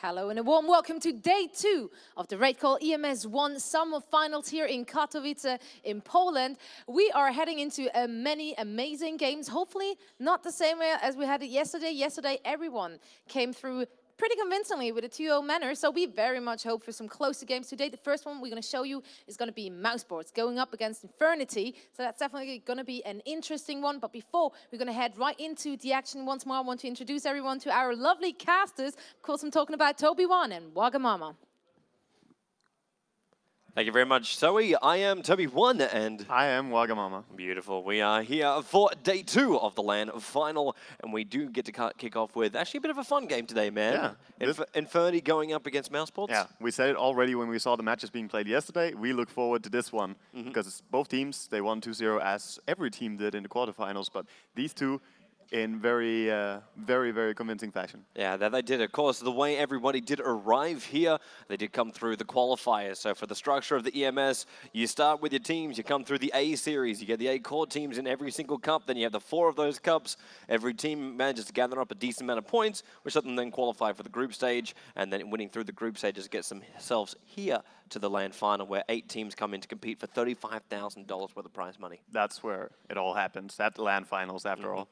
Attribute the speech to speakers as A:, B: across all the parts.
A: Hello and a warm welcome to day 2 of the RaidCall EMS 1 Summer Finals here in Katowice in Poland. We are heading into many amazing games, hopefully not the same way as we had it yesterday. Yesterday everyone came through pretty convincingly with a 2-0 manner, so we very much hope for some closer games today. The first one we're going to show you is going to be mousesports going up against iNfernity, so that's definitely going to be an interesting one. But before we're going to head right into the action once more, I want to introduce everyone to our lovely casters. Of course, I'm talking about Toby One and Wagamama.
B: Thank you very much, Zoe. I am Toby One, and
C: I am Wagamama.
B: Beautiful. We are here for day 2 of the LAN final, and we do get to kick off with actually a bit of a fun game today, man.
C: Yeah.
B: iNfernity going up against mousesports.
C: Yeah, we said it already when we saw the matches being played yesterday. We look forward to this one because both teams, they won 2-0 as every team did in the quarterfinals, but these two in very, very convincing fashion.
B: Yeah, that they did. Of course, the way everybody did arrive here, they did come through the qualifiers. So for the structure of the EMS, you start with your teams, you come through the A series, you get the A core teams in every single cup, then you have the 4 of those cups. Every team manages to gather up a decent amount of points, which let them then qualify for the group stage, and then winning through the group stages gets themselves here to the LAN final, where 8 teams come in to compete for $35,000 worth of prize money.
C: That's where it all happens, at the LAN finals after all.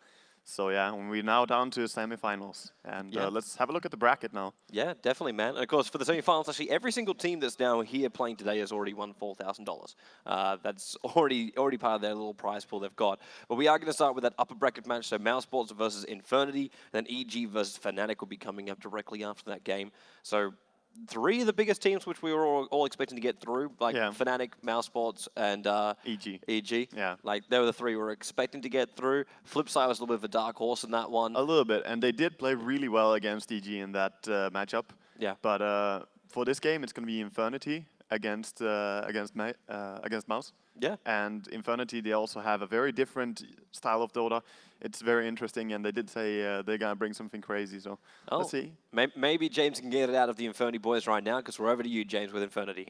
C: So yeah, we're now down to semifinals, and let's have a look at the bracket now.
B: Yeah, definitely, man. And of course, for the semifinals, actually, every single team that's now here playing today has already won $4,000. That's already part of their little prize pool they've got. But we are going to start with that upper bracket match, so mousesports versus iNfernity, then EG versus Fnatic will be coming up directly after that game. So 3 of the biggest teams which we were all expecting to get through, like Fnatic, mousesports, and EG.
C: Yeah.
B: Like, they were the 3 we were expecting to get through. Flip side was a little bit of a dark horse in that one.
C: A little bit, and they did play really well against EG in that matchup.
B: Yeah.
C: But for this game, it's going to be iNfernity against Mouse.
B: Yeah.
C: And iNfernity, they also have a very different style of Dota. It's very interesting, and they did say they're going to bring something crazy, so let's see.
B: Maybe James can get it out of the iNfernity boys right now, because we're over to you, James, with iNfernity.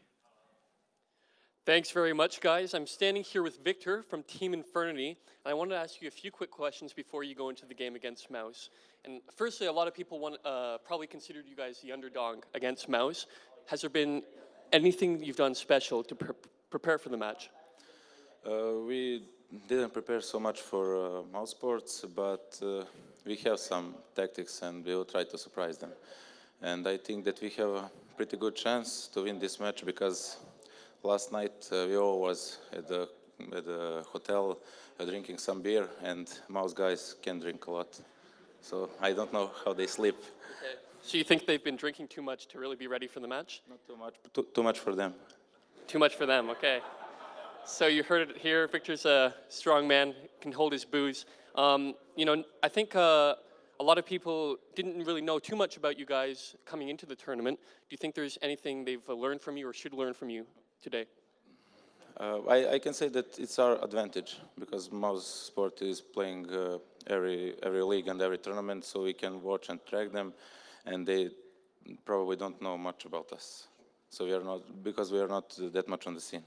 D: Thanks very much, guys. I'm standing here with Victor from Team iNfernity, and I wanted to ask you a few quick questions before you go into the game against Mouse. And firstly, a lot of people probably considered you guys the underdog against Mouse. Has there been anything you've done special to prepare for the match?
E: We didn't prepare so much for mousesports, but we have some tactics and we will try to surprise them. And I think that we have a pretty good chance to win this match because last night we all was at the hotel drinking some beer, and Mouse guys can drink a lot. So I don't know how they sleep.
D: Okay. So you think they've been drinking too much to really be ready for the match?
E: Not too much, but too much for them.
D: Too much for them, okay. So you heard it here, Victor's a strong man, can hold his booze. You know, I think a lot of people didn't really know too much about you guys coming into the tournament. Do you think there's anything they've learned from you or should learn from you today?
E: I can say that it's our advantage because mousesports is playing every league and every tournament, so we can watch and track them, and they probably don't know much about us. So we are not that much on the scene.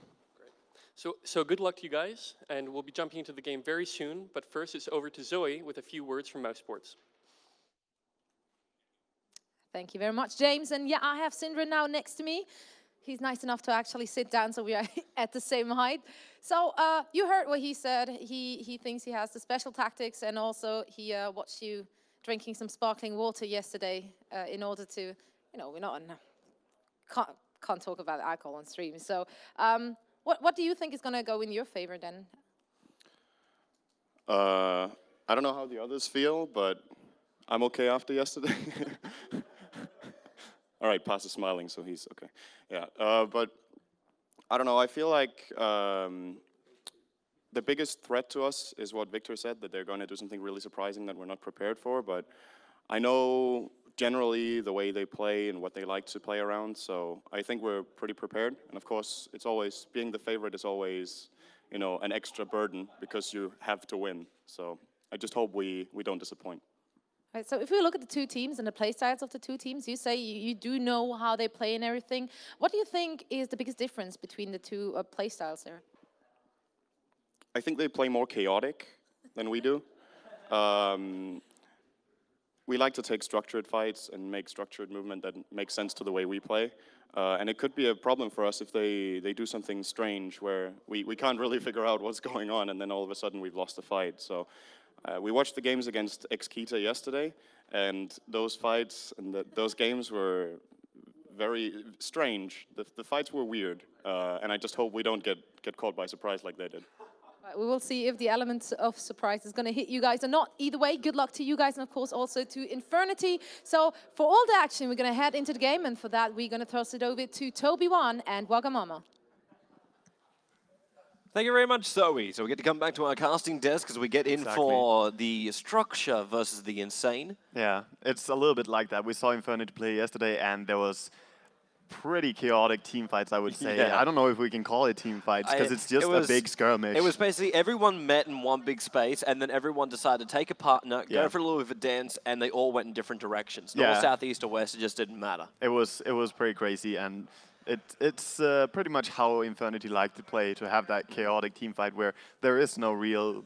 D: So good luck to you guys, and we'll be jumping into the game very soon. But first, it's over to Zoe with a few words from mousesports.
A: Thank you very much, James. And yeah, I have Sindra now next to me. He's nice enough to actually sit down, so we are at the same height. So you heard what he said. He thinks he has the special tactics, and also he watched you drinking some sparkling water yesterday in order to, you know, we're not on, can't talk about alcohol on stream. So what do you think is going to go in your favor then?
F: I don't know how the others feel, but I'm okay after yesterday. All right, Pass is smiling, so he's okay. Yeah, but I don't know. I feel like the biggest threat to us is what Victor said, that they're going to do something really surprising that we're not prepared for. But I know generally the way they play and what they like to play around, so I think we're pretty prepared. And of course, it's always, being the favorite is always, you know, an extra burden because you have to win. So I just hope we don't disappoint.
A: Right, so if we look at the 2 teams and the play styles of the 2 teams, you say you do know how they play and everything. What do you think is the biggest difference between the 2 play styles there?
F: I think they play more chaotic than we do. we like to take structured fights and make structured movement that makes sense to the way we play. And it could be a problem for us if they do something strange where we can't really figure out what's going on, and then all of a sudden we've lost the fight. So we watched the games against Xkita yesterday, and those fights and those games were very strange. The fights were weird, and I just hope we don't get caught by surprise like they did.
A: Right, we will see if the element of surprise is going to hit you guys or not. Either way, good luck to you guys, and of course also to iNfernity. So for all the action, we're going to head into the game, and for that we're going to toss it over to Toby1 and Wagamama.
B: Thank you very much, Zoe. So we get to come back to our casting desk as we get in for the structure versus the insane.
C: Yeah, it's a little bit like that. We saw iNfernity play yesterday, and there was pretty chaotic team fights, I would say.
B: Yeah.
C: I don't know if we can call it team fights, because it's just a big skirmish.
B: It was basically everyone met in one big space, and then everyone decided to take a partner, go for a little bit of a dance, and they all went in different directions. North, south, east, or west, it just didn't matter.
C: It was pretty crazy, and it's pretty much how iNfernity like to play, to have that chaotic team fight where there is no real,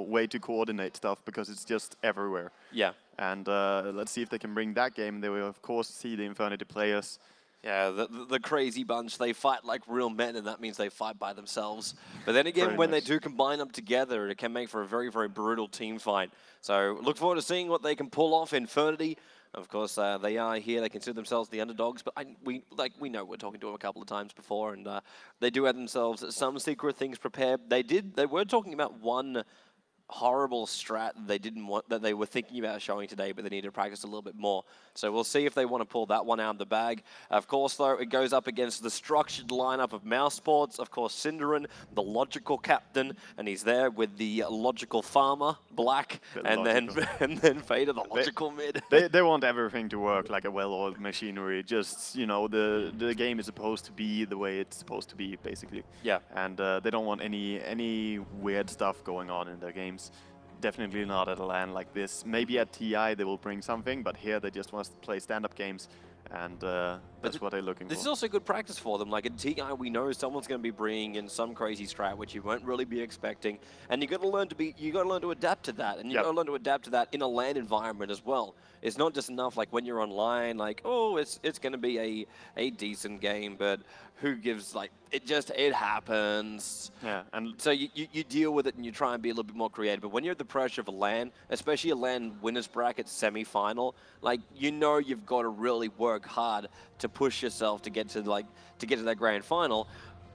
C: way to coordinate stuff, because it's just everywhere.
B: Yeah.
C: And let's see if they can bring that game. They will, of course, see the iNfernity players.
B: Yeah, the crazy bunch, they fight like real men, and that means they fight by themselves. But then again, when they do combine them together, it can make for a very, very brutal team fight. So look forward to seeing what they can pull off. iNfernity, of course, they are here. They consider themselves the underdogs, but we know we're talking to them a couple of times before, and they do have themselves some secret things prepared. They were talking about one horrible strat that they were thinking about showing today, but they need to practice a little bit more. So we'll see if they want to pull that one out of the bag. Of course, though, it goes up against the structured lineup of mousesports. Of course, Cinderin, the logical captain, and he's there with the logical farmer, Black, and then Vader, the logical mid.
C: They want everything to work like a well-oiled machinery. Just, the game is supposed to be the way it's supposed to be, basically.
B: Yeah.
C: And they don't want any weird stuff going on in their games. Definitely not at a LAN like this. Maybe at TI they will bring something, but here they just want to play stand-up games, and that's what they're looking for.
B: This is also good practice for them. Like in TI, we know someone's going to be bringing in some crazy strat which you won't really be expecting, and you got to learn to adapt to that, and you got to learn to adapt to that in a LAN environment as well. It's not just enough like when you're online, like, oh, it's going to be a decent game, but who gives, like, it happens.
C: Yeah, and
B: so you deal with it and you try and be a little bit more creative. But when you're at the pressure of a LAN, especially a LAN winners bracket semi-final, like, you've got to really work hard to push yourself to get to that grand final,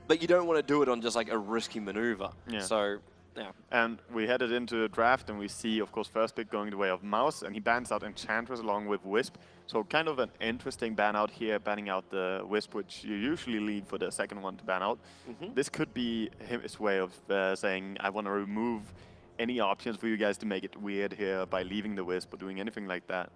B: but you don't want to do it on just like a risky maneuver.
C: Yeah.
B: So. Yeah.
C: And we headed into the draft, and we see, of course, first pick going the way of Mouse, and he bans out Enchantress along with Wisp. So kind of an interesting ban out here, banning out the Wisp, which you usually leave for the second one to ban out. This could be his way of saying, I want to remove any options for you guys to make it weird here by leaving the Wisp or doing anything like that.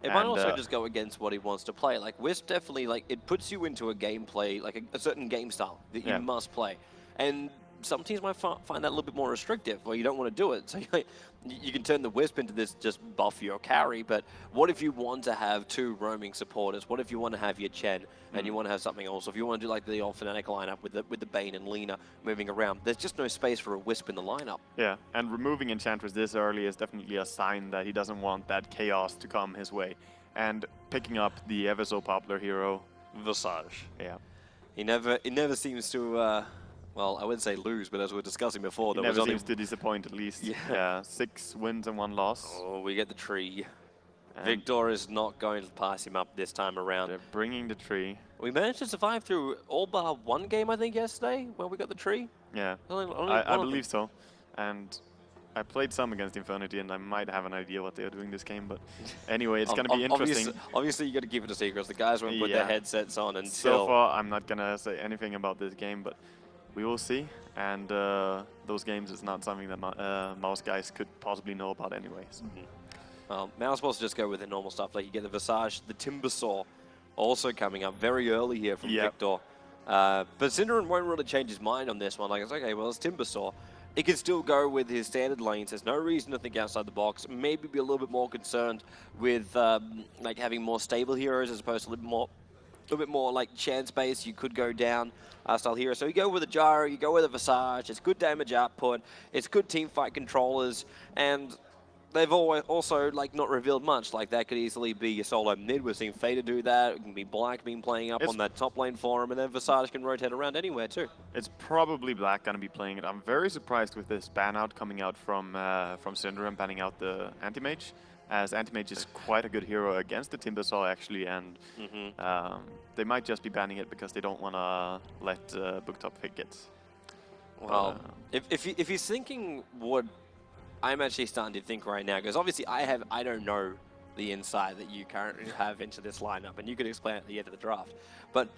B: It might also just go against what he wants to play. Like, Wisp definitely, like, it puts you into a gameplay, like a certain game style that you must play. And some teams might find that a little bit more restrictive, or you don't want to do it. So you can turn the Wisp into this just buff your carry, but what if you want to have two roaming supporters? What if you want to have your Chen, and you want to have something else? If you want to do like the old Fnatic lineup with the Bane and Lina moving around, there's just no space for a Wisp in the lineup.
C: Yeah, and removing Enchantress this early is definitely a sign that he doesn't want that chaos to come his way. And picking up the ever so popular hero,
B: Visage.
C: Yeah.
B: He never seems to... well, I wouldn't say lose, but as we were discussing before,
C: he never seems to disappoint, at least. Yeah, 6 wins and 1 loss.
B: Oh, we get the tree. And Victor is not going to pass him up this time around.
C: They're bringing the tree.
B: We managed to survive through all but one game, I think, yesterday, where we got the tree.
C: Yeah, I believe so. And I played some against iNfernity, and I might have an idea what they're doing this game, but anyway, it's going to be interesting.
B: Obviously, you got to keep it a secret. The guys won't put their headsets on until...
C: So far, I'm not going to say anything about this game, but we will see, and those games is not something that Mouse guys could possibly know about anyways.
B: Mouse will just go with the normal stuff, like you get the Visage, the Timbersaw, also coming up very early here from Victor. But Cinderin won't really change his mind on this one. Like, it's okay, well, it's Timbersaw. He can still go with his standard lanes. There's no reason to think outside the box. Maybe be a little bit more concerned with like having more stable heroes as opposed to a little bit more like chance base. You could go down style hero. So you go with a Gyro, you go with a Visage. It's good damage output. It's good team fight controllers, and they've also like not revealed much. Like that could easily be your solo mid. We're seeing Fader do that. It can be Black been playing up on that top lane for him, and then Visage can rotate around anywhere too.
C: It's probably Black gonna be playing it. I'm very surprised with this ban out coming out from Syndrome, banning out the Anti-Mage, as Anti-Mage is quite a good hero against the Timbersaw actually, and they might just be banning it because they don't want to let Booktop pick it.
B: Well, if he's thinking what I'm actually starting to think right now, because obviously I don't know the insight that you currently have into this lineup, and you could explain it at the end of the draft. But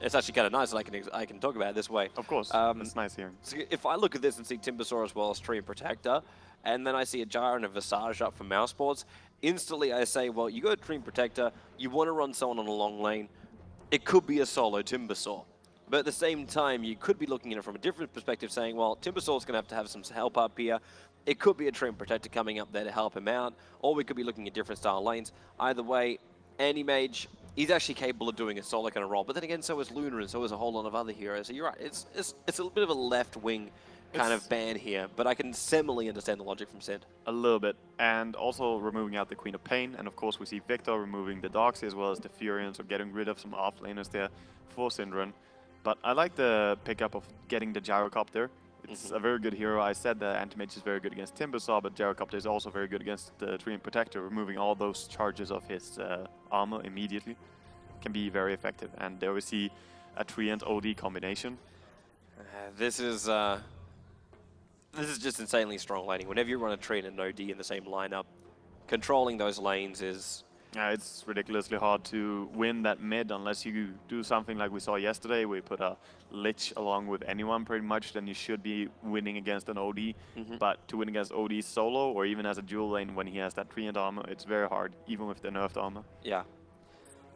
B: it's actually kind of nice that I can talk about it this way.
C: Of course, it's nice hearing.
B: So if I look at this and see Timbersaw as well as Tree and Protector, and then I see a Gyro and a Visage up for mousesports, instantly I say, well, you got a Tree and Protector, you want to run someone on a long lane, it could be a solo Timbersaw. But at the same time, you could be looking at it from a different perspective, saying, well, Timbersaw's going to have some help up here. It could be a Tree and Protector coming up there to help him out, or we could be looking at different style lanes. Either way, Anti-Mage, he's actually capable of doing a solo kind of role, but then again, so is Lunar, and so is a whole lot of other heroes. So you're right, it's a little bit of a left-wing kind of ban here, but I can similarly understand the logic from Sid.
C: A little bit, and also removing out the Queen of Pain, and of course we see Victor removing the Dogs as well as the Furians, or getting rid of some off-laners there for Syndrome. But I like the pickup of getting the Gyrocopter. It's a very good hero. I said that Anti-Mage is very good against Timbersaw, but Gyrocopter is also very good against the Tree and Protector, removing all those charges of his armor immediately. Can be very effective, and there we see a Tree and OD combination.
B: This is just insanely strong laning. Whenever you run a Tree and an OD in the same lineup, controlling those lanes is...
C: it's ridiculously hard to win that mid unless you do something like we saw yesterday, where you put a Lich along with anyone pretty much, then you should be winning against an OD. But to win against OD solo, or even as a dual lane when he has that Tree and armor, it's very hard, even with the nerfed armor.
B: Yeah.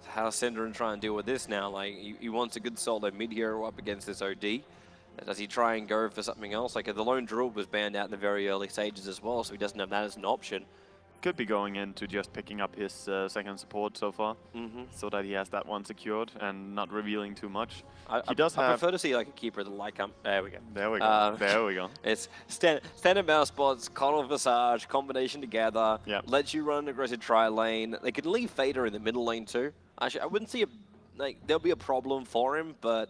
B: How's Syndrome try and deal with this now? Like, he wants a good solo mid hero up against this OD. Does he try and go for something else? Like, the Lone Druid was banned out in the very early stages as well, so he doesn't have that as an option.
C: Could be going into just picking up his second support so far, so that he has that one secured and not revealing too much.
B: I prefer to see like a keeper that like there we go.
C: There we go. There we go.
B: It's standard mousesports, Connell Visage combination together.
C: Yep.
B: Lets you run an aggressive tri lane. They could leave Fader in the middle lane too. Actually, I wouldn't see there'll be a problem for him, but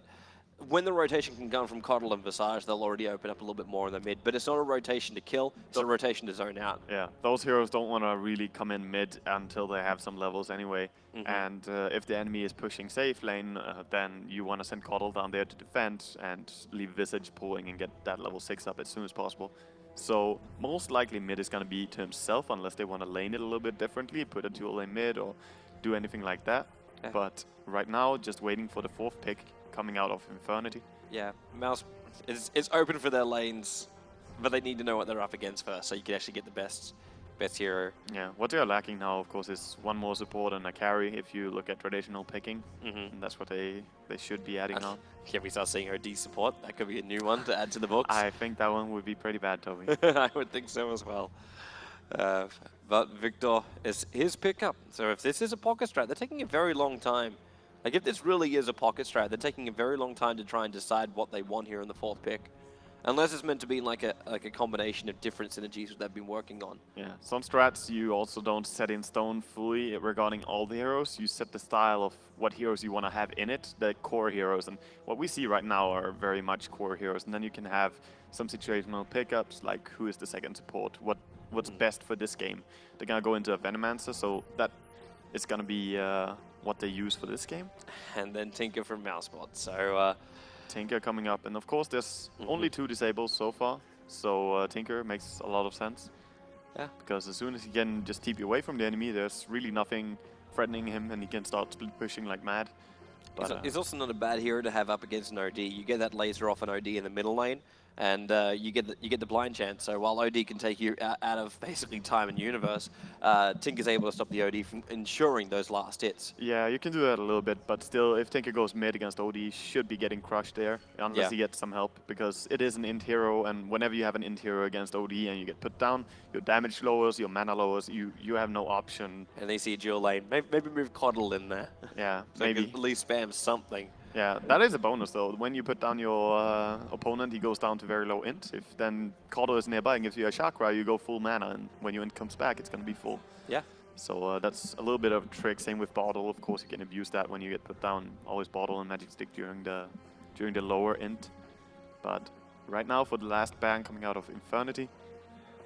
B: when the rotation can come from Coddle and Visage, they'll already open up a little bit more in the mid. But it's not a rotation to kill, it's a rotation to zone out.
C: Yeah, those heroes don't want to really come in mid until they have some levels anyway. And if the enemy is pushing safe lane, then you want to send Coddle down there to defend and leave Visage pulling and get that level 6 up as soon as possible. So most likely mid is going to be to himself, unless they want to lane it a little bit differently, put a dual lane mid or do anything like that. Yeah. But right now, just waiting for the 4th pick coming out of iNfernity.
B: Yeah, Mouse is open for their lanes, but they need to know what they're up against first, so you can actually get the best hero.
C: Yeah, what they are lacking now, of course, is one more support and a carry. If you look at traditional picking, and that's what they should be adding now.
B: Can we start seeing OD support? That could be a new one to add to the books.
C: I think that one would be pretty bad, Toby.
B: I would think so as well. But Victor is his pickup. So if this is a pocket strat, they're taking a very long time. Like, if this really is a pocket strat, they're taking a very long time to try and decide what they want here in the 4th pick. Unless it's meant to be like a combination of different synergies that they've been working on.
C: Yeah, some strats you also don't set in stone fully regarding all the heroes. You set the style of what heroes you want to have in it, the core heroes. And what we see right now are very much core heroes. And then you can have some situational pickups, like who is the second support, what's best for this game. They're going to go into a Venomancer, so that is going to be what they use for this game.
B: And then Tinker from mousesports. So
C: Tinker coming up, and of course there's only 2 disables so far, so Tinker makes a lot of sense. Yeah, because as soon as he can just TP away from the enemy, there's really nothing threatening him, and he can start split pushing like mad. But
B: he's also not a bad hero to have up against an OD. You get that laser off an OD in the middle lane, and you get the blind chance. So while OD can take you out of basically time and universe, Tinker's able to stop the OD from ensuring those last hits.
C: Yeah, you can do that a little bit, but still, if Tinker goes mid against OD, he should be getting crushed there, unless he gets some help, because it is an int hero, and whenever you have an int hero against OD and you get put down, your damage lowers, your mana lowers, you have no option.
B: And they see a dual lane. Maybe move Coddle in there.
C: Yeah,
B: so maybe. At least spam something.
C: Yeah, that is a bonus though. When you put down your opponent, he goes down to very low int. If then Cordo is nearby and gives you a chakra, you go full mana, and when your int comes back, it's going to be full.
B: Yeah.
C: So that's a little bit of a trick. Same with bottle. Of course, you can abuse that when you get put down. Always bottle and magic stick during the lower int. But right now, for the last ban coming out of Infernity,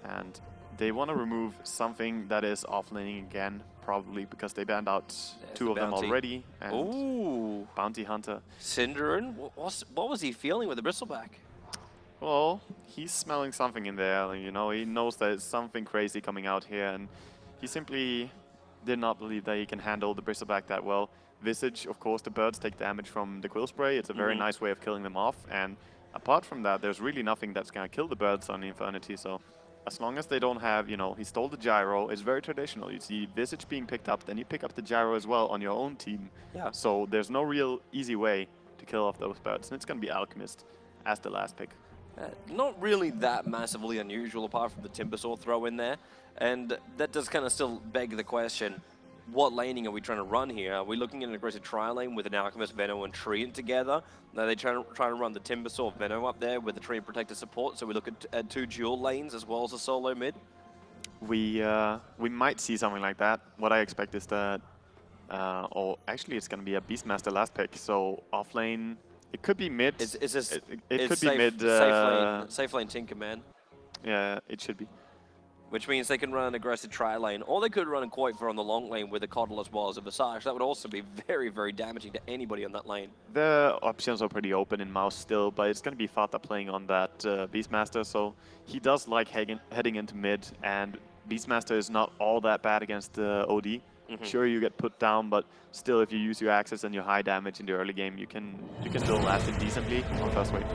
C: and they want to remove something that is offlaning again, probably because they banned out two of them already. And
B: Ooh.
C: Bounty Hunter.
B: Synderen, what was he feeling with the bristleback?
C: Well, he's smelling something in there. You know, he knows there's something crazy coming out here, and he simply did not believe that he can handle the bristleback that well. Visage, of course, the birds take damage from the quill spray. It's a very nice way of killing them off, and apart from that, there's really nothing that's going to kill the birds on Infernity. So as long as they don't have, you know, he stole the gyro, it's very traditional. You see Visage being picked up, then you pick up the gyro as well on your own team.
B: Yeah.
C: So there's no real easy way to kill off those birds, and it's going to be Alchemist as the last pick.
B: Not really that massively unusual apart from the Timbersaw throw in there. And that does kind of still beg the question, what laning are we trying to run here? Are we looking at an aggressive tri-lane with an Alchemist, Venno, and Treant together? Are they trying to run the Timbersaw Venno up there with the Treant Protector support, so we look at two dual lanes as well as a solo mid?
C: We might see something like that. What I expect is that, or actually it's going to be a Beastmaster last pick, so off lane, it could be mid.
B: It
C: could be mid.
B: Safe lane Tinker, man.
C: Yeah, it should be.
B: Which means they can run an aggressive tri-lane, or they could run a Coitver on the long lane with a Coddle as well as a Visage. That would also be very, very damaging to anybody on that lane.
C: The options are pretty open in Mouse still, but it's going to be Fata playing on that Beastmaster, so he does like heading into mid, and Beastmaster is not all that bad against OD. Sure, you get put down, but still, if you use your access and your high damage in the early game, you can still last it decently on first wave.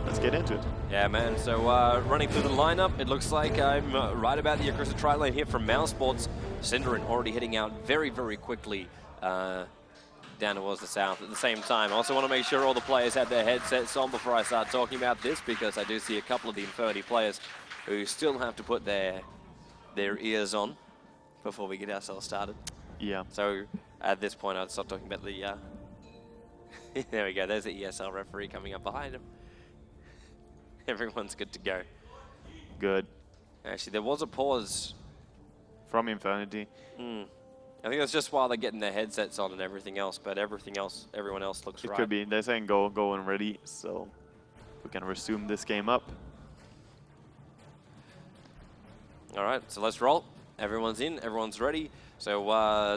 C: Let's get into it.
B: Yeah, man. So running through the lineup, it looks like I'm right about the aggressive tri-lane here from mousesports. Synderen already hitting out very, very quickly down towards the south at the same time. I also want to make sure all the players have their headsets on before I start talking about this, because I do see a couple of the Infernity players who still have to put their ears on before we get ourselves started.
C: Yeah.
B: So at this point, I'll stop talking about the... there we go. There's the ESL referee coming up behind him. Everyone's good to go.
C: Good.
B: Actually, there was a pause.
C: From Infernity.
B: I think that's just while they're getting their headsets on and everything else, but everyone else looks right.
C: It could be. They're saying go and ready, so we can resume this game up.
B: All right, so let's roll. Everyone's in, everyone's ready. So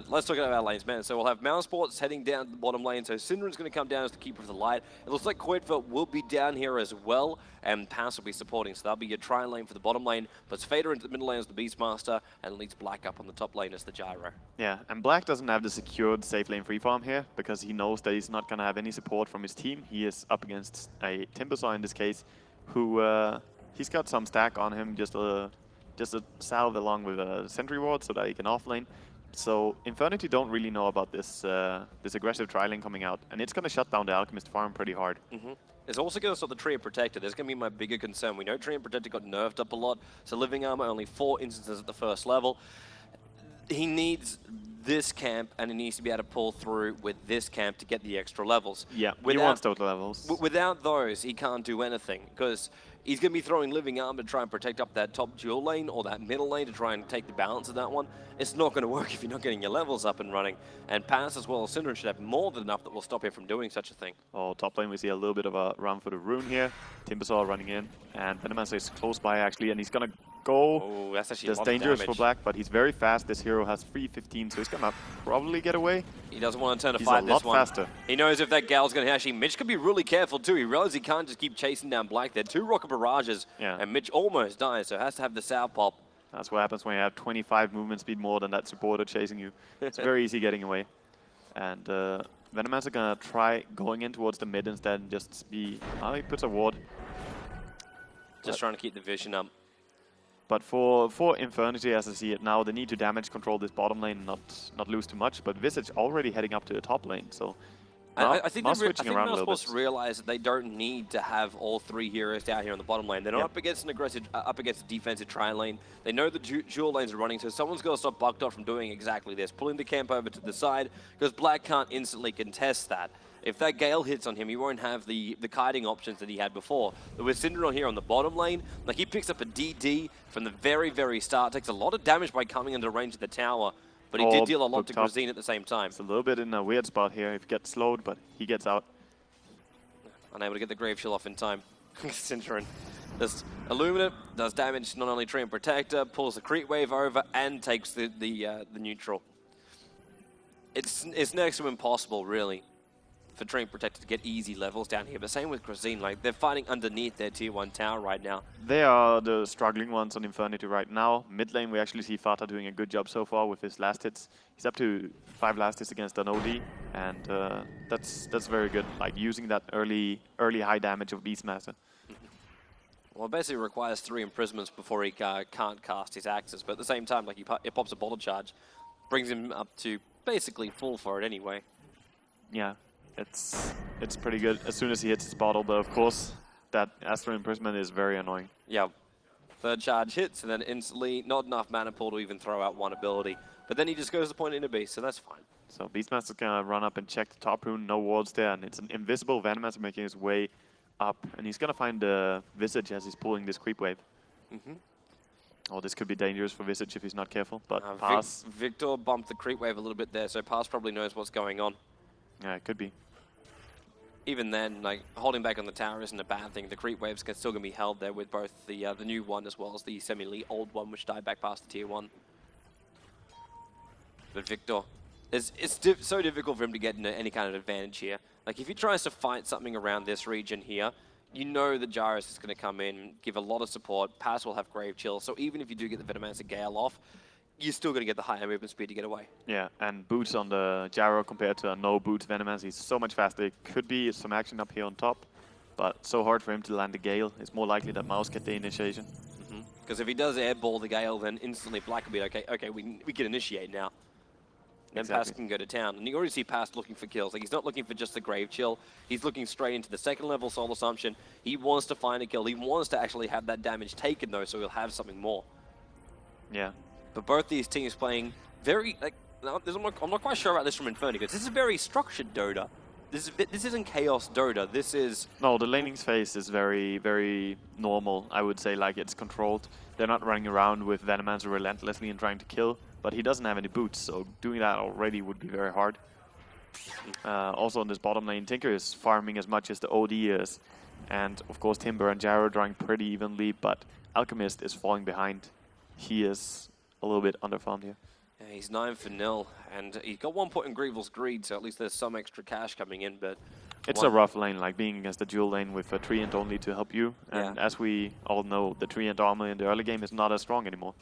B: let's talk about our lanes, man. So we'll have mousesports heading down to the bottom lane. So Synderen's going to come down as the keeper of the light. It looks like Coitver will be down here as well, and Pass will be supporting. So that'll be your tri lane for the bottom lane. Puts Fader into the middle lane as the Beastmaster, and leads Black up on the top lane as the Gyro.
C: Yeah, and Black doesn't have the secured safe lane free farm here, because he knows that he's not going to have any support from his team. He is up against a Timbersaw in this case, who he's got some stack on him, just a salve along with a sentry ward so that he can offlane. So Infernity don't really know about this this aggressive tri-lane coming out, and it's going to shut down the Alchemist farm pretty hard.
B: It's also going to stop the Treant Protector. There's going to be my bigger concern. We know Treant Protector got nerfed up a lot, so living armor only 4 instances at the first level. He needs this camp, and he needs to be able to pull through with this camp to get the extra levels.
C: Yeah, he wants those levels.
B: Without those, he can't do anything, because he's going to be throwing living armor to try and protect up that top dual lane or that middle lane to try and take the balance of that one. It's not going to work if you're not getting your levels up and running. And Pass as well as Synderen should have more than enough that will stop him from doing such a thing.
C: Oh, top lane we see a little bit of a run for the rune here. Timbersaw running in, and Venomancer is close by actually, and he's going to go.
B: Oh, that's actually
C: That's dangerous for Black, but he's very fast. This hero has 315, so he's going to probably get away.
B: He doesn't want to turn to fight this one.
C: He's a lot faster.
B: He knows if that gal's going to actually... Mitch could be really careful too. He realizes he can't just keep chasing down Black there. 2 rocket barrages, and Mitch almost dies, so has to have the sow pop.
C: That's what happens when you have 25 movement speed more than that supporter chasing you. It's very easy getting away. And Venomancer going to try going in towards the mid instead and just be... Oh, he puts a ward.
B: Just trying to keep the vision up.
C: But for Infernity, as I see it now, they need to damage control this bottom lane and not lose too much. But Visage already heading up to the top lane, so...
B: I think mousesports realize that they don't need to have all 3 heroes down here on the bottom lane. They're not up against an aggressive, up against a defensive tri-lane. They know the dual lanes are running, so someone's got to stop Buckdot from doing exactly this, pulling the camp over to the side, because Black can't instantly contest that. If that Gale hits on him, he won't have the kiting options that he had before. But with Syndron here on the bottom lane, like he picks up a DD from the very, very start, takes a lot of damage by coming into range of the tower, but he did deal a lot to Grazine at the same time.
C: It's a little bit in a weird spot here. If he gets slowed, but he gets out.
B: Unable to get the Grave Chill off in time. Syndron just Illuminate, does damage not only Tree and Protector, pulls the creep wave over, and takes the neutral. It's next to impossible, really, for Tree and Protector to get easy levels down here. But same with Grazine, like they're fighting underneath their tier 1 tower right now.
C: They are the struggling ones on Infernity right now. Mid lane, we actually see Fata doing a good job so far with his last hits. He's up to 5 last hits against an OD, and that's very good. Like using that early high damage of Beastmaster.
B: Well, it basically requires 3 imprisonments before he can't cast his axes. But at the same time, like he pops a bottle charge, brings him up to basically full for it anyway.
C: Yeah, it's pretty good as soon as he hits his bottle. But of course, that Astral Imprisonment is very annoying.
B: Yeah, 3rd charge hits, and then instantly not enough mana pool to even throw out one ability. But then he just goes to point in a beast, so that's fine.
C: So Beastmaster's gonna run up and check the top rune, no wards there, and it's an invisible Venomancer making his way up, and he's gonna find the Visage as he's pulling this creep wave. Oh, this could be dangerous for Visage if he's not careful, but Pass.
B: Victor bumped the creep wave a little bit there, so Pass probably knows what's going on.
C: Yeah, it could be.
B: Even then, like, holding back on the tower isn't a bad thing. The creep wave's still going to be held there with both the new one as well as the semi-elite old one, which died back past the tier 1. But Victor, it's so difficult for him to get any kind of advantage here. Like, if he tries to fight something around this region here, you know that Jairus is going to come in, give a lot of support. Pass will have Grave Chill, so even if you do get the Venomancer Gale off, you're still going to get the higher movement speed to get away.
C: Yeah, and boots on the Gyro compared to a no boots Venomancer, he's so much faster. Could be some action up here on top, but so hard for him to land the Gale. It's more likely that Mouse get the initiation.
B: Because if he does airball the Gale, then instantly Black will be okay, we can initiate now. Then Pass can go to town. And you already see Pass looking for kills. Like, he's not looking for just the Grave Chill. He's looking straight into the 2nd level Soul Assumption. He wants to find a kill. He wants to actually have that damage taken, though, so he'll have something more.
C: Yeah.
B: But both these teams playing very, like, I'm not quite sure about this from Inferno, because this is very structured Dota. This isn't Chaos Dota. This is...
C: No, the laning phase is very, very normal. I would say, like, it's controlled. They're not running around with Venomancer relentlessly and trying to kill. But he doesn't have any boots, so doing that already would be very hard. Also on this bottom lane, Tinker is farming as much as the OD is. And of course Timber and Gyro drawing pretty evenly, but Alchemist is falling behind. He is a little bit underfarmed here.
B: Yeah, he's 9-0, and he got 1 point in Grievel's Greed, so at least there's some extra cash coming in, but...
C: It's a rough lane, like being against the dual lane with a Treant only to help you. And as we all know, the Treant armor in the early game is not as strong anymore.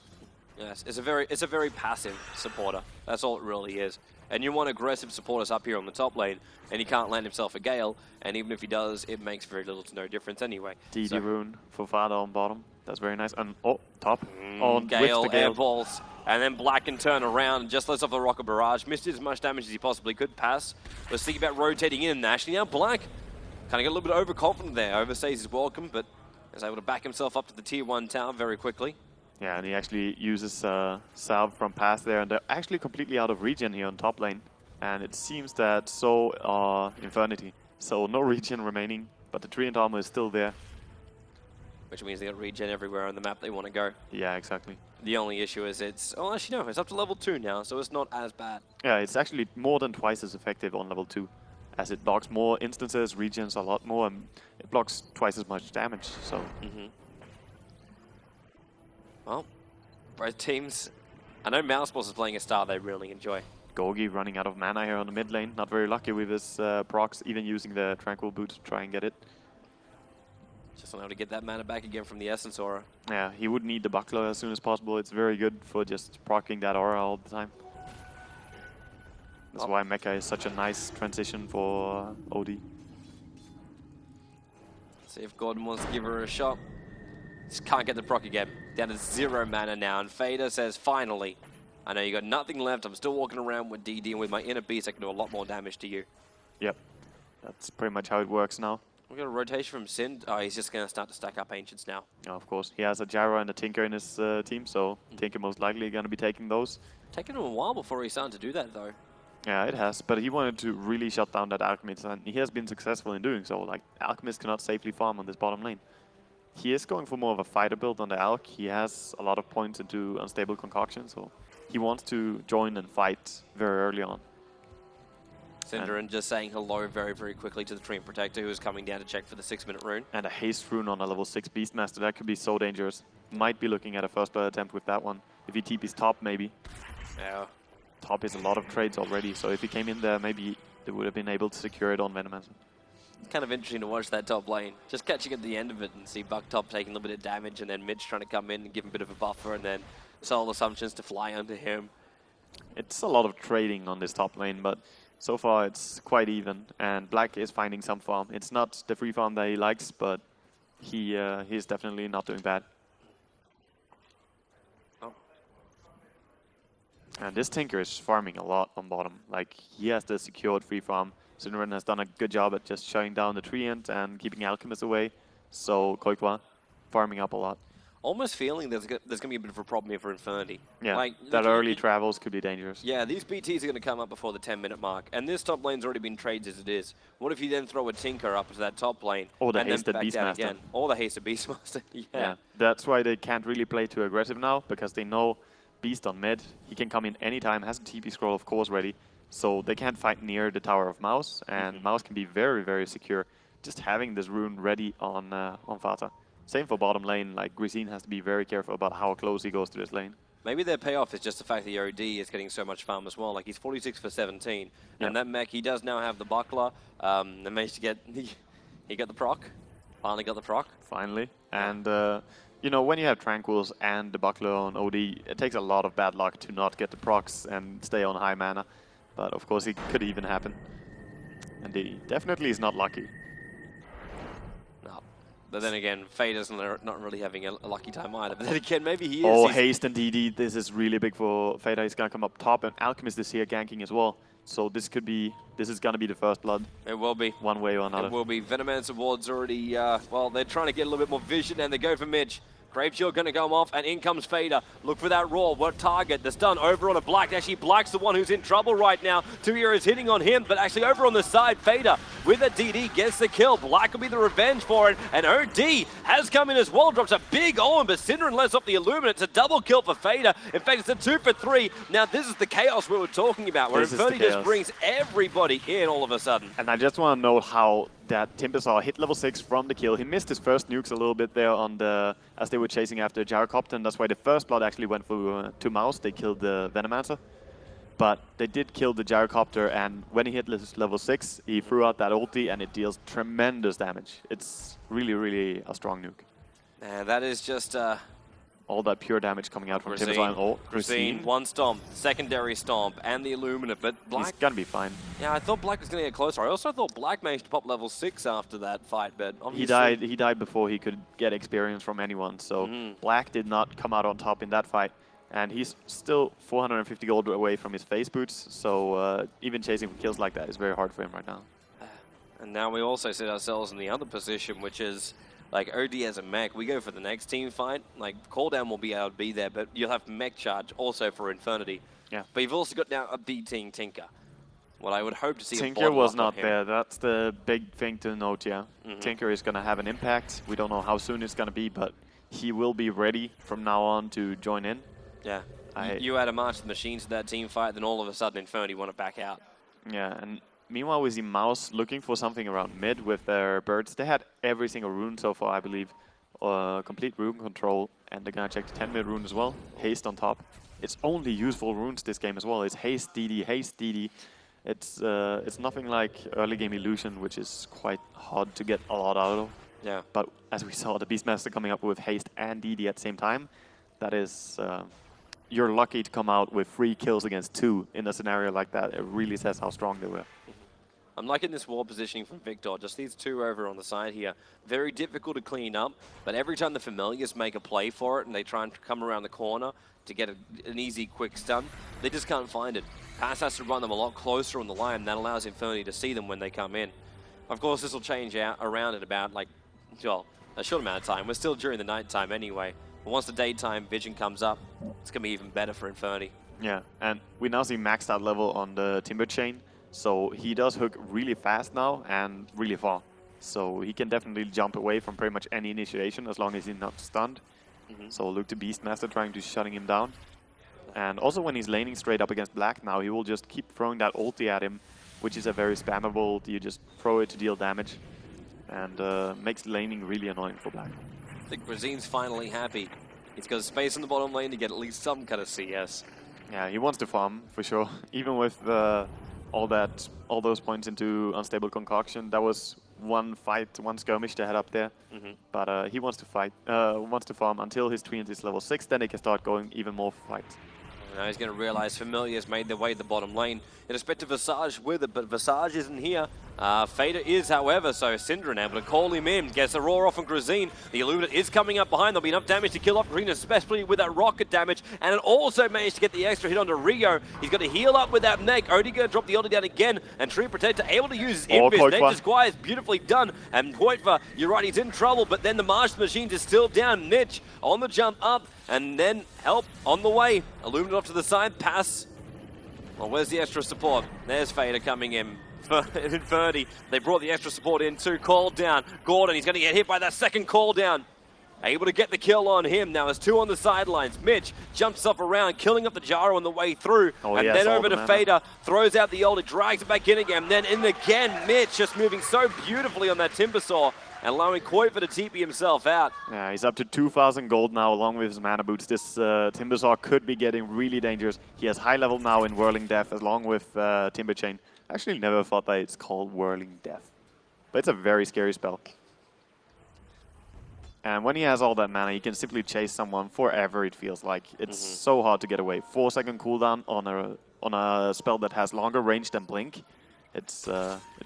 B: Yes, it's a very passive supporter. That's all it really is. And you want aggressive supporters up here on the top lane, and he can't land himself a Gale, and even if he does, it makes very little to no difference anyway.
C: DD rune for Fada on bottom. That's very nice. And top.
B: Gale, airballs, and then Black can turn around and just lets off the Rocket Barrage. Missed as much damage as he possibly could. Pass. Was thinking about rotating in, and actually now Black kind of got a little bit overconfident there. Overstays his welcome, but is able to back himself up to the tier 1 tower very quickly.
C: Yeah, and he actually uses Salve from Pass there, and they're actually completely out of regen here on top lane. And it seems that so are Infernity. So no regen remaining, but the Treant armor is still there.
B: Which means they got regen everywhere on the map they want to go.
C: Yeah, exactly.
B: The only issue is it's... Oh, actually, no, it's up to level 2 now, so it's not as bad.
C: Yeah, it's actually more than twice as effective on level 2. As it blocks more instances, regens a lot more, and it blocks twice as much damage, so...
B: Well, both teams... I know mousesports is playing a style they really enjoy.
C: Gorgi running out of mana here on the mid lane. Not very lucky with his procs, even using the Tranquil Boot to try and get it.
B: Just unable to get that mana back again from the Essence Aura.
C: Yeah, he would need the Buckler as soon as possible. It's very good for just proccing that aura all the time. That's why Mecha is such a nice transition for OD.
B: See if Gordon wants to give her a shot. Just can't get the proc again. Down to 0 mana now, and Fader says, finally. I know you got nothing left. I'm still walking around with DD, and with my inner beast, I can do a lot more damage to you.
C: Yep. That's pretty much how it works now.
B: We got a rotation from Sin. Oh, he's just going to start to stack up Ancients now.
C: Oh, of course. He has a Gyro and a Tinker in his team, so Tinker most likely going to be taking those.
B: Taking him a while before he's starting to do that, though.
C: Yeah, it has, but he wanted to really shut down that Alchemist, and he has been successful in doing so. Like, Alchemist cannot safely farm on this bottom lane. He is going for more of a fighter build on the Alch. He has a lot of points into Unstable Concoction, so he wants to join and fight very early on.
B: Synderen just saying hello very, very quickly to the Treant Protector, who is coming down to check for the 6-minute rune.
C: And a haste rune on a level 6 Beastmaster, that could be so dangerous. Might be looking at a first blood attempt with that one. If he TP's top, maybe.
B: Yeah.
C: Top is a lot of trades already, so if he came in there, maybe they would have been able to secure it on Venomancer.
B: It's kind of interesting to watch that top lane. Just catching at the end of it and see Buck Top taking a little bit of damage, and then Mitch trying to come in and give him a bit of a buffer, and then Soul Assumptions to fly onto him.
C: It's a lot of trading on this top lane, but so far it's quite even, and Black is finding some farm. It's not the free farm that he likes, but he's definitely not doing bad. And this Tinker is farming a lot on bottom. Like, he has the secured free farm. Synderen has done a good job at just shutting down the Treant and keeping Alchemist away. So Koikwa farming up a lot.
B: Almost feeling there's going to be a bit of a problem here for Infernity.
C: Yeah,
B: like,
C: that early travels could be dangerous.
B: Yeah, these BTs are going to come up before the 10-minute mark, and this top lane's already been trades as it is. What if you then throw a Tinker up to that top lane,
C: or the
B: and then
C: hasted
B: back down
C: Beastmaster.
B: again? Or the hasted Beastmaster,
C: Yeah, that's why they can't really play too aggressive now, because they know Beast on mid, he can come in anytime, has a TP scroll of course ready, so they can't fight near the Tower of Mouse, and Mouse can be very, very secure just having this rune ready on Vata. Same for bottom lane, like Grisine has to be very careful about how close he goes to this lane.
B: Maybe their payoff is just the fact that the OD is getting so much farm as well. Like, he's 46 for 17, and that mech, he does now have the buckler. They managed to get, he got the proc, finally got the proc.
C: Finally, and you know, when you have Tranquils and the buckler on OD, it takes a lot of bad luck to not get the procs and stay on high mana. But of course it could even happen. And he definitely is not lucky.
B: No. But then again, Fade is not really having a lucky time either. But then again, maybe he is.
C: Oh, haste and DD, this is really big for Fade. He's gonna come up top, and Alchemist is here ganking as well. So this is gonna be the first blood.
B: It will be.
C: One way or another.
B: It will be. Venomancer Ward's already, well, they're trying to get a little bit more vision, and they go for Midge. Graveshield going to come off, and in comes Fader. Look for that roar. What target? The stun over on a Black. Actually, Black's the one who's in trouble right now. 2 heroes hitting on him, but actually over on the side, Fader with a DD gets the kill. Black will be the revenge for it, and OD has come in as well. Drops a big Owen, but Synderen lets off the Illuminate. It's a double kill for Fader. In fact, it's a 2 for 3. Now, this is the chaos we were talking about, where Infernity just brings everybody in all of a sudden.
C: And I just want to note how that Timbersaw hit level 6 from the kill. He missed his first nukes a little bit there on the as they were chasing after Gyrocopter, and that's why the first blood actually went for to Mouse. They killed the Venomancer. But they did kill the Gyrocopter, and when he hit level 6, he threw out that ulti, and it deals tremendous damage. It's really, really a strong nuke.
B: And that is just...
C: all that pure damage coming out from Timbersaw. Oh,
B: Grisine, one stomp, secondary stomp, and the Illuminate, but Black...
C: He's gonna be fine.
B: Yeah, I thought Black was gonna get closer. I also thought Black managed to pop level 6 after that fight, but obviously...
C: He died before he could get experience from anyone, so Black did not come out on top in that fight. And he's still 450 gold away from his face boots, so even chasing for kills like that is very hard for him right now.
B: And now we also set ourselves in the other position, which is... like, OD as a mech, we go for the next team fight. Like, cooldown will be able to be there, but you'll have mech charge also for Infernity.
C: Yeah.
B: But you've also got now a B-Team Tinker. Well, I would hope to see
C: Tinker was not there. That's the big thing to note, yeah. Tinker is going to have an impact. We don't know how soon it's going to be, but he will be ready from now on to join in.
B: Yeah. You add a March of the Machines to that team fight, then all of a sudden Infernity want to back out.
C: Yeah, and meanwhile, we see Mouse looking for something around mid with their birds. They had every single rune so far, I believe. Complete rune control, and they're gonna check the 10-minute rune as well. Haste on top. It's only useful runes this game as well. It's haste DD, haste DD. It's nothing like early game illusion, which is quite hard to get a lot out of.
B: Yeah.
C: But as we saw, the Beastmaster coming up with haste and DD at the same time, that is... you're lucky to come out with 3 kills against 2 in a scenario like that. It really says how strong they were.
B: I'm liking this wall positioning from Victor. Just these 2 over on the side here. Very difficult to clean up, but every time the familiars make a play for it and they try and come around the corner to get an easy, quick stun, they just can't find it. Pass has to run them a lot closer on the line. That allows Infernity to see them when they come in. Of course, this will change out around in about, like, well, a short amount of time. We're still during the night time anyway. But once the daytime vision comes up, it's going to be even better for Infernity.
C: Yeah, and we now see maxed out level on the Timber Chain, so he does hook really fast now and really far. So he can definitely jump away from pretty much any initiation as long as he's not stunned. So look to Beastmaster trying to shutting him down. And also when he's laning straight up against Black now, he will just keep throwing that ulti at him, which is a very spammable ulti. You just throw it to deal damage, and makes laning really annoying for Black.
B: I think Brazine's finally happy. He's got space in the bottom lane to get at least some kind of CS.
C: Yeah, he wants to farm for sure. Even with all those points into Unstable Concoction, that was one fight, one skirmish to head up there. But he wants to fight, wants to farm until his Treant is level 6, then he can start going even more fights.
B: Now he's going to realize Familiar's made their way to the bottom lane. In respect to Visage with it, but Visage isn't here. Fader is, however, so Synderen able to call him in. Gets the roar off on Grazine. The Illuminate is coming up behind. There'll be enough damage to kill off Green, especially with that rocket damage. And it also managed to get the extra hit onto Rio. He's got to heal up with that neck. Odie going to drop the ulti down again. And Tree Protector able to use his invis. Nature's Squire is beautifully done. And Poitva, you're right, he's in trouble. But then the Martian Machines is still down. Mitch on the jump up. And then help on the way. Illuminate off to the side. Pass. Well, where's the extra support? There's Fader coming in. iNfernity, they brought the extra support in too. Call down. Gordon, he's going to get hit by that second call down. Able to get the kill on him. Now there's two on the sidelines. Mitch jumps up around, killing up the Gyro on the way through. And then over to Fader, throws out the ult, drags it back in again. Then in again, Mitch just moving so beautifully on that Timbersaw, and allowing Koiva to TP himself out.
C: Yeah, he's up to 2,000 gold now, along with his mana boots. This Timbersaw could be getting really dangerous. He has high level now in Whirling Death, along with Timber Chain. Actually, never thought that it's called Whirling Death, but it's a very scary spell. And when he has all that mana, he can simply chase someone forever, it feels like. It's so hard to get away. 4-second cooldown on a spell that has longer range than Blink. It's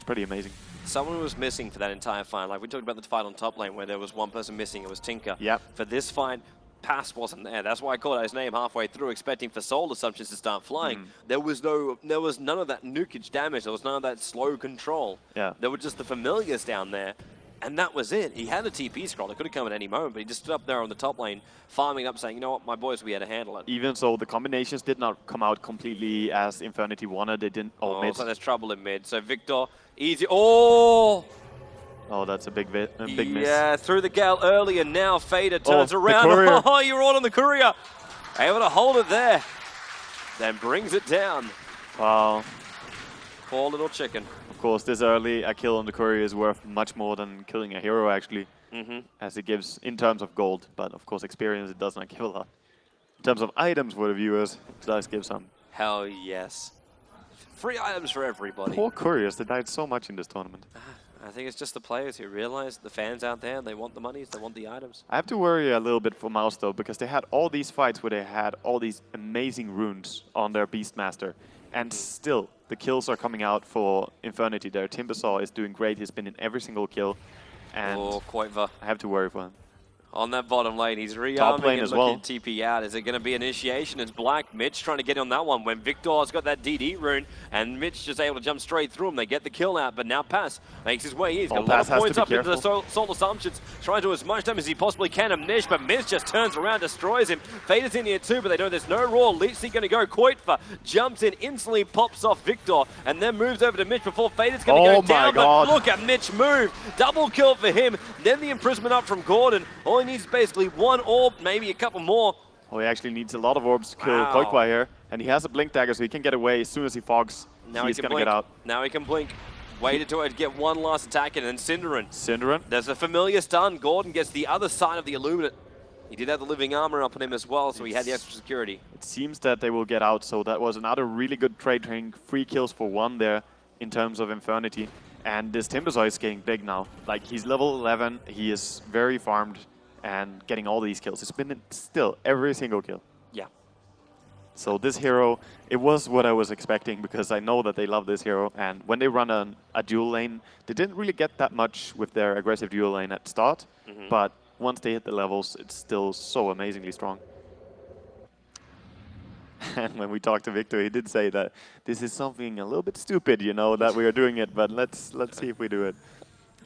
C: pretty amazing.
B: Someone was missing for that entire fight. Like we talked about the fight on top lane where there was one person missing, it was Tinker.
C: Yep.
B: For this fight, Pass wasn't there. That's why I called out his name halfway through, expecting for Soul Assumptions to start flying. There was none of that nukage damage. There was none of that slow control.
C: Yeah.
B: There were just the familiars down there, and that was it. He had a TP scroll. It could have come at any moment, but he just stood up there on the top lane, farming up, saying, you know what, my boys, we had to handle it.
C: Even so, the combinations did not come out completely as iNfernity wanted. They didn't.
B: Oh,
C: mid.
B: so there's trouble in mid. So Victor, easy. Oh!
C: Oh, that's a big miss.
B: Yeah, through the Gale earlier. Now Fader turns around.
C: Courier.
B: Oh, you're all on the Courier. Able to hold it there. Then brings it down.
C: Wow.
B: Poor little chicken.
C: Of course, this early, a kill on the Courier is worth much more than killing a hero, actually. As it gives, in terms of gold. But of course, experience, it does not give a lot. In terms of items for the viewers, it does give some.
B: Hell yes. Free items for everybody.
C: Poor Couriers, they died so much in this tournament.
B: I think it's just the players who realize, the fans out there, they want the monies, they want the items.
C: I have to worry a little bit for Mouse, though, because they had all these fights where they had all these amazing runes on their Beastmaster. And still, the kills are coming out for iNfernity. Their Timbersaw is doing great. He's been in every single kill. And
B: Koiva.
C: I have to worry for him.
B: On that bottom lane, he's
C: Top lane
B: rearming
C: as
B: and
C: well.
B: looking TP out. Is it going to be initiation? It's Black. Mitch trying to get on that one when Victor's got that DD rune, and Mitch just able to jump straight through him. They get the kill out, but now Pass makes his way. He's got a lot of points up into the Soul Assumptions, trying to do as much damage as he possibly can on Nish, but Mitch just turns around, destroys him. Fader's in here too, but they know there's no Raw. Leech's going to go. Koitva jumps in, instantly pops off Victor, and then moves over to Mitch before Fader's going to go down. But look at Mitch move. Double kill for him. Then the imprisonment up from Gordon. All he needs is basically one orb, maybe a couple more.
C: Oh, he actually needs a lot of orbs to kill Koikwa here. And he has a blink dagger, so he can get away as soon as he fogs.
B: Now
C: he's
B: going
C: to get out.
B: Now he can blink. Waited to get one last attack in, and then
C: Synderen.
B: There's a familiar stun. Gordon gets the other side of the Illuminate. He did have the living armor up on him as well, so he had the extra security.
C: It seems that they will get out, so that was another really good trade train. 3 kills for 1 there in terms of iNfernity. And this Timbersaw is getting big now. Like, he's level 11, he is very farmed, and getting all these kills. It's been still every single kill.
B: Yeah.
C: So this hero, it was what I was expecting, because I know that they love this hero. And when they run a dual lane, they didn't really get that much with their aggressive dual lane at start. But once they hit the levels, it's still so amazingly strong. And when we talked to Victor, he did say that this is something a little bit stupid, you know, that we are doing it, but let's see if we do it.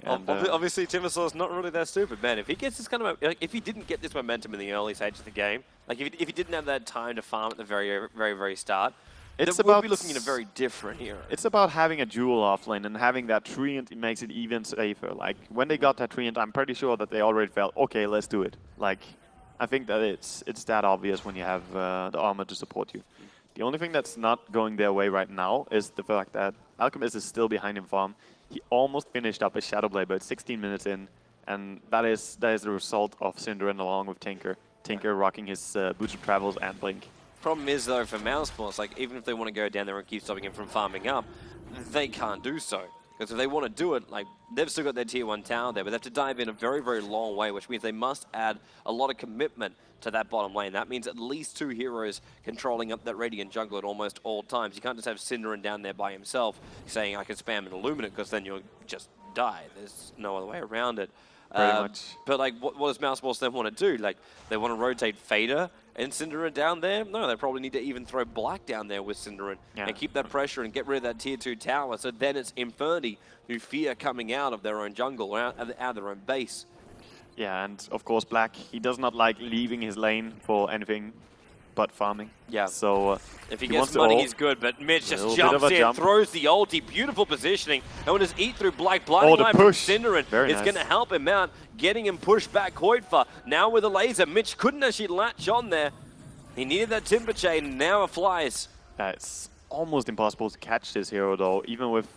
C: And,
B: Obviously, Timbersaur's not really that stupid, man. If he gets this kind of, like, if he didn't get this momentum in the early stage of the game, like if he didn't have that time to farm at the very start,
C: it's
B: then we'll
C: about
B: be looking at a very different hero.
C: It's about having a dual offlane and having that treant. It makes it even safer. Like when they got that treant, I'm pretty sure that they already felt, okay, let's do it. Like I think that it's that obvious when you have the armor to support you. The only thing that's not going their way right now is the fact that Alchemist is still behind in farm. He almost finished up his Shadow Blade, but 16 minutes in, and that is the result of Synderen along with Tinker. Tinker rocking his Boots of Travels and Blink.
B: Problem is, though, for mousesports, like, even if they want to go down there and keep stopping him from farming up, they can't do so. Because if they want to do it, like, they've still got their tier 1 tower there, but they have to dive in a very long way, which means they must add a lot of commitment to that bottom lane. That means at least 2 heroes controlling up that Radiant jungle at almost all times. You can't just have Synderen down there by himself saying, I can spam an Illuminate, because then you'll just die. There's no other way around it.
C: Very much.
B: But, like, what does mousesports then want to do? Like, they want to rotate Fader and Synderen down there? No, they probably need to even throw Black down there with Synderen and keep that pressure and get rid of that tier 2 tower. So then it's iNfernity who fear coming out of their own jungle or out of their own base.
C: Yeah, and of course Black, he does not like leaving his lane for anything but farming.
B: Yeah.
C: So
B: if he gets money, he's good, but Mitch just jumps in, throws the ulti, beautiful positioning, and will just eat through Black, blinding light from Synderen. It's going to help him out, getting him pushed back. Koitfa, now with a laser, Mitch couldn't actually latch on there. He needed that timber chain, now it flies.
C: It's almost impossible to catch this hero though. Even if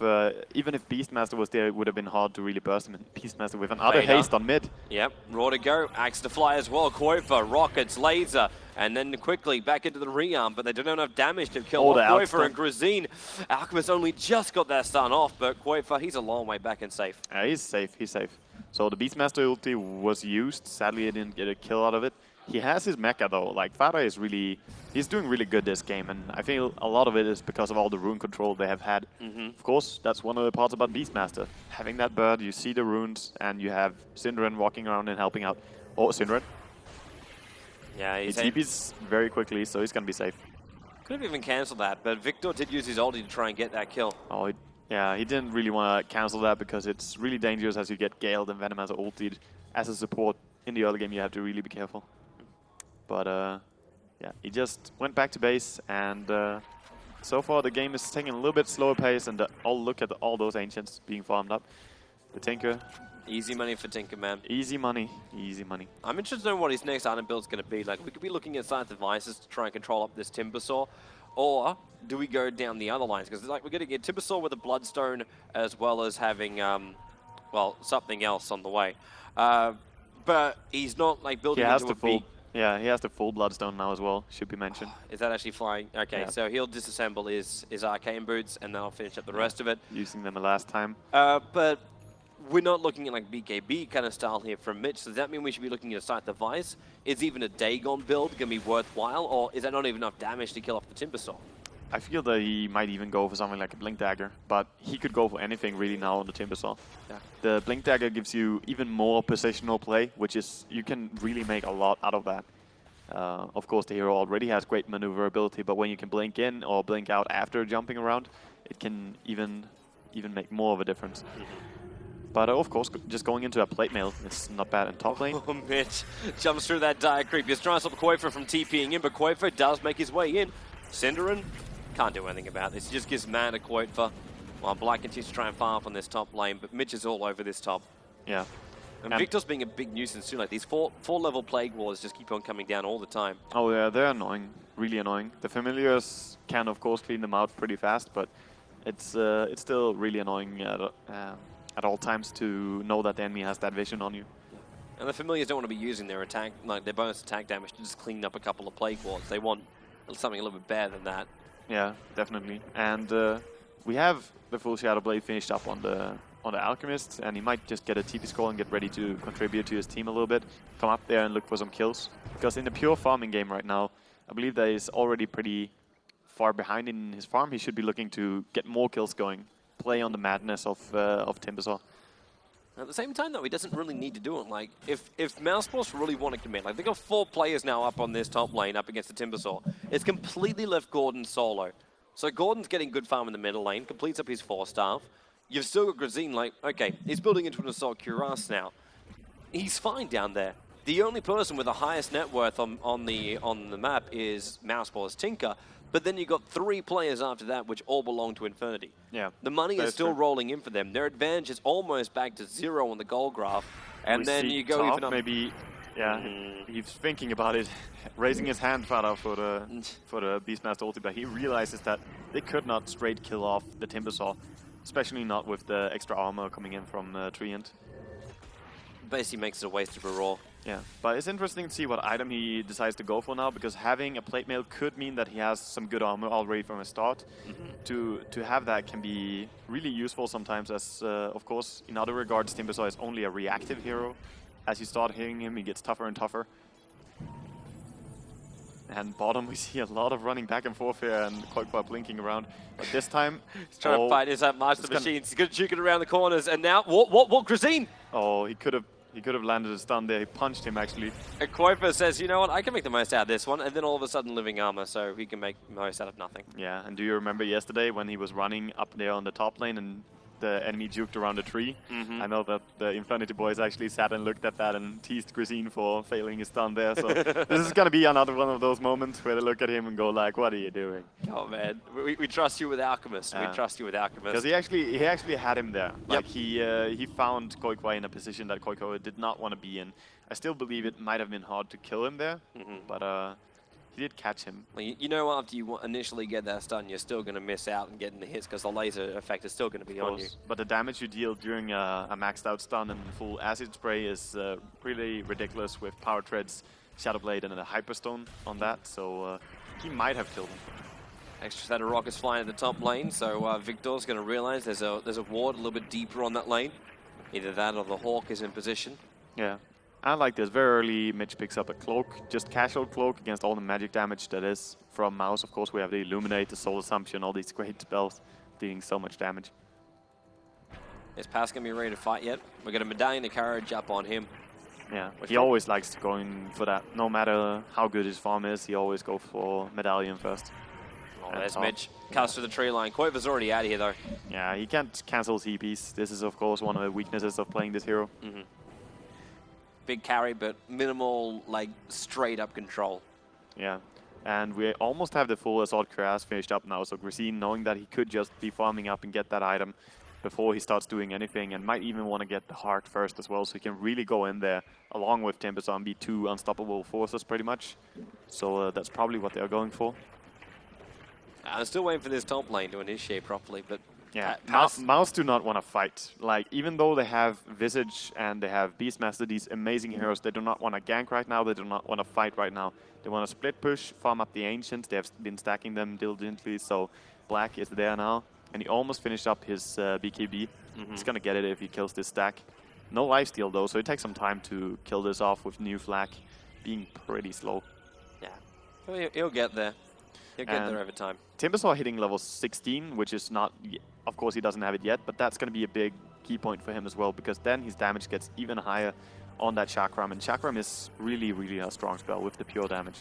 C: Beastmaster was there, it would have been hard to really burst him. Beastmaster with another haste on mid.
B: Yep, raw to go, axe to fly as well. Koitfa, rockets, laser, and then quickly back into the rearm, but they don't have enough damage to kill off Koitfa and Grazine. Alchemist only just got that stun off, but Koitfa, he's a long way back and safe.
C: He's safe, he's safe. So the Beastmaster ulti was used. Sadly, he didn't get a kill out of it. He has his mecha though. Like Fada is he's doing really good this game, and I feel a lot of it is because of all the rune control they have had. Of course, that's one of the parts about Beastmaster. Having that bird, you see the runes, and you have Synderen walking around and helping out. Oh, Synderen.
B: Yeah,
C: he TPs very quickly, so he's gonna be safe.
B: Could have even cancelled that, but Victor did use his ulti to try and get that kill.
C: Oh, yeah, he didn't really want to cancel that because it's really dangerous as you get Galed and Venom as an ulti. As a support in the early game, you have to really be careful. But yeah, he just went back to base, and so far the game is taking a little bit slower pace, and look at all those Ancients being farmed up. The Tinker.
B: Easy money for Tinker, man.
C: Easy money, easy money.
B: I'm interested to know what his next item build is going to be. Like, we could be looking at Science Devices to try and control up this Timbersaw, or do we go down the other lines? Because like we're going to get Timbersaw with a Bloodstone as well as having, well, something else on the way. But he's not like building into a big...
C: Yeah, he has the full Bloodstone now as well, should be mentioned.
B: Is that actually flying? Okay, yeah. So he'll disassemble his Arcane Boots, and then I'll finish up the rest of it.
C: Using them the last time.
B: But we're not looking at like BKB kind of style here from Mitch. So does that mean we should be looking at a Scythe Device? Is even a Dagon build going to be worthwhile, or is that not even enough damage to kill off the Timbersaw?
C: I feel that he might even go for something like a Blink Dagger, but he could go for anything really now on the Timbersaw. Yeah. The Blink Dagger gives you even more positional play, which is, you can really make a lot out of that. Of course, the hero already has great maneuverability, but when you can blink in or blink out after jumping around, it can even make more of a difference. But of course, just going into a plate mail, it's not bad in top lane.
B: Oh, Mitch jumps through that dire creep. He's trying to stop Koitfa from TPing in, but Koitfa does make his way in. Synderen can't do anything about this. He just gives mana to Koitfa, while Black continues to try and farm up on this top lane, but Mitch is all over this top.
C: Yeah.
B: And Victor's being a big nuisance too. Like these four-level Plague Wars just keep on coming down all the time.
C: Oh yeah, they're annoying, really annoying. The familiars can of course clean them out pretty fast, but it's still really annoying at all times to know that the enemy has that vision on you.
B: And the familiars don't want to be using their attack, like their bonus attack damage, to just clean up a couple of Plague Wars. They want something a little bit better than that.
C: Yeah, definitely. And we have the full Shadow Blade finished up on the Alchemist, and he might just get a TP score and get ready to contribute to his team a little bit. Come up there and look for some kills. Because in the pure farming game right now, I believe that he's already pretty far behind in his farm. He should be looking to get more kills going. Play on the madness of Timbersaw.
B: At the same time, though, he doesn't really need to do it. Like, if mousesports really want to commit, like, they've got 4 players now up on this top lane up against the Timbersaw. It's completely left Gordon solo. So Gordon's getting good farm in the middle lane, completes up his 4-staff. you've still got Grazine, like, okay, he's building into an assault cuirass now. He's fine down there. The only person with the highest net worth on the map is mousesports Tinker, but then you got 3 players after that which all belong to iNfernity.
C: Yeah,
B: the money is still
C: true.
B: rolling in for them. Their advantage is almost back to 0 on the goal graph, and
C: We
B: then
C: see
B: you go
C: Top
B: even up.
C: maybe. Yeah, he's thinking about it, raising his hand Farah for the Beastmaster ulti, but he realizes that they could not straight kill off the Timbersaw, especially not with the extra armor coming in from Treant.
B: Basically makes it a waste of a roll.
C: Yeah, but it's interesting to see what item he decides to go for now, because having a plate mail could mean that he has some good armor already from the start. To have that can be really useful sometimes, as of course in other regards Timbersaw is only a reactive hero. As you start hitting him, he gets tougher and tougher. And bottom, we see a lot of running back and forth here and quite blinking around. But this time,
B: He's trying to fight his Master Machines. He's going to juke it around the corners, and now what? Grazine!
C: Oh, he could have landed a stun there. He punched him actually.
B: And Kuiper says, you know what, I can make the most out of this one, and then all of a sudden living armor, so he can make the most out of nothing.
C: Yeah, and do you remember yesterday when he was running up there on the top lane and the enemy juked around a tree? I know that the iNfernity boys actually sat and looked at that and teased Grazine for failing his stun there. So this is going to be another one of those moments where they look at him and go like, what are you doing?
B: Oh man, we trust you with Alchemist. We trust you with Alchemist.
C: Because he actually had him there. Like he found Koikoi in a position that Koikoi did not want to be in. I still believe it might have been hard to kill him there, but he did catch him.
B: Well, you know, after you initially get that stun, you're still going to miss out and getting the hits because the laser effect is still going to be on you.
C: But the damage you deal during a maxed out stun and full acid spray is pretty ridiculous with Power Treads, Shadow Blade, and a Hyperstone on that. So he might have killed him.
B: Extra set of rockets flying at the top lane, so Victor's going to realize there's a ward a little bit deeper on that lane. Either that or the Hawk is in position.
C: Yeah. I like this. Very early, Mitch picks up a cloak, just casual cloak against all the magic damage that is from Mouse. Of course, we have the Illuminate, the Soul Assumption, all these great spells dealing so much damage.
B: Is Pass going to be ready to fight yet? We're going to Medallion of Courage up on him.
C: Yeah, he always likes to go in for that. No matter how good his farm is, he always goes for Medallion first.
B: Oh, there's Mitch. Cuts to the tree line. Koiver's already out of here, though.
C: Yeah, he can't cancel TPs. This is, of course, one of the weaknesses of playing this hero.
B: Big carry, but minimal, like, straight-up control.
C: Yeah, and we almost have the full Assault Cuirass finished up now, so Grazine, knowing that he could just be farming up and get that item before he starts doing anything, and might even want to get the heart first as well, so he can really go in there along with Timbersaw and be 2 unstoppable forces pretty much. So that's probably what they're going for.
B: I'm still waiting for this top lane to initiate properly, but
C: yeah, Mouse do not want to fight. Like, even though they have Visage and they have Beastmaster, these amazing heroes, they do not want to gank right now, they do not want to fight right now. They want to split push, farm up the Ancients, they have been stacking them diligently, so Black is there now, and he almost finished up his BKB. He's going to get it if he kills this stack. No lifesteal though, so it takes some time to kill this off with new Flak, being pretty slow.
B: Yeah, well, he'll get there. He'll get there over time.
C: Timbersaw hitting level 16, which is not, of course he doesn't have it yet, but that's going to be a big key point for him as well, because then his damage gets even higher on that Chakram, and Chakram is really, really a strong spell with the pure damage.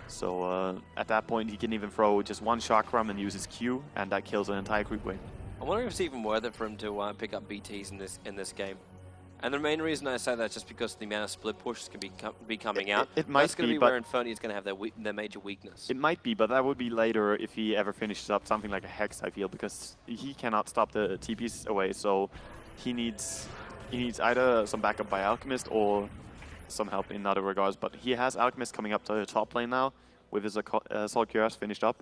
C: So at that point he can even throw just one Chakram and use his Q, and that kills an entire creep wave.
B: I wonder if it's even worth it for him to pick up BTs in this game. And the main reason I say that is just because the amount of split pushes can be coming out.
C: It might
B: That's going to
C: be,
B: be where iNfernity is going to have their major weakness.
C: It might be, but that would be later if he ever finishes up something like a Hex, I feel, because he cannot stop the TPs away, so he needs either some backup by Alchemist or some help in other regards. But he has Alchemist coming up to the top lane now with his Assault Cuirass finished up.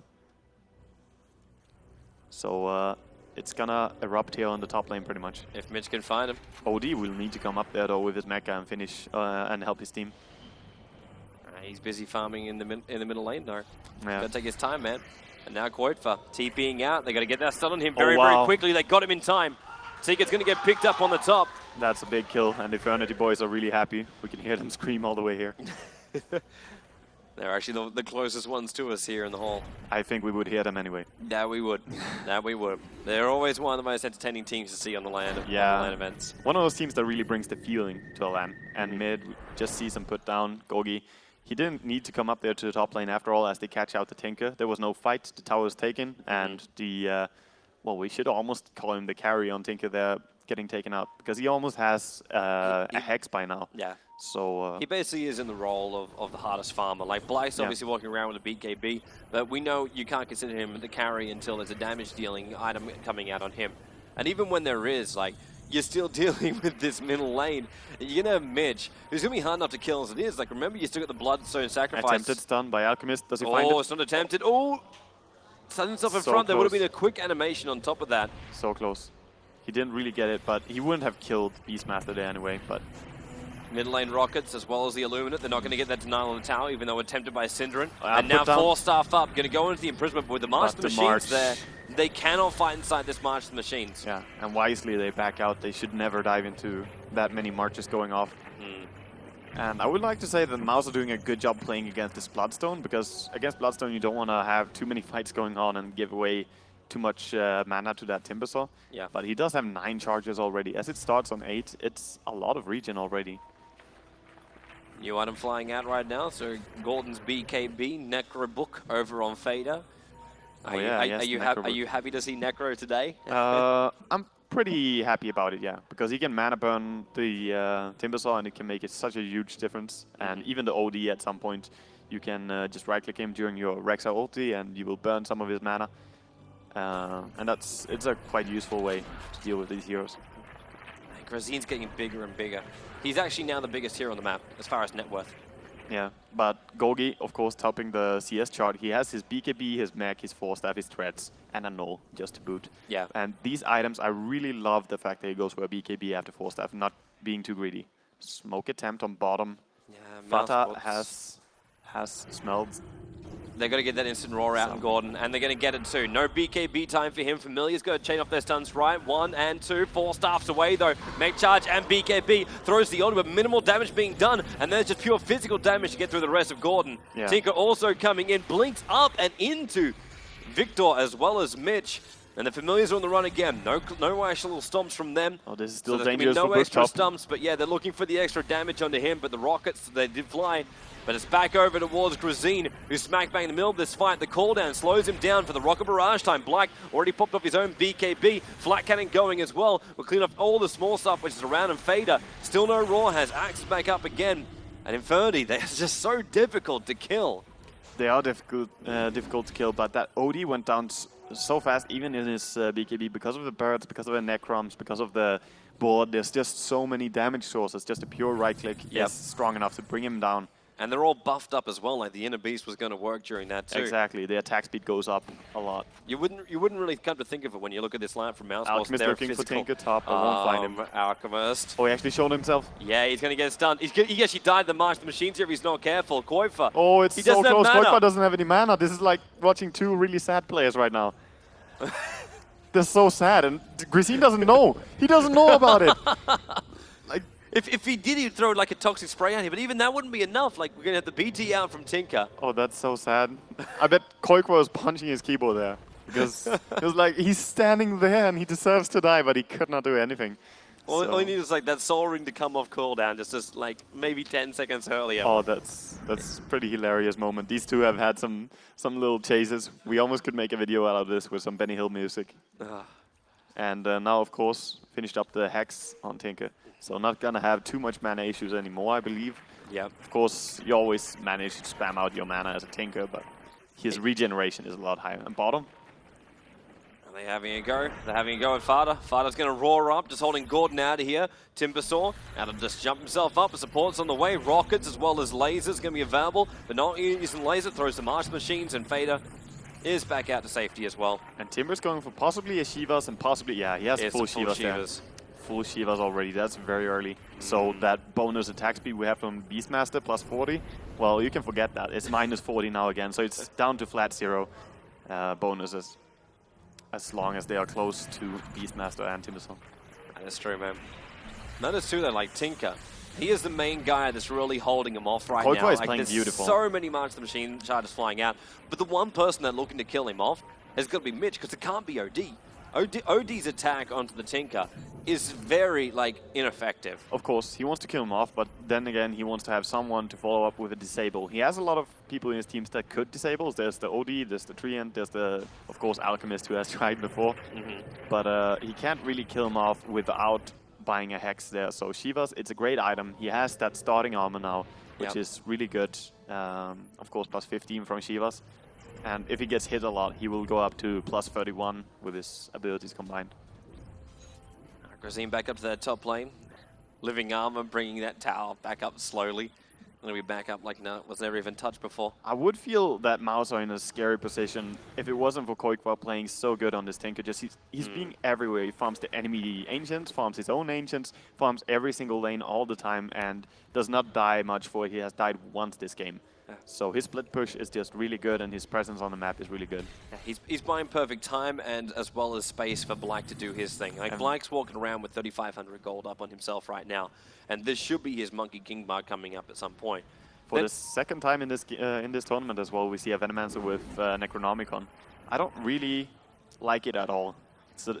C: So it's gonna erupt here on the top lane pretty much.
B: If Mitch can find him.
C: OD will need to come up there though with his mecha and finish and help his team.
B: He's busy farming in the middle lane though.
C: Yeah.
B: Gotta take his time, man. And now Koitfa TPing out. They gotta get that stun on him very quickly. They got him in time. Ticket's gonna get picked up on the top.
C: That's a big kill, and the iNfernity boys are really happy. We can hear them scream all the way here.
B: They're actually the closest ones to us here in the hall.
C: I think we would hear them anyway.
B: That we would. That we would. They're always one of the most entertaining teams to see on the LAN, on the LAN events.
C: One of those teams that really brings the feeling to a LAN. And mid, just sees him put down Gogi. He didn't need to come up there to the top lane after all, as they catch out the Tinker. There was no fight. The tower was taken, and the well, we should almost call him the carry on Tinker there, getting taken out, because he almost has a Hex by now.
B: Yeah.
C: So
B: he basically is in the role of the hardest farmer. Like, Black's obviously walking around with a BKB, but we know you can't consider him the carry until there's a damage-dealing item coming out on him. And even when there is, like, you're still dealing with this middle lane. You're going to have Mitch, who's going to be hard enough to kill as it is. Like, remember, you still got the Bloodstone Sacrifice.
C: Attempted stun by Alchemist. Does he find it?
B: Oh, it's not attempted. Oh! Set himself in
C: So
B: front. There would have
C: close.
B: been a quick animation on top of that.
C: So close. He didn't really get it, but he wouldn't have killed Beastmaster there anyway, but...
B: Mid lane Rockets as well as the Illuminate. They're not going to get that denial on the tower, even though attempted by Synderen. And now
C: down.
B: 4 staff up, going to go into the imprisonment, but with the March of the
C: But the
B: Machines
C: March.
B: there, they cannot fight inside this March of the Machines.
C: Yeah, and wisely they back out. They should never dive into that many marches going off. And I would like to say that Mouse are doing a good job playing against this Bloodstone, because against Bloodstone you don't want to have too many fights going on and give away too much mana to that Timbersaw.
B: Yeah.
C: But he does have 9 charges already. As it starts on 8, it's a lot of regen already.
B: New item flying out right now, so Gordon's BKB, Necro Book over on Fader. Are you happy to see Necro today?
C: I'm pretty happy about it, yeah, because he can mana burn the Timbersaw and it can make it such a huge difference. And even the OD at some point, you can just right-click him during your Rexa ulti and you will burn some of his mana. And it's a quite useful way to deal with these heroes.
B: Grazine's getting bigger and bigger. He's actually now the biggest hero on the map as far as net worth.
C: Yeah, but Gogi, of course, topping the CS chart. He has his BKB, his mech, his 4-staff, his threads, and a null, just to boot.
B: Yeah.
C: And these items, I really love the fact that he goes for a BKB after 4-staff, not being too greedy. Smoke attempt on bottom.
B: Yeah,
C: Fata
B: mousesports.
C: has smelled.
B: They're going to get that instant roar out in Gordon, and they're going to get it too. No BKB time for him. Familiar's going to chain off their stuns right. 1 and 2. 4 staffs away though. Make charge and BKB throws the ult, but minimal damage being done, and there's just pure physical damage to get through the rest of Gordon.
C: Yeah.
B: Tinker also coming in, blinks up and into Victor as well as Mitch. And the Familiars are on the run again. No actual stomps from them.
C: Oh, this is still
B: so there's
C: dangerous
B: gonna be
C: for
B: no extra
C: Bush-Top.
B: stumps, but yeah, they're looking for the extra damage onto him, but the Rockets, they did fly. But it's back over towards Grazine, who's smack bang in the middle of this fight. The cooldown slows him down for the Rocket Barrage time. Black already popped off his own BKB. Flat Cannon going as well. We'll clean up all the small stuff, which is around and Fader. Still no Raw, has Axes back up again. And Infernity, they're just so difficult to kill.
C: They are difficult to kill, but that OD went down so fast, even in his BKB, because of the birds, because of the Necroms, because of the board. There's just so many damage sources. Just a pure right click is strong enough to bring him down.
B: And they're all buffed up as well, like the Inner Beast was going to work during that too.
C: Exactly, the attack speed goes up a lot.
B: You wouldn't really come to think of it when you look at this lineup from mousesports.
C: Alchemist
B: They're
C: looking
B: physical.
C: for Tinker top, I won't find him.
B: Alchemist.
C: Oh, he actually showed himself.
B: Yeah, he's going to get stunned. He actually died the March of the Machines here if he's not careful. Koifa.
C: Oh, it's
B: he
C: so
B: doesn't
C: close.
B: have mana.
C: Koifa doesn't have any mana. This is like watching 2 really sad players right now. They're so sad, and Grisine doesn't know. He doesn't know about it. Like,
B: If he did, he'd throw like a toxic spray at him, but even that wouldn't be enough. Like, we're going to have the BT out from Tinker.
C: oh, that's so sad. I bet Koifa was punching his keyboard there. Because it was like, he's standing there and he deserves to die, but he could not do anything.
B: All you need is like that soul ring to come off cooldown, just like maybe 10 seconds earlier.
C: Oh, that's a pretty hilarious moment. These two have had some little chases. We almost could make a video out of this with some Benny Hill music. And now, of course, finished up the Hex on Tinker. So not gonna have too much mana issues anymore, I believe.
B: Yeah.
C: Of course, you always manage to spam out your mana as a Tinker, but his regeneration is a lot higher. And bottom?
B: Are they having a go? They're having a go at Fada. Fada's going to roar up, just holding Gordon out of here. Timbersaw, out to just jump himself up. Support's on the way. Rockets as well as lasers going to be available, but not using laser. Throws the March Machines, and Fader is back out to safety as well.
C: And Timber's going for possibly a Shivas and possibly, yeah, he has full Shivas there. Full Shivas already, that's very early. So that bonus attack speed we have from Beastmaster plus 40, well, you can forget that. It's minus 40 now again, so it's down to flat 0 bonuses. As long as they are close to Beastmaster and Timbersaw.
B: That's true, man. Notice too that, like, Tinker, he is the main guy that's really holding him off right
C: Koifa
B: now.
C: is
B: Like,
C: playing
B: there's
C: beautiful.
B: so many March of the Machine charges flying out, but the one person that's looking to kill him off has got to be Mitch, because it can't be OD. OD's attack onto the Tinker is very, like, ineffective.
C: Of course, he wants to kill him off, but then again, he wants to have someone to follow up with a disable. He has a lot of people in his teams that could disable. There's the OD, there's the Treant, there's the, of course, Alchemist who has tried before. But he can't really kill him off without buying a Hex there. So Shivas, it's a great item. He has that starting armor now, which is really good. Of course, plus 15 from Shivas. And if he gets hit a lot, he will go up to plus 31 with his abilities combined.
B: Grazine back up to that top lane. Living Armor bringing that tower back up slowly. Going to be back up like no, it was never even touched before.
C: I would feel that Mouse are in a scary position if it wasn't for Koikwa playing so good on this Tinker. Just he's being everywhere. He farms the enemy Ancients, farms his own Ancients, farms every single lane all the time, and does not die much for it. He has died once this game. So his split push is just really good, and his presence on the map is really good.
B: Yeah, he's buying perfect time and as well as space for Black to do his thing. Like Black's walking around with 3,500 gold up on himself right now, and this should be his Monkey King bar coming up at some point.
C: For the second time in this tournament as well, we see a Venomancer with Necronomicon. I don't really like it at all. So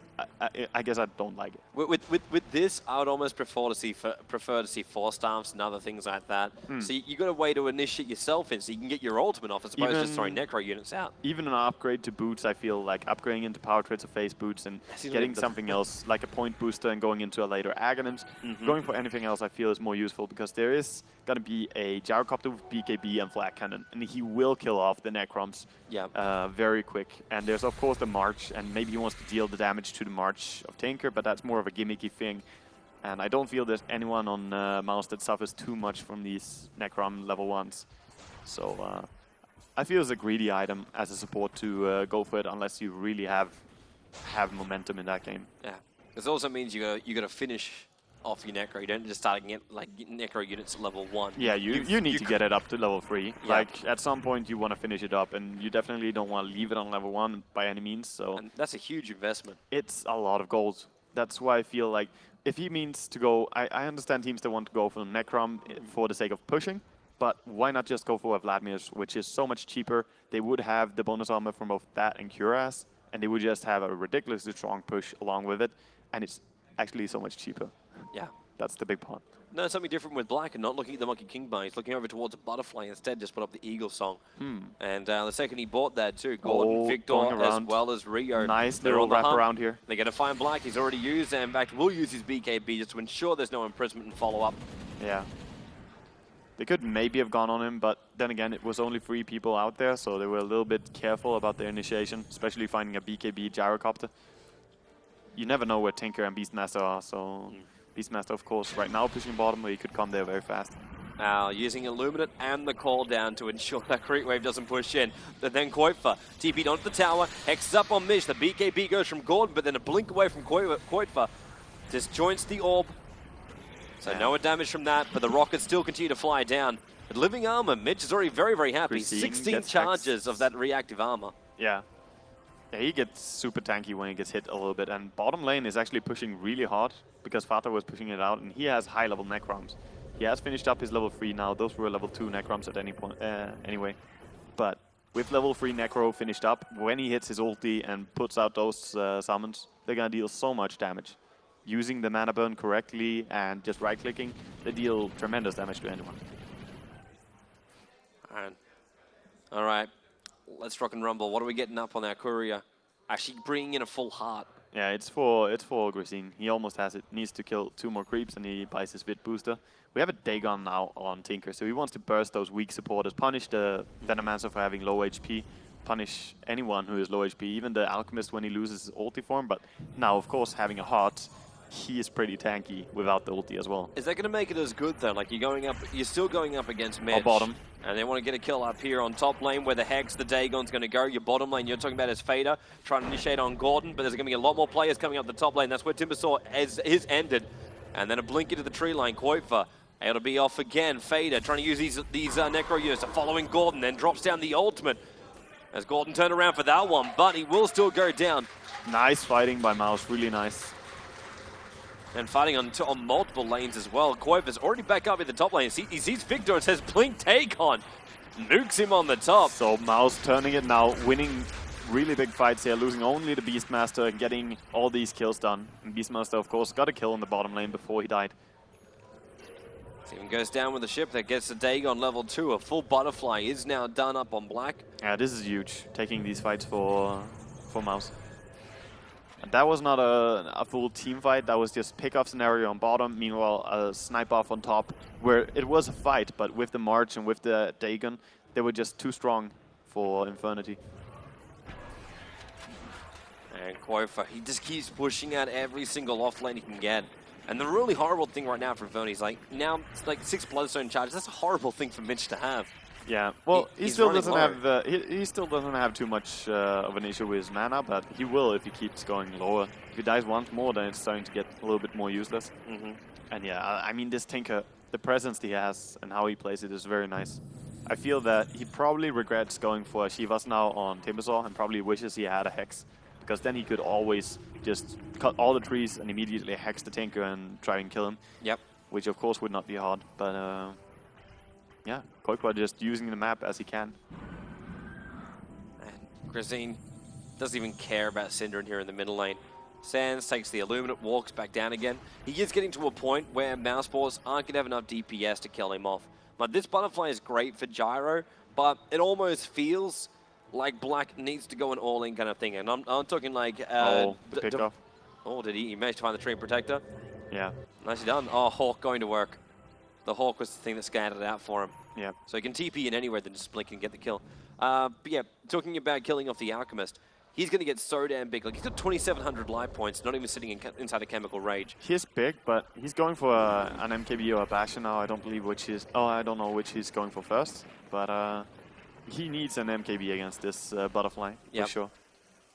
C: I guess I don't like it.
B: With this, I would almost prefer to see Force Staffs and other things like that. So you got a way to initiate yourself in, so you can get your ultimate off as opposed to just throwing Necro units out.
C: Even an upgrade to boots, I feel like upgrading into Power Treads or Phase Boots and getting something else like a point booster and going into a later Aghanims. Going for anything else I feel is more useful because there is going to be a Gyrocopter with BKB and Flat Cannon, and he will kill off the Necroms very quick. And there's of course the March, and maybe he wants to deal the damage to the March of Tinker, but that's more of a gimmicky thing. And I don't feel there's anyone on Mouse that suffers too much from these Necrom level 1s. So I feel it's a greedy item as a support to go for it unless you really have momentum in that game.
B: Yeah, this also means you gotta finish off your Necro. You don't just start getting like Necro units at level 1.
C: Yeah, you need to get it up to level 3.
B: Yeah.
C: Like at some point you want to finish it up, and you definitely don't want to leave it on level 1 by any means. So
B: and that's a huge investment.
C: It's a lot of gold. That's why I feel like if he means to go, I understand teams that want to go for Necrom for the sake of pushing, but why not just go for a Vladimir's, which is so much cheaper. They would have the bonus armor from both that and Cuirass, and they would just have a ridiculously strong push along with it, and it's actually so much cheaper.
B: Yeah.
C: That's the big part.
B: No, something different with Black and not looking at the Monkey King bar. He's looking over towards a Butterfly instead, just put up the Eagle song. And the second he bought that too, Gordon, Victor, as well as Rio.
C: Nice little wrap around here.
B: They're going to find Black. He's already used, and in fact, will use his BKB just to ensure there's no imprisonment and follow-up.
C: Yeah. They could maybe have gone on him, but then again, it was only 3 people out there, so they were a little bit careful about their initiation, especially finding a BKB Gyrocopter. You never know where Tinker and Beastmaster are, so... Beastmaster, of course, right now pushing bottom, but he could come there very fast.
B: Now, using Illuminate and the call down to ensure that Creep Wave doesn't push in. But then Koitfa TP'd onto the tower, hexes up on Mish. The BKB goes from Gordon, but then a blink away from Koitfa. Disjoints the orb. So no damage from that, but the rockets still continue to fly down. But Living Armor, Mitch is already very, very happy. 16 charges of that reactive armor.
C: Yeah. Yeah, he gets super tanky when he gets hit a little bit, and bottom lane is actually pushing really hard because Fata was pushing it out, and he has high-level Necroms. He has finished up his level 3 now. Those were level 2 Necroms at any point anyway. But with level 3 Necro finished up, when he hits his ulti and puts out those summons, they're going to deal so much damage. Using the mana burn correctly and just right-clicking, they deal tremendous damage to anyone.
B: All right. Let's rock and rumble. What are we getting up on our courier? Actually bringing in a full heart.
C: Yeah, it's for Grazine. He almost has it. Needs to kill 2 more creeps and he buys his Vit booster. We have a Dagon now on Tinker, so he wants to burst those weak supporters, punish the Venomancer for having low HP, punish anyone who is low HP, even the Alchemist when he loses his ulti form. But now, of course, having a heart, he is pretty tanky without the ulti as well.
B: Is that going to make it as good though? Like you're still going up against Mitch.
C: Or bottom.
B: And they want to get a kill up here on top lane where the Hex, the Dagon's going to go. Your bottom lane, you're talking about as Fader, trying to initiate on Gordon, but there's going to be a lot more players coming up the top lane. That's where Timbersaw is ended. And then a blink into the tree line. Koitfa able to be off again. Fader trying to use these Necro units, following Gordon, then drops down the ultimate. As Gordon turned around for that one, but he will still go down.
C: Nice fighting by Mouse, really nice.
B: And fighting on multiple lanes as well. Koitfa's already back up in the top lane. He sees Victor and says, blink take on. Nukes him on the top.
C: So Mouse turning it now, winning really big fights here, losing only the Beastmaster and getting all these kills done. And Beastmaster, of course, got a kill in the bottom lane before he died.
B: Steven goes down with the ship that gets the Dagon level 2. A full butterfly is now done up on black.
C: Yeah, this is huge, taking these fights for Mouse. And that was not a full team fight, that was just pick-off scenario on bottom, meanwhile a snipe off on top, where it was a fight, but with the March and with the Dagon, they were just too strong for iNfernity.
B: And Koifa, he just keeps pushing out every single offlane he can get. And the really horrible thing right now for iNfernity is like, now it's like 6 Bloodstone charges. That's a horrible thing for Mitch to have.
C: Yeah, well, he
B: he's
C: still
B: running
C: doesn't
B: low.
C: have he still doesn't have too much of an issue with his mana, but he will if he keeps going lower. If he dies once more, then it's starting to get a little bit more useless. And yeah, I mean, this Tinker, the presence he has and how he plays it is very nice. I feel that he probably regrets going for Shivas now on Timbersaw and probably wishes he had a Hex, because then he could always just cut all the trees and immediately hex the Tinker and try and kill him.
B: Yep.
C: Which of course would not be hard, but yeah, Koifa just using the map as he can.
B: And Grazine doesn't even care about Synderen here in the middle lane. Sands takes the Illuminate, walks back down again. He is getting to a point where mousesports aren't going to have enough DPS to kill him off. But this butterfly is great for Gyro, but it almost feels like Black needs to go an all-in kind of thing. And I'm talking like...
C: the pick-off.
B: Oh, did he manage to find the Tree Protector?
C: Yeah.
B: Nicely done. Oh, Hawk going to work. The Hawk was the thing that scanned it out for him.
C: Yeah.
B: So he can TP in anywhere, then just blink and get the kill. But yeah, talking about killing off the Alchemist, he's going to get so damn big. Like, he's got 2,700 life points, not even sitting inside a Chemical Rage.
C: He's big, but he's going for an MKB or a Bastion now. I don't believe which is... Oh, I don't know which he's going for first. But he needs an MKB against this butterfly, for sure.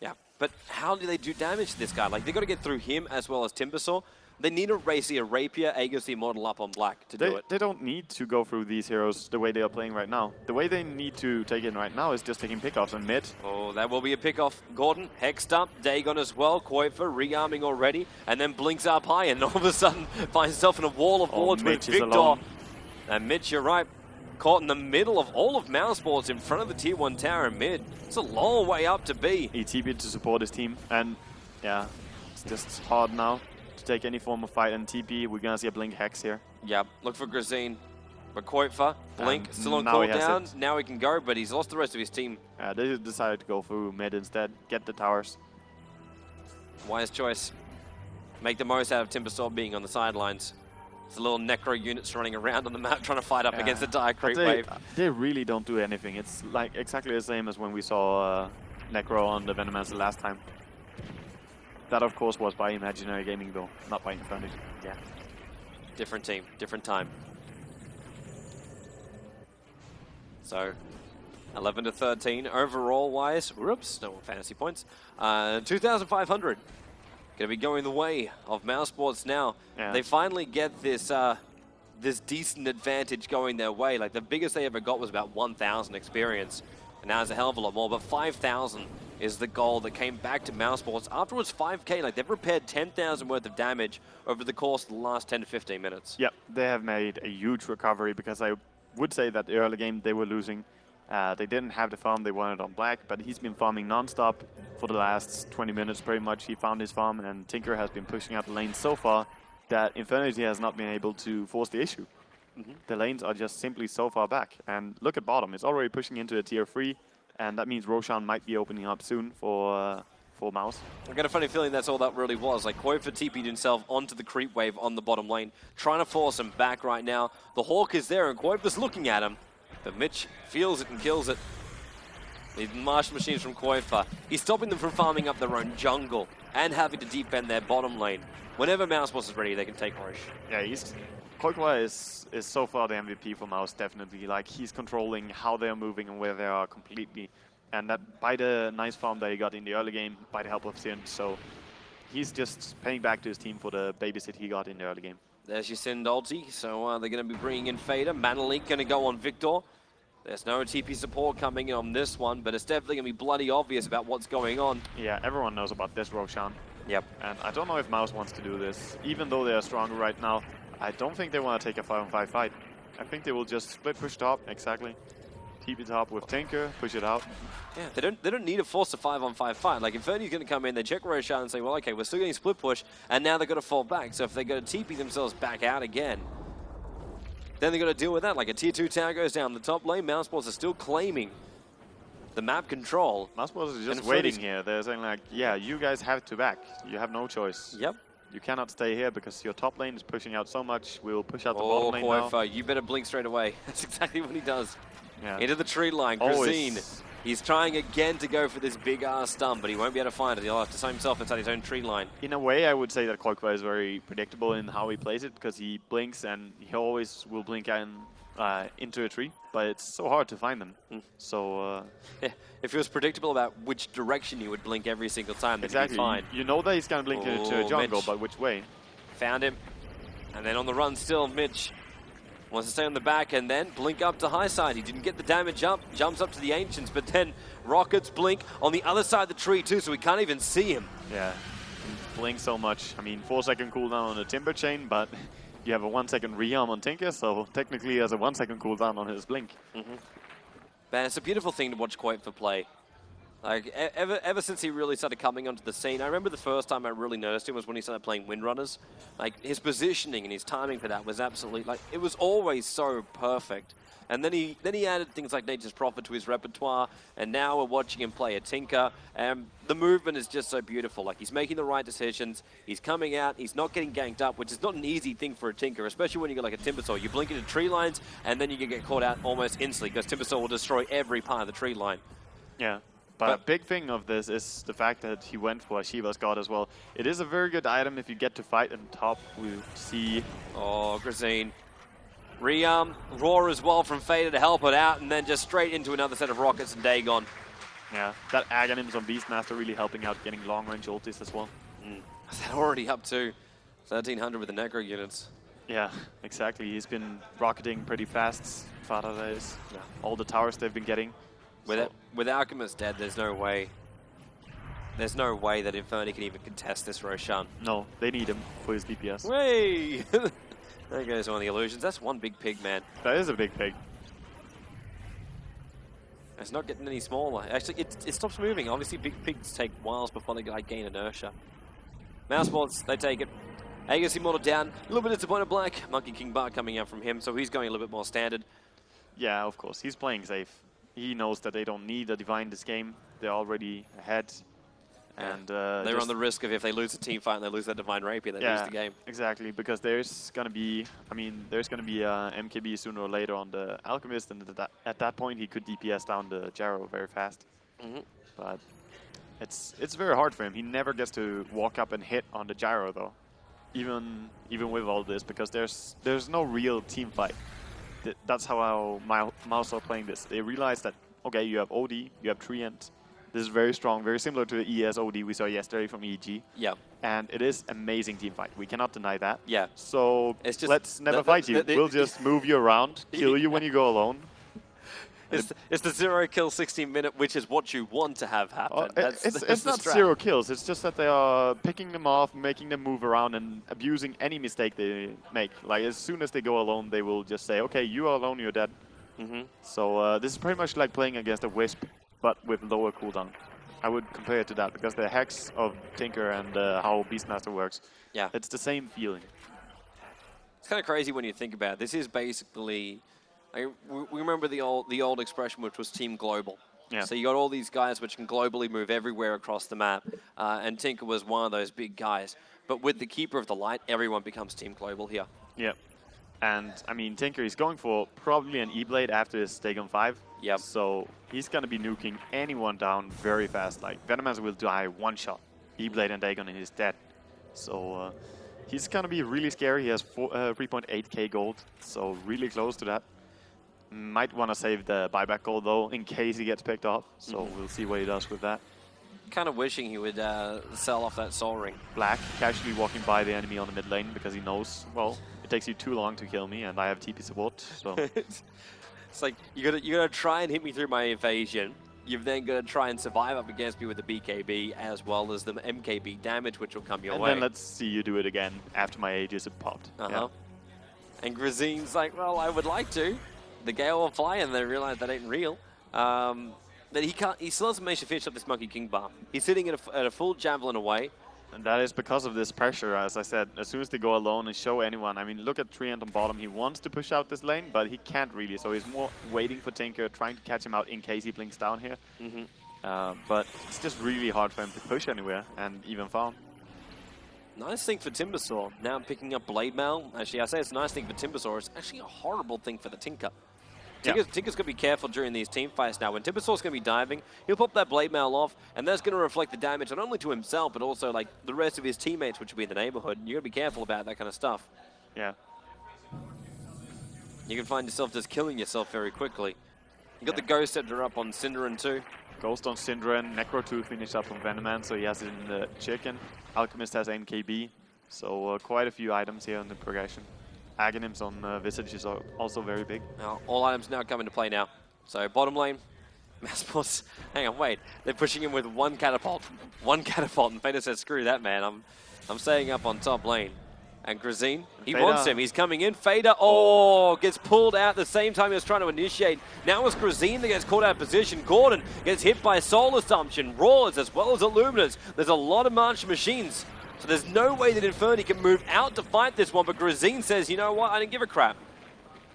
B: Yeah, but how do they do damage to this guy? Like, they got to get through him as well as Timbersaw. They need a Rapier, Aegis model up on Black to do it.
C: They don't need to go through these heroes the way they are playing right now. The way they need to take in right now is just taking pickoffs on mid.
B: Oh, that will be a pick-off. Gordon, hexed up, Dagon as well, Koifa rearming already, and then blinks up high, and all of a sudden finds himself in a wall of wards with
C: Mitch is
B: Victor.
C: alone.
B: And Mitch, you're right, caught in the middle of all of mousesports in front of the tier 1 tower in mid. It's a long way up to be.
C: He TP'd to support his team, and yeah, it's just hard now to take any form of fight and TP. We're gonna see a Blink Hex here.
B: Yeah, look for Grazine. But Koifa, Blink, still on
C: now he has
B: cooldown.
C: it.
B: Now he can go, but he's lost the rest of his team.
C: They decided to go through mid instead, get the towers.
B: Wise choice. Make the most out of Timbersaw being on the sidelines. It's a little Necro units running around on the map trying to fight up against the dire creep wave.
C: They really don't do anything. It's like exactly the same as when we saw Necro on the Venomancer last time. That, of course, was by Imaginary Gaming, though, not by iNfernity. Yeah.
B: Different team, different time. So, 11 to 13 overall wise. Whoops, no more fantasy points. 2,500. Going to be going the way of mousesports now.
C: Yeah.
B: They finally get this this decent advantage going their way. Like, the biggest they ever got was about 1,000 experience. And now it's a hell of a lot more, but 5,000 is the goal that came back to mousesports. Afterwards, 5K, like they've repaired 10,000 worth of damage over the course of the last 10 to 15 minutes.
C: Yep, they have made a huge recovery because I would say that the early game they were losing. They didn't have the farm they wanted on Black, but he's been farming non-stop for the last 20 minutes pretty much. He found his farm, and Tinker has been pushing out the lane so far that iNfernity has not been able to force the issue. The lanes are just simply so far back. And look at bottom, it's already pushing into a tier 3, and that means Roshan might be opening up soon for Mouse.
B: I got a funny feeling that's all that really was. Like, Koifa TP'd himself onto the creep wave on the bottom lane, trying to force him back right now. The Hawk is there, and Koifa's looking at him, but Mitch feels it and kills it. The Martial Machines from Koifa. He's stopping them from farming up their own jungle and having to defend their bottom lane. Whenever mousesports is ready, they can take Roche.
C: Yeah, Koifa is so far the MVP for Mouse, definitely. Like, he's controlling how they're moving and where they are completely. And that by the nice farm that he got in the early game, by the help of Sin. So he's just paying back to his team for the babysit he got in the early game.
B: There's your Sin ulti, so they're going to be bringing in Fader. Manalink going to go on Victor. There's no TP support coming in on this one, but it's definitely going to be bloody obvious about what's going on.
C: Yeah, everyone knows about this Roshan.
B: Yep.
C: And I don't know if Mouse wants to do this. Even though they are stronger right now, I don't think they want to take a 5-on-5 fight. I think they will just split push top, exactly. TP top with Tinker, push it out.
B: Yeah, they don't need to force a 5-on-5 fight. Like, Infernity's going to come in, they check Roshan and say, well, okay, we're still getting split push, and now they've got to fall back. So if they got to TP themselves back out again, then they've got to deal with that. Like, a tier 2 tower goes down the top lane, mousesports are still claiming the map control.
C: mousesports is just waiting here. They're saying like, yeah, you guys have to back. You have no choice.
B: Yep.
C: You cannot stay here because your top lane is pushing out so much. We'll push out the bottom lane now.
B: Koifa, you better blink straight away. That's exactly what he does.
C: Yeah.
B: Into the tree line, Grazine. He's trying again to go for this big ass stun, but he won't be able to find it. He'll have to save himself inside his own tree line.
C: In a way, I would say that Koifa is very predictable in how he plays it because he blinks and he always will blink in, into a tree, but it's so hard to find them. So
B: yeah, if he was predictable about which direction he would blink every single time, then
C: exactly,
B: he'd be fine.
C: you know that he's gonna blink into a jungle,
B: Mitch.
C: but which way?
B: Found him, and then on the run still, Mitch wants to stay on the back and then blink up to high side. He didn't get the damage up, jumps up to the Ancients, but then Rockets blink on the other side of the tree too, so we can't even see him.
C: Yeah, he blinks so much. I mean, 4-second cooldown on the Timber Chain, but you have a 1-second rearm on Tinker, so technically he has a 1-second cooldown on his blink.
B: Man, it's a beautiful thing to watch Koifa play. Like, ever since he really started coming onto the scene, I remember the first time I really noticed him was when he started playing Windrunners. Like, his positioning and his timing for that was absolutely, like, it was always so perfect. And then he added things like Nature's Prophet to his repertoire, and now we're watching him play a Tinker, and the movement is just so beautiful. Like, he's making the right decisions, he's coming out, he's not getting ganked up, which is not an easy thing for a Tinker, especially when you get like a Timbersaw. You blink into tree lines, and then you can get caught out almost instantly, because Timbersaw will destroy every part of the tree line.
C: Yeah. But a big thing of this is the fact that he went for a Shiva's God as well. It is a very good item if you get to fight on top. We see...
B: Oh, Grazine. Roar as well from Fader to help it out, and then just straight into another set of rockets and Dagon.
C: Yeah, that Aghanims on Beastmaster really helping out getting long-range ultis as well.
B: They're already up to 1,300 with the Necro units.
C: Yeah, exactly. He's been rocketing pretty fast. Fada is. Yeah. All the towers they've been getting.
B: With Alchemist dead, there's no way. There's no way that Inferni can even contest this Roshan.
C: No, they need him for his DPS.
B: Way! There goes one of the illusions. That's one big pig, man.
C: That is a big pig.
B: It's not getting any smaller. Actually, it stops moving. Obviously, big pigs take whiles before they like, gain inertia. Mousesports, they take it. Aegis Immortal down. A little bit disappointed Black. Monkey King Bar coming out from him, so he's going a little bit more standard.
C: Yeah, of course. He's playing safe. He knows that they don't need a Divine this game. They're already ahead.
B: Yeah.
C: And
B: they run the risk of if they lose a team fight and they lose that Divine Rapier, they lose the game.
C: Exactly, because there's gonna be, there's gonna be MKB sooner or later on the Alchemist, and at that point he could DPS down the Jarrow very fast. But it's very hard for him. He never gets to walk up and hit on the Gyro though, even with all this, because there's no real team fight. That's how Mouse are playing this. They realize that okay, you have OD, you have Treant. This is very strong, very similar to the ES OD we saw yesterday from EG.
B: Yeah.
C: And it is amazing team fight. We cannot deny that.
B: Yeah.
C: So let's never fight you. We'll just move you around, kill you when you go alone.
B: It's the 0-kill 16-minute, which is what you want to have happen.
C: It's not 0 kills. It's just that they are picking them off, making them move around, and abusing any mistake they make. Like, as soon as they go alone, they will just say, okay, you are alone, you're dead. So this is pretty much like playing against a Wisp, but with lower cooldown. I would compare it to that, because the hacks of Tinker and how Beastmaster works, it's the same feeling.
B: It's kind of crazy when you think about it. This is basically... we remember the old expression, which was Team Global. Yeah. So you got all these guys which can globally move everywhere across the map, and Tinker was one of those big guys. But with the Keeper of the Light, everyone becomes Team Global here.
C: Yeah. And, I mean, Tinker is going for probably an E-Blade after his Dagon 5.
B: Yep.
C: So he's going to be nuking anyone down very fast. Like, Venomance will die one shot. E-Blade and Dagon, and he's dead. So he's going to be really scary. He has 3.8k gold, so really close to that. Might want to save the buyback gold, though, in case he gets picked off. So we'll see what he does with that.
B: Kind of wishing he would sell off that Soul Ring.
C: Black casually walking by the enemy on the mid lane because he knows, well, it takes you too long to kill me, and I have TP support. So
B: it's like you gotta try and hit me through my evasion. You've then got to try and survive up against me with the BKB as well as the MKB damage, which will come your way.
C: And then let's see you do it again after my Aegis have popped.
B: And Grazine's like, well, I would like to, the Gale will fly, and they realize that ain't real. That he still hasn't managed to finish up this Monkey King bar. He's sitting at a full javelin away.
C: And that is because of this pressure, as I said. As soon as they go alone and show anyone, I mean, look at Treant on bottom. He wants to push out this lane, but he can't really. So he's more waiting for Tinker, trying to catch him out in case he blinks down here. But it's just really hard for him to push anywhere, and even farm.
B: Nice thing for Timbersaw. Now picking up Blade Mail. Actually, I say it's a nice thing for Timbersaw. It's actually a horrible thing for the Tinker. Tinker's going to be careful during these team fights now. When Timbersaw's going to be diving, he'll pop that Blade Mail off, and that's going to reflect the damage not only to himself, but also like the rest of his teammates, which will be in the neighborhood. You're going to be careful about that kind of stuff.
C: Yeah.
B: You can find yourself just killing yourself very quickly. You got the Ghost Scepter up on Cinderin too.
C: Ghost on Cinderin, Necro 2 finished up on Venoman, so he has it in the Chicken. Alchemist has NKB, so quite a few items here in the progression. Aghanims on Visage is also very big.
B: Now, all items now come into play now. So bottom lane, mousesports. Hang on, wait. They're pushing him with one catapult. One catapult, and Fader says, screw that, man. I'm staying up on top lane. And Grazine, he wants him. He's coming in. Fader, gets pulled out the same time he was trying to initiate. Now it's Grazine that gets caught out of position. Gordon gets hit by Soul Assumption, Roars, as well as Illuminators. There's a lot of march machines. So there's no way that Infernity can move out to fight this one, but Grazine says, you know what, I didn't give a crap.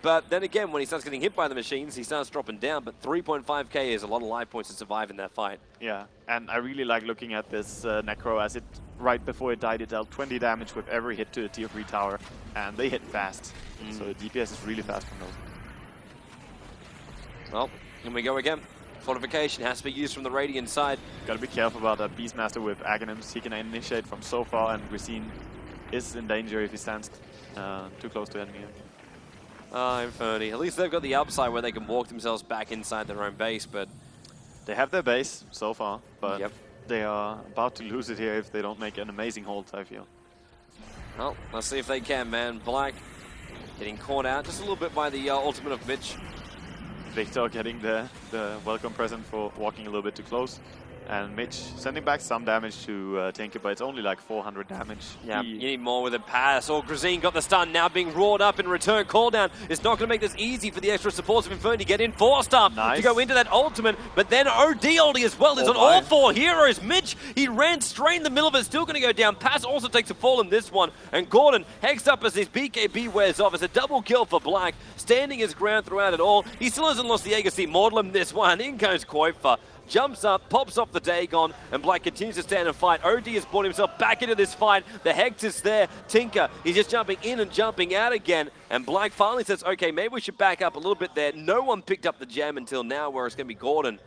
B: But then again, when he starts getting hit by the machines, he starts dropping down, but 3.5k is a lot of life points to survive in that fight.
C: Yeah, and I really like looking at this Necro, as it, right before it died, it dealt 20 damage with every hit to the tier 3 tower, and they hit fast. So the DPS is really fast from those.
B: Well, here we go again. Fortification has to be used from the Radiant side.
C: Gotta be careful about that Beastmaster with Aghanims. He can initiate from so far, and Grazine is in danger if he stands too close to enemy.
B: Infernity. At least they've got the upside where they can walk themselves back inside their own base, but
C: they have their base so far, but they are about to lose it here if they don't make an amazing hold, I feel.
B: Well, let's see if they can, man. Black getting caught out just a little bit by the ultimate of Mitch.
C: Victor getting the welcome present for walking a little bit too close. And Mitch sending back some damage to Tinker, but it's only like 400 damage.
B: Yeah, you need more with a pass. Grazine got the stun, now being roared up in return. Cooldown is not going to make this easy for the extra supports of Infernity. Get in 4-star to go into that ultimate, but then OD as well is on all 4 heroes. Mitch, he ran straight in the middle of it, still going to go down. Pass also takes a fall in this one, and Gordon hexed up as his BKB wears off. It's a double kill for Black, standing his ground throughout it all. He still hasn't lost the Agassi Mortal in this one. In goes Koifa. Jumps up, pops off the Dagon, and Black continues to stand and fight. OD has brought himself back into this fight. The Hex is there. Tinker, he's just jumping in and jumping out again. And Black finally says, okay, maybe we should back up a little bit there. No one picked up the gem until now, where it's going to be Gordon.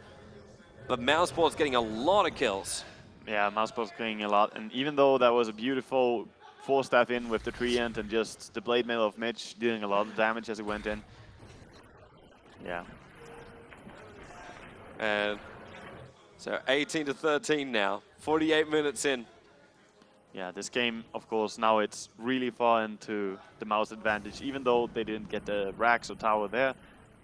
B: But mousesports getting a lot of kills.
C: Yeah, mousesports getting a lot. And even though that was a beautiful 4-staff in with the Treant and just the Blade Mail of Mitch dealing a lot of damage as he went in. Yeah.
B: And so 18-13 now, 48 minutes in.
C: Yeah, this game, of course, now it's really far into the mouse advantage. Even though they didn't get the racks or tower there,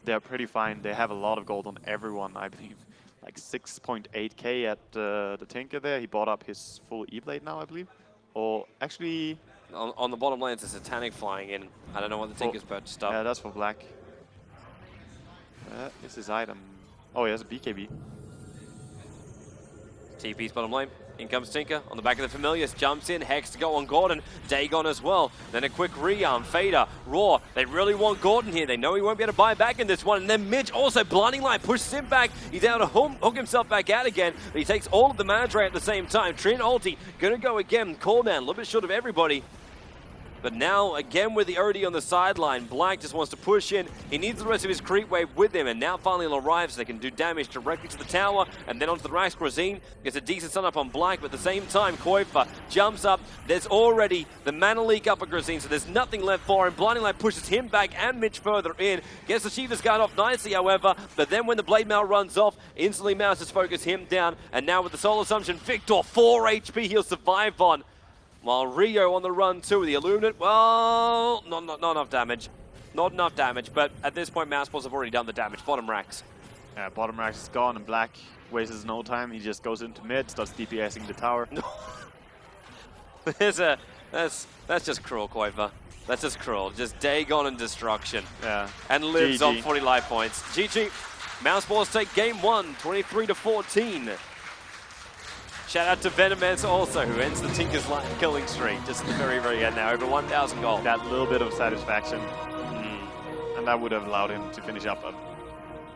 C: they're pretty fine. They have a lot of gold on everyone, I believe. Like 6.8k at the Tinker there. He bought up his full E-Blade now, I believe. Or actually...
B: On the bottom lane, it's a Satanic flying in. I don't know what the Tinker's purchased up.
C: Yeah, that's for Black. It's his item. Oh, he has a BKB.
B: TP's bottom lane. In comes Tinker on the back of the Familiars. Jumps in. Hex to go on Gordon. Dagon as well. Then a quick rearm. Fader. Roar. They really want Gordon here. They know he won't be able to buy back in this one. And then Mitch also blinding light. Pushes him back. He's able to hook himself back out again. But he takes all of the mana drain at the same time. Trin ulti. Gonna go again. Call down. A little bit short of everybody. But now, again with the OD on the sideline, Black just wants to push in. He needs the rest of his creep wave with him, and now finally he'll arrive so they can do damage directly to the tower, and then onto the racks. Grazine gets a decent stun up on Black, but at the same time, Koifa jumps up. There's already the mana leak up at Grazine, so there's nothing left for him. Blinding Light pushes him back and Mitch further in. Gets the Shiva's Guard off nicely, however, but then when the Blade Mail runs off, instantly Mouse just focus him down, and now with the Soul Assumption, Victor, 4 HP he'll survive on. While Rio on the run too, the Illuminate, well, not enough damage. Not enough damage, but at this point, mousesports have already done the damage. Bottom racks.
C: Yeah, bottom racks is gone, and Black wastes no time. He just goes into mid, starts DPSing the tower.
B: That's just cruel, Koifa. That's just cruel. Just Dagon and destruction.
C: Yeah.
B: And lives
C: GG.
B: on 40 life points. GG. mousesports take game 1, 23-14. Shout out to Venomance also, who ends the Tinker's killing streak just at the very, very end now. Over 1,000 gold.
C: That little bit of satisfaction. And that would have allowed him to finish up a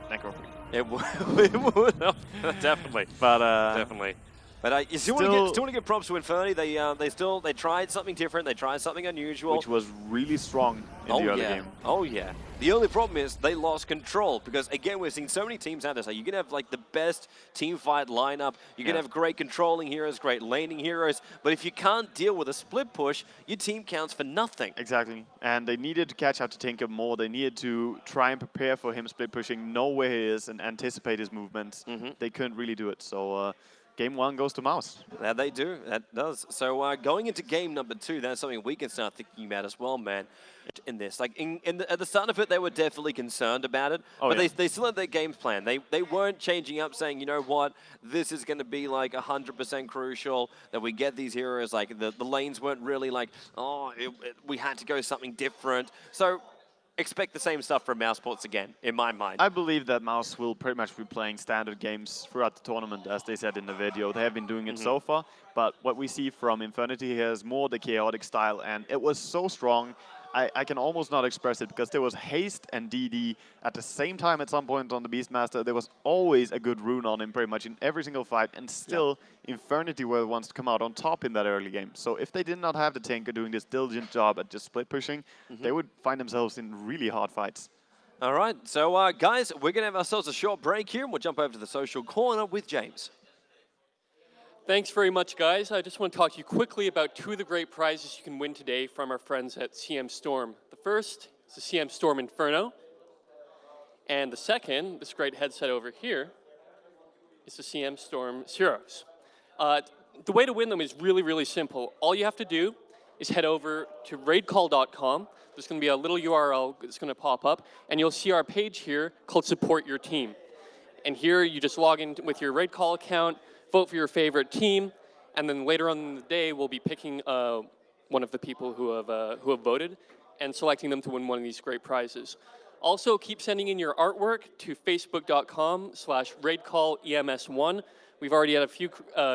C: necrophy.
B: It would have, definitely.
C: But
B: definitely. But you still want to give props to Infernity. They tried something different. They tried something unusual,
C: which was really strong in the early game.
B: Oh yeah. The only problem is they lost control because again we're seeing so many teams out there. So you're gonna have like the best team fight lineup. You're gonna have great controlling heroes, great laning heroes. But if you can't deal with a split push, your team counts for nothing.
C: Exactly. And they needed to catch up to Tinker more. They needed to try and prepare for him split pushing, know where he is, and anticipate his movements. They couldn't really do it. So. Game 1 goes to Mouse.
B: That they do. That does. So going into game number 2, that's something we can start thinking about as well, man. In this, like at the start of it, they were definitely concerned about it, but they still had their game plan. They weren't changing up, saying, you know what, this is going to be like 100% crucial that we get these heroes. Like the lanes weren't really like, oh, we had to go something different. So. Expect the same stuff from mousesports again, in my mind.
C: I believe that Mouse will pretty much be playing standard games throughout the tournament, as they said in the video. They have been doing it so far, but what we see from Infernity here is more the chaotic style, and it was so strong. I can almost not express it, because there was haste and DD at the same time at some point on the Beastmaster. There was always a good rune on him pretty much in every single fight, and still Infernity were the ones to come out on top in that early game. So if they did not have the Tinker doing this diligent job at just split pushing, they would find themselves in really hard fights.
B: All right, so guys, we're going to have ourselves a short break here, and we'll jump over to the social corner with James.
D: Thanks very much, guys. I just want to talk to you quickly about 2 of the great prizes you can win today from our friends at CM Storm. The first is the CM Storm Inferno, and the second, this great headset over here, is the CM Storm Zeros. The way to win them is really, really simple. All you have to do is head over to RaidCall.com. There's going to be a little URL that's going to pop up, and you'll see our page here called Support Your Team. And here you just log in with your RaidCall account, vote for your favorite team, and then later on in the day, we'll be picking one of the people who have voted and selecting them to win one of these great prizes. Also, keep sending in your artwork to facebook.com/RaidCallEMS1. We've already had a few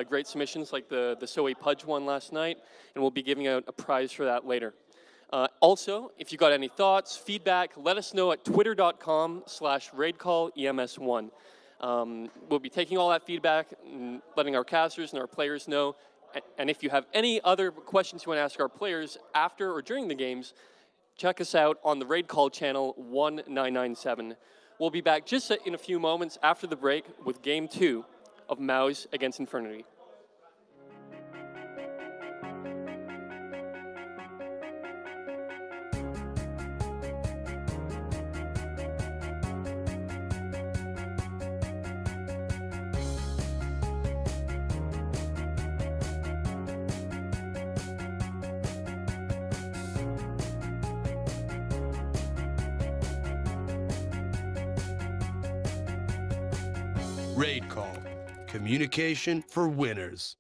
D: great submissions, like the Soe Pudge one last night, and we'll be giving out a prize for that later. Also, if you got any thoughts, feedback, let us know at twitter.com/RaidCallEMS1. We'll be taking all that feedback and letting our casters and our players know. And if you have any other questions you want to ask our players after or during the games, check us out on the RaidCall channel 1997. We'll be back just in a few moments after the break with Game 2 of Mouse against Infernity.
G: RaidCall, communication for winners.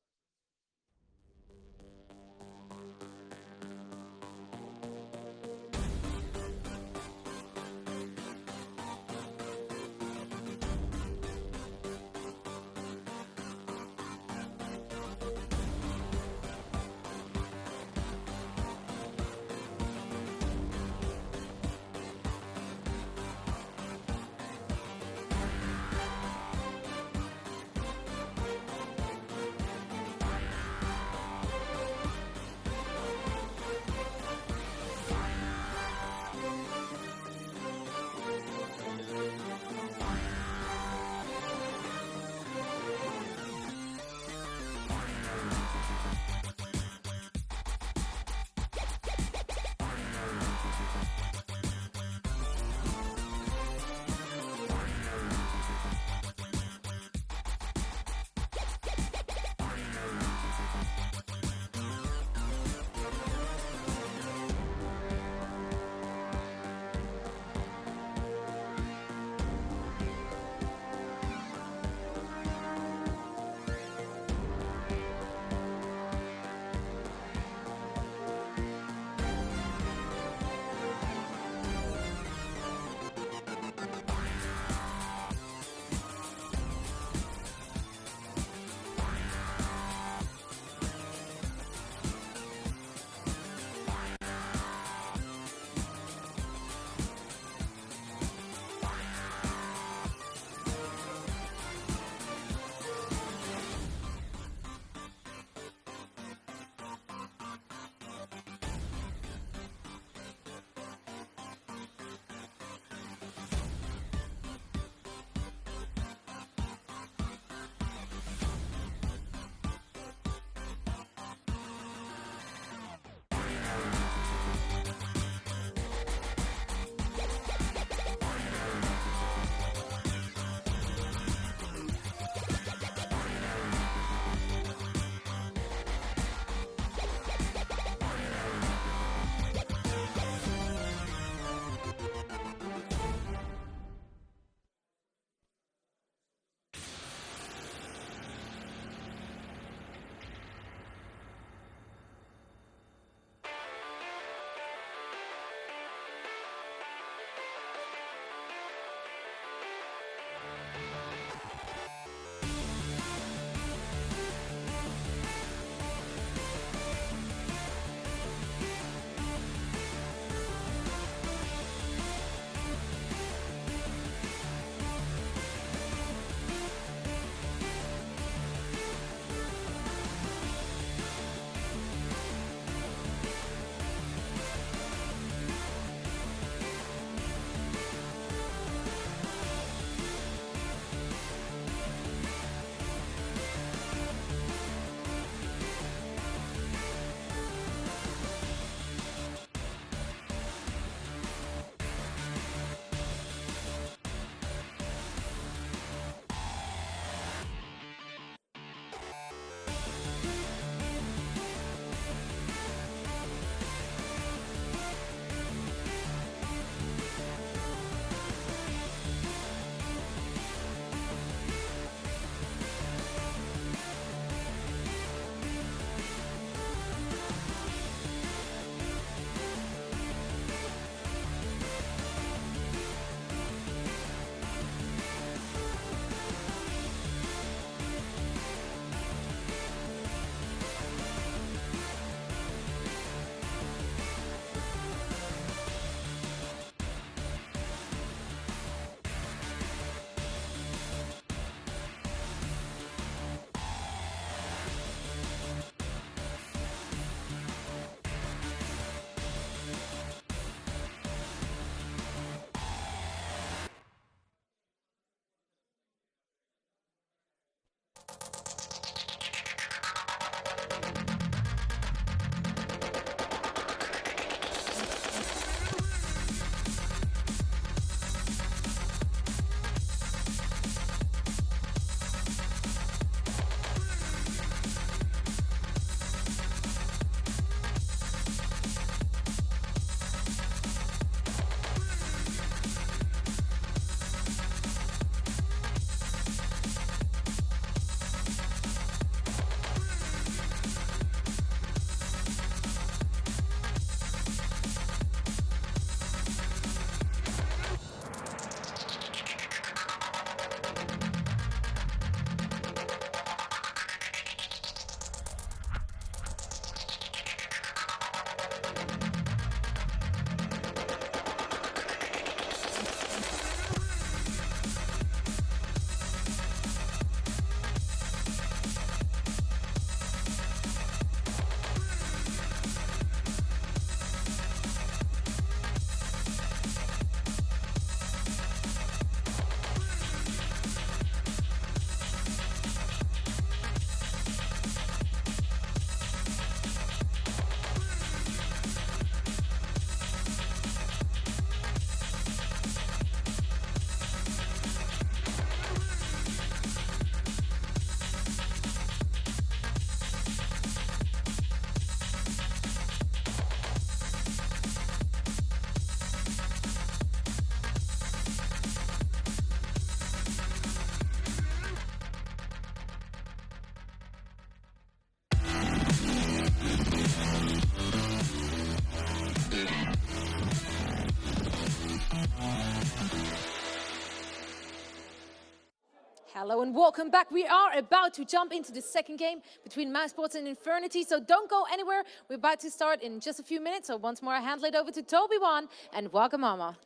A: Hello and welcome back. We are about to jump into the second game between mousesports and iNfernity, so don't go anywhere. We're about to start in just a few minutes, so once more I hand it over to Toby1 and Wagamama.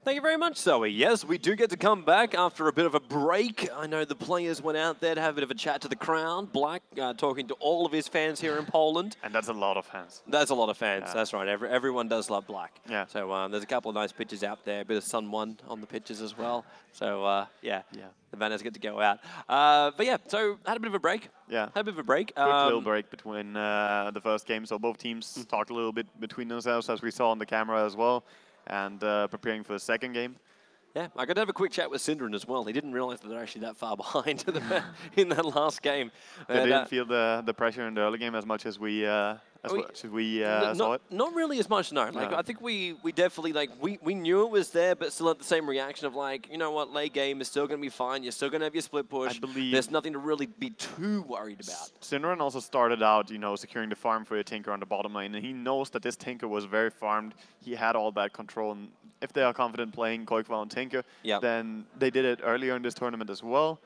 B: Thank you very much, Zoe. Yes, we do get to come back after a bit of a break. I know the players went out there to have a bit of a chat to the crowd. Black talking to all of his fans here in Poland.
C: And that's a lot of fans.
B: That's a lot of fans, that's right. Everyone does love Black.
C: Yeah.
B: So there's a couple of nice pictures out there, a bit of Sun 1 on the pictures as well. So yeah, the banners get to go out. But yeah, so had a bit of a break.
C: Yeah.
B: Had a bit of a break.
C: Quick little break between the first game, so both teams talked a little bit between themselves, as we saw on the camera as well, and preparing for the second game.
B: Yeah, I got to have a quick chat with Synderen as well. He didn't realize that they're actually that far behind in that last game.
C: They didn't feel the pressure in the early game as much as we saw it.
B: Not really as much, no. Like, I think we definitely, like, we knew it was there, but still had the same reaction of, like, you know what, late game is still going to be fine. You're still going to have your split push.
C: I believe
B: there's nothing to really be too worried about.
C: Synderen also started out, you know, securing the farm for a Tinker on the bottom lane, and he knows that this Tinker was very farmed. He had all that control, and if they are confident playing Koikval and Tinker, then they did it earlier in this tournament as well.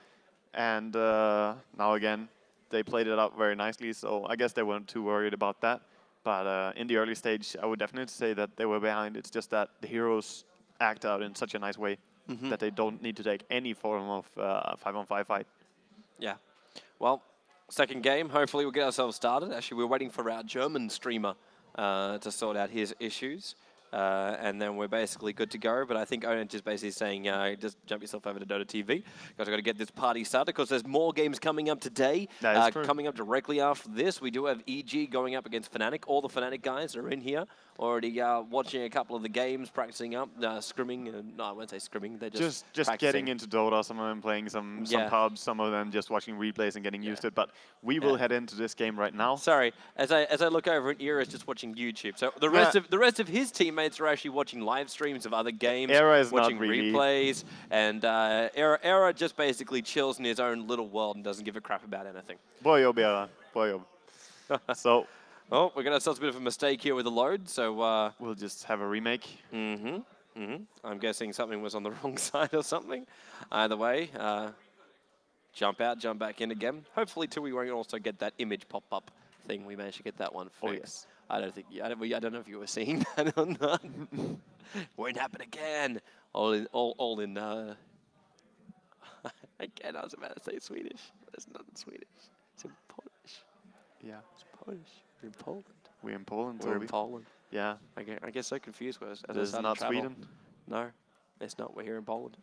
C: And now again, they played it out very nicely, so I guess they weren't too worried about that. But in the early stage, I would definitely say that they were behind. It's just that the heroes act out in such a nice way that they don't need to take any form of 5-on-5 fight.
B: Yeah. Well, second game, hopefully we'll get ourselves started. Actually, we're waiting for our German streamer to sort out his issues. And then we're basically good to go. But I think Owen is basically saying, just jump yourself over to Dota TV. Guys, I've got to get this party started because there's more games coming up today.
C: That is true.
B: Coming up directly after this, we do have EG going up against Fnatic. All the Fnatic guys are in here, already watching a couple of the games, practicing up, scrimming. No, I won't say scrimming. They're just
C: getting into Dota. Some of them playing some pubs, some of them just watching replays and getting used to it. But we will head into this game right now.
B: Sorry, as I look over at Era's just watching YouTube. So the rest of his teammates are actually watching live streams of other games, watching replays, and Era just basically chills in his own little world and doesn't give a crap about anything.
C: Boyo, Boyo. So,
B: oh, we're gonna have such a bit of a mistake here with the load, so
C: we'll just have a remake.
B: I'm guessing something was on the wrong side or something. Either way, jump out, jump back in again. Hopefully, too, we won't also get that image pop-up thing. We managed to get that one fixed.
C: Oh, yes.
B: I don't know if you were seeing that or not. Won't happen again. All in. Again, I was about to say Swedish, but it's not in Swedish. It's in Polish.
C: Yeah.
B: It's Polish. We're in Poland.
C: We're in Poland,
B: We're in Poland.
C: Yeah.
B: I get so confused with as
C: This is not Sweden?
B: No, it's not. We're here in Poland.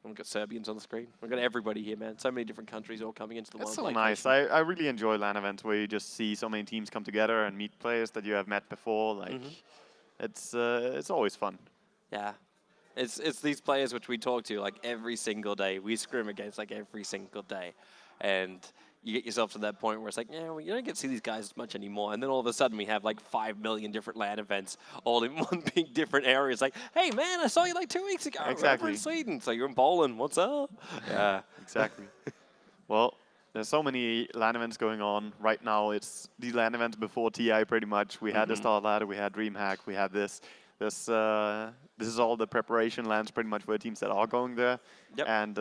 B: We've got Serbians on the screen. We've got everybody here, man. So many different countries all coming into the one
C: That's so
B: location.
C: nice. I really enjoy LAN events where you just see so many teams come together and meet players that you have met before. Like, it's always fun.
B: Yeah. It's these players which we talk to like every single day. We scrim against like every single day. And you get yourself to that point where it's like, yeah, well, you don't get to see these guys as much anymore. And then all of a sudden we have like 5 million different LAN events all in one big different area. It's like, hey, man, I saw you like 2 weeks ago.
C: Exactly.
B: We're in Sweden. So you're in Poland. What's up? Yeah.
C: Exactly. Well, there's so many LAN events going on. Right now, it's the LAN events before TI pretty much. We had the Star Ladder, we had DreamHack, we had this. This is all the preparation LANs pretty much for the teams that are going there.
B: Yep.
C: And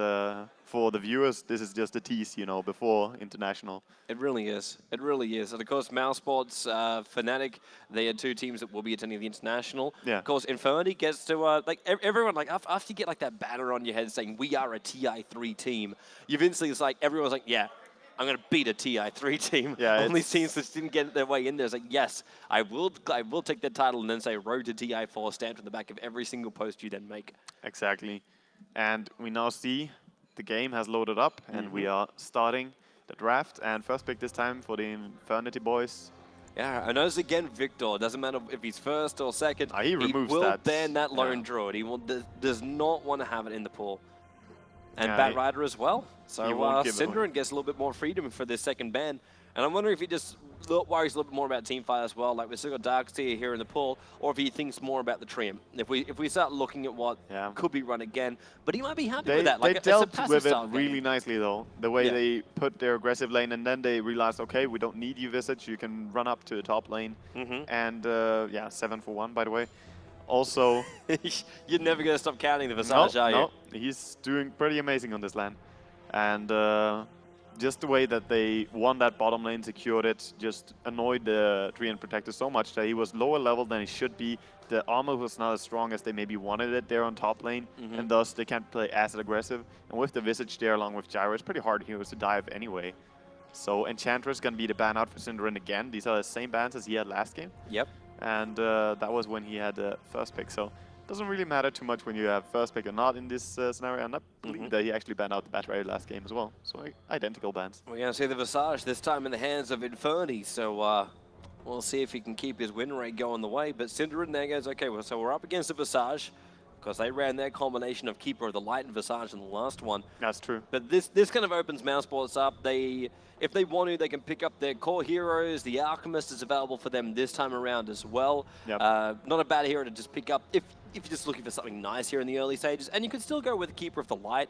C: for the viewers, this is just a tease, you know, before international.
B: It really is. It really is. And of course, mousesports, Fnatic, they are two teams that will be attending the international.
C: Yeah.
B: Of course, iNfernity gets to, like, everyone, like, after you get, like, that banner on your head saying, we are a TI3 team, you've instantly, it's like, everyone's like, yeah, I'm going to beat a TI3 team.
C: Yeah,
B: all these teams that didn't get their way in there. It's like, yes, I will take that title and then say road to TI4 stamped on the back of every single post you then make.
C: Exactly. And we now see the game has loaded up and we are starting the draft. And first pick this time for the iNfernity boys.
B: Yeah, and as again, Victor, doesn't matter if he's first or second,
C: he removes
B: will
C: that.
B: ban that lone druid. He does not want to have it in the pool. And Bat Rider as well. So Synderen gets a little bit more freedom for this second ban. And I'm wondering if he just worries a little bit more about teamfight as well. Like we've still got Darkseer here in the pool, or if he thinks more about the Triumph. If we start looking at what could be run again, but he might be happy with that. Like
C: they dealt with it
B: really
C: really nicely though. The way they put their aggressive lane, and then they realized, okay, we don't need you Visage. You can run up to the top lane. And yeah, 7 for 1 by the way. Also,
B: You're never going to stop counting the Visage, are you?
C: no, he's doing pretty amazing on this lane. And just the way that they won that bottom lane, secured it, just annoyed the Treant Protector so much that he was lower level than he should be. The armor was not as strong as they maybe wanted it there on top lane, and thus they can't play as aggressive. And with the Visage there along with Gyro, it's pretty hard heroes to dive anyway. So Enchantress gonna be the ban out for Synderen again. These are the same bans as he had last game.
B: Yep.
C: And that was when he had the first pick. So it doesn't really matter too much when you have first pick or not in this scenario. And I believe that he actually banned out the Battery last game as well. So identical bans.
B: We're going to see the Visage this time in the hands of iNfernity. So we'll see if he can keep his win rate going the way. But Synderen there goes, okay, well, so we're up against the Visage, because they ran their combination of Keeper of the Light and Visage in the last one.
C: That's true.
B: But this kind of opens mousesports up. If they want to, they can pick up their core heroes. The Alchemist is available for them this time around as well.
C: Yep.
B: Not a bad hero to just pick up if you're just looking for something nice here in the early stages. And you can still go with the Keeper of the Light,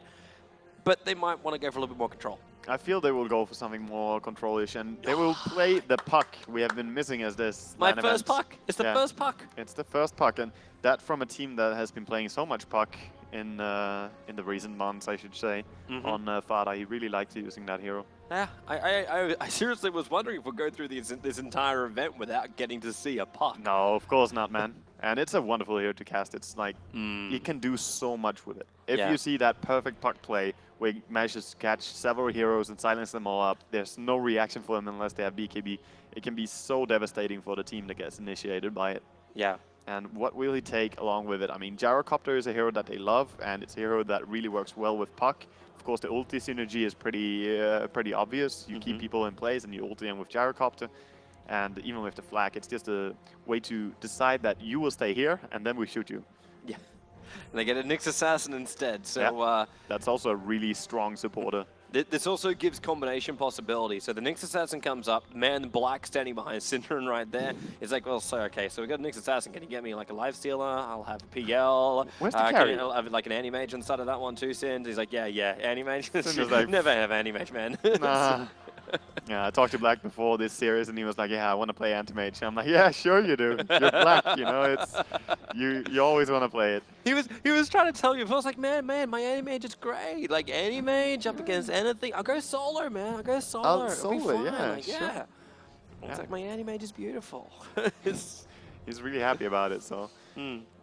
B: but they might want to go for a little bit more control.
C: I feel they will go for something more control-ish, and they will play the puck we have been missing as this
B: My
C: LAN
B: first
C: event.
B: puck. It's the first puck.
C: It's the first puck, and that from a team that has been playing so much puck in the recent months, I should say, on Fada. He really likes using that hero.
B: Yeah, I seriously was wondering if we'll go through this entire event without getting to see a puck.
C: No, of course not, man. And it's a wonderful hero to cast. It's like, you can do so much with it. If you see that perfect puck play, where he manages to catch several heroes and silence them all up, there's no reaction for them unless they have BKB. It can be so devastating for the team that gets initiated by it.
B: Yeah.
C: And what will he take along with it? I mean, Gyrocopter is a hero that they love, and it's a hero that really works well with puck. Of course, the ulti synergy is pretty obvious. You keep people in place, and you ulti them with Gyrocopter. And even with the flag, it's just a way to decide that you will stay here, and then we shoot you.
B: Yeah. And they get a Nyx Assassin instead. So
C: that's also a really strong supporter.
B: This also gives combination possibility. So the Nyx Assassin comes up, man in black standing behind Synderen right there. He's like, well, so okay, so we got a Nyx Assassin. Can you get me like a Life Stealer? I'll have a PL.
C: Where's the carry?
B: I'll have like an Anti-Mage inside of that one too, Synd. He's like, yeah, Anti-Mage.
C: Like,
B: never have Anti-Mage, man.
C: Nah. Yeah, I talked to Black before this series, and he was like, yeah, I want to play Anti-Mage. I'm like, yeah, sure you do. You're Black, you know, it's you always want to play it.
B: He was trying to tell you, I was like, man, my Anti-Mage is great. Like, Anti-Mage up against anything. I'll go solo, man. I'll go solo. It'll be fine.
C: Yeah,
B: like,
C: sure.
B: It's like, my Anti-Mage is beautiful.
C: He's really happy about it, so.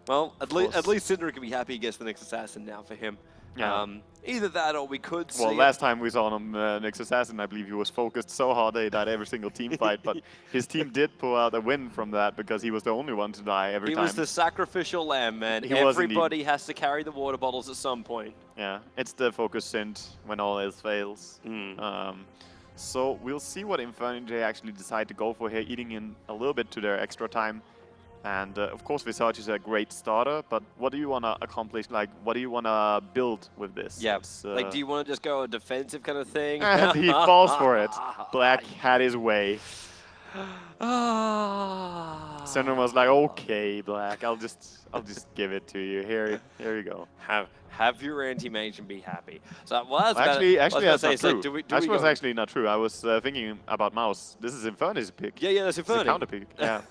B: Well, at least Synderen can be happy he gets the Nyx Assassin now for him.
C: Yeah.
B: Either that or we could see...
C: Well, last time we saw him, Nyx Assassin, I believe he was focused so hard that he died every single team fight, but his team did pull out a win from that because he was the only one to die every time.
B: He was the sacrificial lamb, man. Everybody has to carry the water bottles at some point.
C: Yeah, it's the focus Synd when all else fails. So we'll see what iNfernity actually decide to go for here, eating in a little bit to their extra time. And of course, Visage is a great starter, but what do you want to accomplish? Like, what do you want to build with this?
B: Yeah, like, do you want to just go a defensive kind of thing?
C: And he falls for it. Black had his way. Synderen was like, okay, Black, I'll just give it to you. Here you go.
B: Have your Anti-Mage and be happy. So, well,
C: actually, that's not true.
B: So
C: That was actually not true. I was thinking about Mouse. This is iNfernity's pick.
B: Yeah, that's iNfernity.
C: It's a counter pick. Yeah.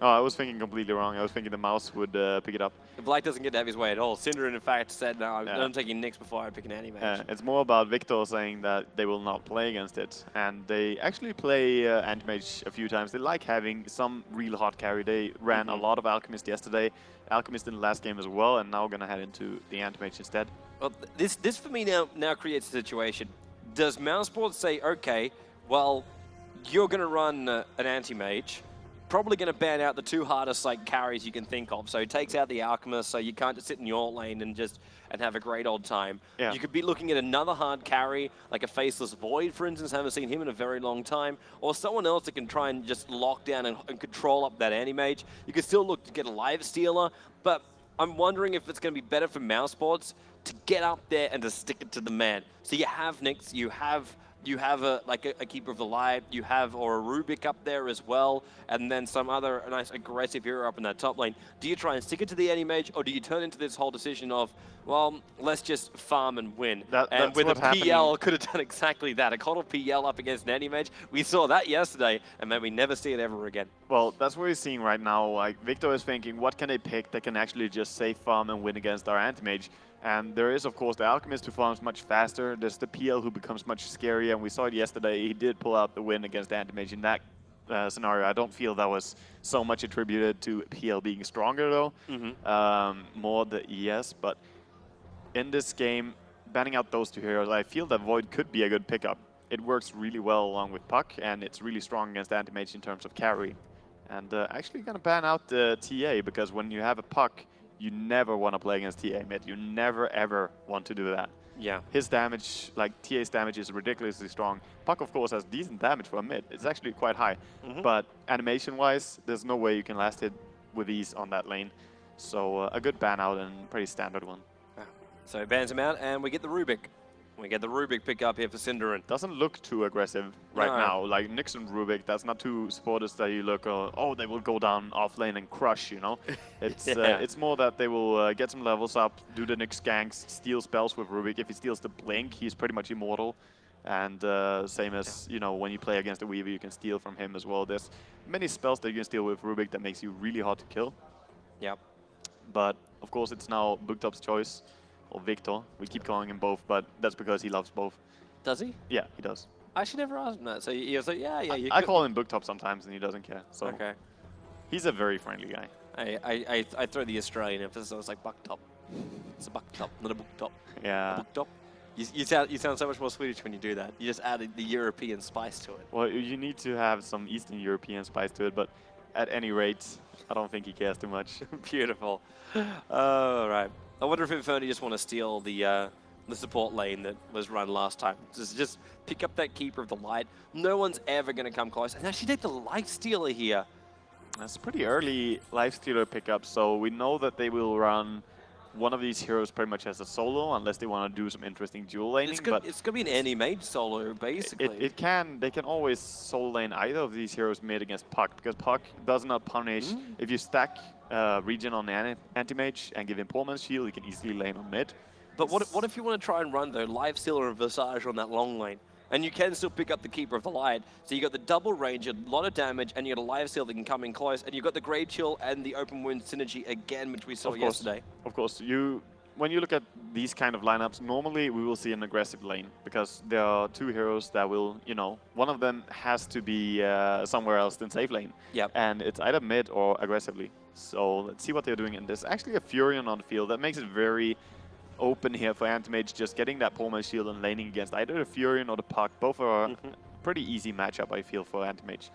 C: Oh, I was thinking completely wrong. I was thinking the Mouse would pick it up.
B: Black doesn't get to have his way at all. Synderen, in fact, said, no, I'm taking Nyx before I pick an Anti-Mage.
C: It's more about Victor saying that they will not play against it. And they actually play Anti-Mage a few times. They like having some real hot carry. They ran a lot of Alchemist yesterday. Alchemist in the last game as well, and now going to head into the Anti-Mage instead.
B: Well, this for me now creates a situation. Does mousesports say, okay, well, you're going to run an Anti-Mage, probably going to ban out the two hardest like carries you can think of. So he takes out the Alchemist, so you can't just sit in your lane and have a great old time.
C: Yeah.
B: You could be looking at another hard carry, like a Faceless Void, for instance. Haven't seen him in a very long time. Or someone else that can try and just lock down and control up that Anti-Mage. You could still look to get a Life Stealer, but I'm wondering if it's going to be better for mousesports to get up there and to stick it to the man. So you have Nyx, you have You have a Keeper of the Light, you have or a Rubik up there as well, and then some other nice aggressive hero up in that top lane. Do you try and stick it to the anti-mage, or do you turn into this whole decision of, well, let's just farm and win? And
C: That's
B: with a
C: what's happening.
B: PL, could have done exactly that. A Coddle PL up against an anti-mage. We saw that yesterday, and maybe never see it ever again.
C: Well, that's what we're seeing right now. Like, Victor is thinking, what can they pick that can actually just safe farm and win against our anti-mage? And there is, of course, the Alchemist who farms much faster. There's the PL who becomes much scarier, and we saw it yesterday. He did pull out the win against anti-mage in that scenario. I don't feel that was so much attributed to PL being stronger, though. More the ES, but in this game, banning out those two heroes, I feel that Void could be a good pickup. It works really well along with Puck, and it's really strong against anti-mage in terms of carry. And actually gonna ban out the TA, because when you have a Puck, you never want to play against TA mid. You never, ever want to do that.
B: Yeah.
C: His damage, like TA's damage, is ridiculously strong. Puck, of course, has decent damage for a mid. It's actually quite high. But animation-wise, there's no way you can last hit with ease on that lane. So a good ban out and pretty standard one.
B: So he bans him out, and we get the Rubik. We get the Rubik pick up here for Cinderin.
C: Doesn't look too aggressive right now. Like Nyx and Rubik, that's not two supporters that you look, oh, they will go down off lane and crush, you know? It's it's more that they will get some levels up, do the Nyx ganks, steal spells with Rubik. If he steals the Blink, he's pretty much immortal. And same as, you know, when you play against a Weaver, you can steal from him as well. There's many spells that you can steal with Rubik that makes you really hard to kill.
B: Yep.
C: But, of course, it's now Booktop's choice. Or Victor. We keep calling him both, but that's because he loves both.
B: Does he?
C: Yeah, he does.
B: I actually never asked him that. So he was like, yeah, you
C: I call him Booktop sometimes, and he doesn't care. So
B: Okay.
C: he's a very friendly guy.
B: I throw the Australian emphasis. I was like, Bucktop. It's a Bucktop, not a Booktop.
C: Yeah.
B: Booktop. You sound so much more Swedish when you do that. You just added the European spice to it.
C: Well, you need to have some Eastern European spice to it, but at any rate, I don't think he cares too much.
B: Beautiful. All right. I wonder if iNfernity just want to steal the support lane that was run last time. Just pick up that Keeper of the Light. No one's ever going to come close. And actually take the Lifestealer here.
C: That's pretty early Lifestealer pickup, so we know that they will run one of these heroes pretty much as a solo, unless they want to do some interesting dual laning.
B: It's going to be an anti-mage solo, basically.
C: They can always solo lane either of these heroes mid against Puck, because Puck does not punish. If you stack Regen on the anti-mage and give him Poleman's Shield, you can easily lane on mid.
B: But what if you want to try and run, though, Lifestealer and Visage on that long lane? And you can still pick up the Keeper of the Light. So you got the double range, a lot of damage, and you got a Lifesteal that can come in close. And you got the Grave Chill and the Open Wound synergy again, which we saw yesterday.
C: Of course, when you look at these kind of lineups, normally we will see an aggressive lane, because there are two heroes that will, you know, one of them has to be somewhere else than safe lane.
B: Yep.
C: And it's either mid or aggressively. So let's see what they're doing. And there's actually a Furion on the field. That makes it very open here for Anti-Mage, just getting that Poleman's Shield and laning against either the Furion or the Puck. Both are a pretty easy matchup, I feel, for Anti-Mage.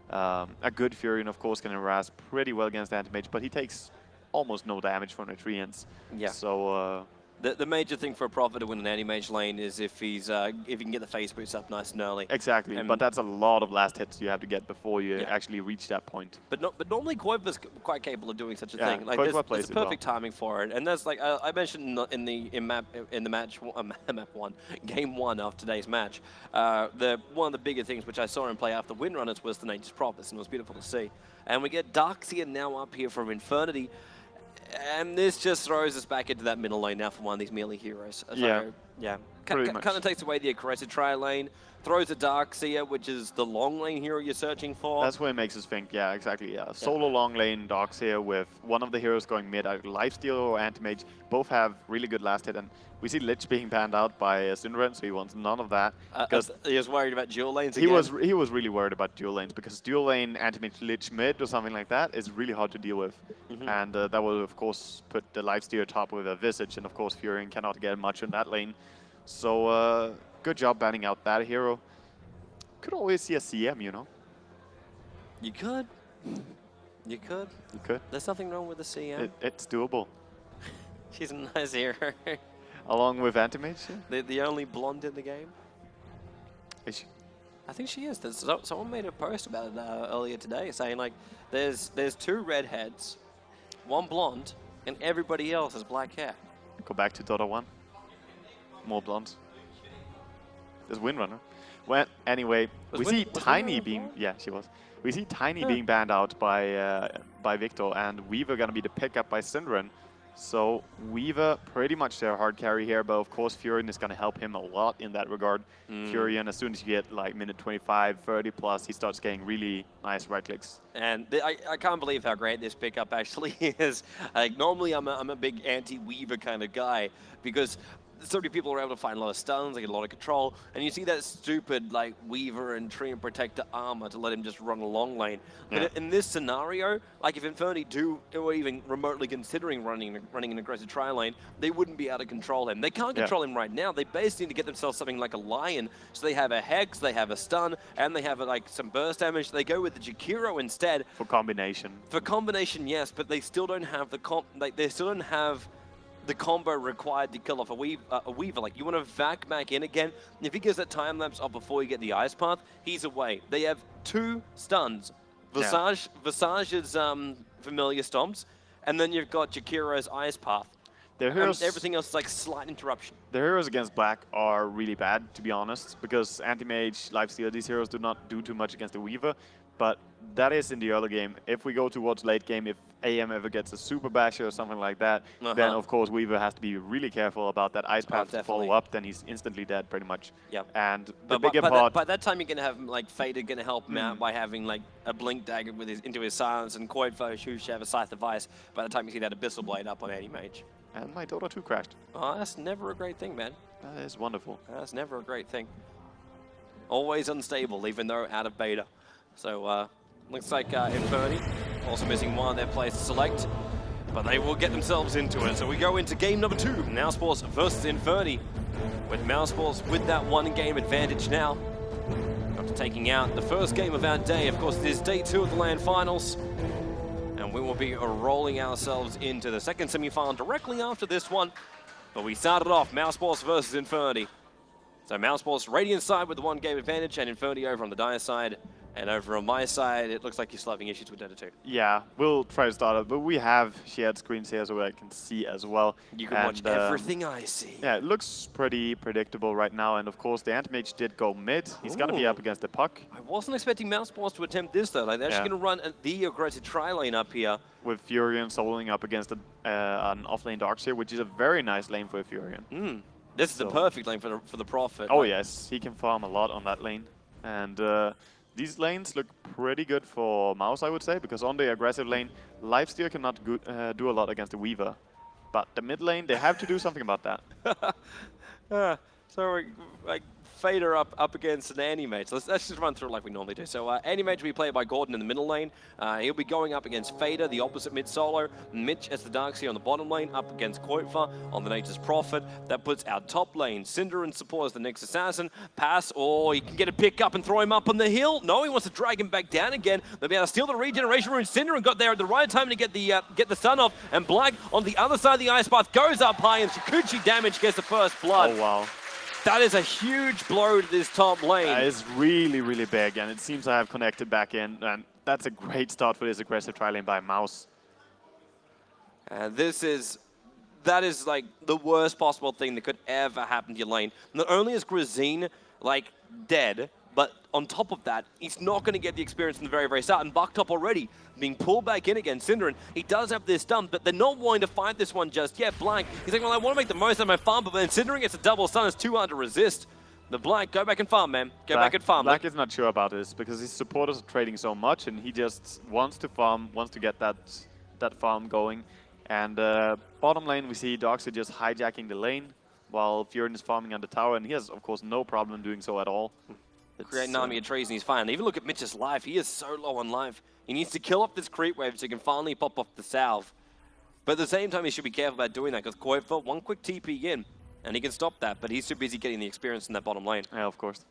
C: A good Furion, of course, can harass pretty well against Anti-Mage, but he takes almost no damage from the treants.
B: Yeah.
C: So
B: the major thing for a Prophet to win an anti-mage lane is if he can get the phase boost up nice and early.
C: exactly, but that's a lot of last hits you have to get before you actually reach that point.
B: But normally Koiva's quite capable of doing such a
C: Yeah,
B: thing. Like
C: Koiva
B: there's
C: plays
B: a
C: it well.
B: perfect timing for it, and that's like I mentioned in the match map one, game one of today's match. One of the bigger things which I saw him play after Windrunners was the Nature's Prophets, and it was beautiful to see. And we get Darkseer now up here from iNfernity. And this just throws us back into that middle lane now for one of these melee heroes. So, yeah. Kind of takes away the aggressive tri lane, throws a Darkseer, which is the long lane hero you're searching for.
C: That's what it makes us think, yeah, exactly, yeah. Solo long lane Darkseer with one of the heroes going mid, either Lifesteal or Anti-Mage. Both have really good last hit, and we see Lich being banned out by Synderen, so he wants none of that.
B: Because he was worried about dual lanes again.
C: He was really worried about dual lanes, because dual lane Anti-Mage Lich mid or something like that is really hard to deal with. And that will, of course, put the Lifesteal top with a Visage, and of course Furion cannot get much in that lane. So good job banning out that hero. Could always see a CM, you know?
B: You could. You could.
C: You could.
B: There's nothing wrong with the CM.
C: It's doable.
B: She's a nice hero.
C: Along with Anti-Mage? Yeah.
B: The only blonde in the game.
C: Is she?
B: I think she is. Someone made a post about it earlier today, saying like, there's two redheads, one blonde, and everybody else has black hair.
C: Go back to Dota 1. More blondes. This Windrunner. Well, anyway,
B: Was
C: we
B: Wind-
C: see
B: was
C: Tiny
B: Windrunner
C: being...
B: as well?
C: Yeah, she was. We see Tiny being banned out by Victor, and Weaver gonna be the pickup by Synderen. So Weaver pretty much their hard carry here, but of course Furion is gonna help him a lot in that regard. Furion, as soon as you get like minute 25, 30 plus, he starts getting really nice right clicks.
B: And I can't believe how great this pickup actually is. Like, normally I'm a big anti-Weaver kind of guy because so many people are able to find a lot of stuns, they get a lot of control, and you see that stupid like Weaver and Tree and Protector armor to let him just run a long lane.
C: Yeah.
B: But in this scenario, like if Infernity or even remotely considering running an aggressive tri lane, they wouldn't be able to control him. They can't control him right now. They basically need to get themselves something like a Lion. So they have a Hex, they have a stun, and they have like some burst damage. They go with the Jakiro instead.
C: For combination.
B: For combination, yes, but they still don't have the combo required to kill off a Weaver. Like, you want to vac back in again. If he gets that time lapse off before you get the Ice Path, he's away. They have 2 stuns. Visage's Familiar Stomps, and then you've got Jakiro's Ice Path.
C: Their heroes,
B: everything else is like slight interruption.
C: the heroes against Black are really bad, to be honest, because Anti-Mage, Lifesteal, these heroes do not do too much against the Weaver. But that is in the early game. If we go towards late game, if AM ever gets a super basher or something like that, then of course Weaver has to be really careful about that Ice Path to follow up. Then he's instantly dead, pretty much.
B: Yep.
C: And the bigger part.
B: By that time, you're gonna have like Fader gonna help him out by having like a Blink Dagger with into his silence, and Koidfo should have a Scythe of Ice. By the time you see that Abyssal Blade up on Anti-Mage.
C: And my Dota 2 crashed.
B: Oh, that's never a great thing, man.
C: That is wonderful.
B: That's never a great thing. Always unstable, even though out of beta. So. Looks like Infernity also missing one of their players to select, but they will get themselves into it. So we go into game number 2, mousesports versus Infernity, with mousesports with that 1-game advantage now. After taking out the first game of our day, of course, it is day 2 of the LAN finals, and we will be rolling ourselves into the second semifinal directly after this one. But we started off mousesports versus Infernity. So mousesports Radiant side with the 1-game advantage, and Infernity over on the Dire side. And over on my side, it looks like you're still having issues with Dota 2.
C: Yeah, we'll try to start it, but we have shared screens here so I can see as well.
B: You can watch everything I see.
C: Yeah, it looks pretty predictable right now, and of course the Anti-Mage did go mid. He's gonna be up against the puck.
B: I wasn't expecting mousesports to attempt this though. Like, they're actually gonna run the aggressive tri-lane up here.
C: With Furion soloing up against an off-lane Darkseer, which is a very nice lane for a Furion.
B: This is the perfect lane for the Prophet.
C: Oh yes, he can farm a lot on that lane. And these lanes look pretty good for Mouse, I would say, because on the aggressive lane, Lifesteal cannot do a lot against the Weaver. But the mid lane, they have to do something about that.
B: So, like, Fader up against an Anti-Mage. Let's just run through it like we normally do. So, Anti-Mage will be played by Gordon in the middle lane. He'll be going up against Fader, the opposite mid solo. Mitch as the Darkseer on the bottom lane, up against Koitfa on the Nature's Prophet. That puts our top lane, Cinder and Support as the next assassin. Pass, or he can get a pick up and throw him up on the hill. No, he wants to drag him back down again. They'll be able to steal the regeneration rune. Cinder and got there at the right time to get the stun off. And Black on the other side of the Ice Path goes up high, and Shikuchi damage gets the first blood.
C: Oh wow.
B: That is a huge blow to this top lane.
C: That is really, really big, and it seems to have connected back in, and that's a great start for this aggressive tri-lane by Mouse.
B: And that is like the worst possible thing that could ever happen to your lane. Not only is Grazine like dead, but on top of that, he's not going to get the experience from the very, very start. And Bucktop already being pulled back in again. Cinderin, he does have this stun, but they're not willing to fight this one just yet. Blank, he's like, well, I want to make the most of my farm, but then Cinderin gets a double stun. It's too hard to resist. The Black, go back and farm, man. Go back and farm.
C: Black is not sure about this because his supporters are trading so much, and he just wants to farm, wants to get that farm going. And bottom lane, we see Darkseid just hijacking the lane while Furion is farming on the tower, and he has, of course, no problem doing so at all.
B: Create an army of trees and he's fine. Even look at Mitch's life. He is so low on life. He needs to kill off this creep wave so he can finally pop off the salve. But at the same time, he should be careful about doing that because Koifa, one quick TP in, and he can stop that, but he's too busy getting the experience in that bottom lane.
C: Yeah, of course.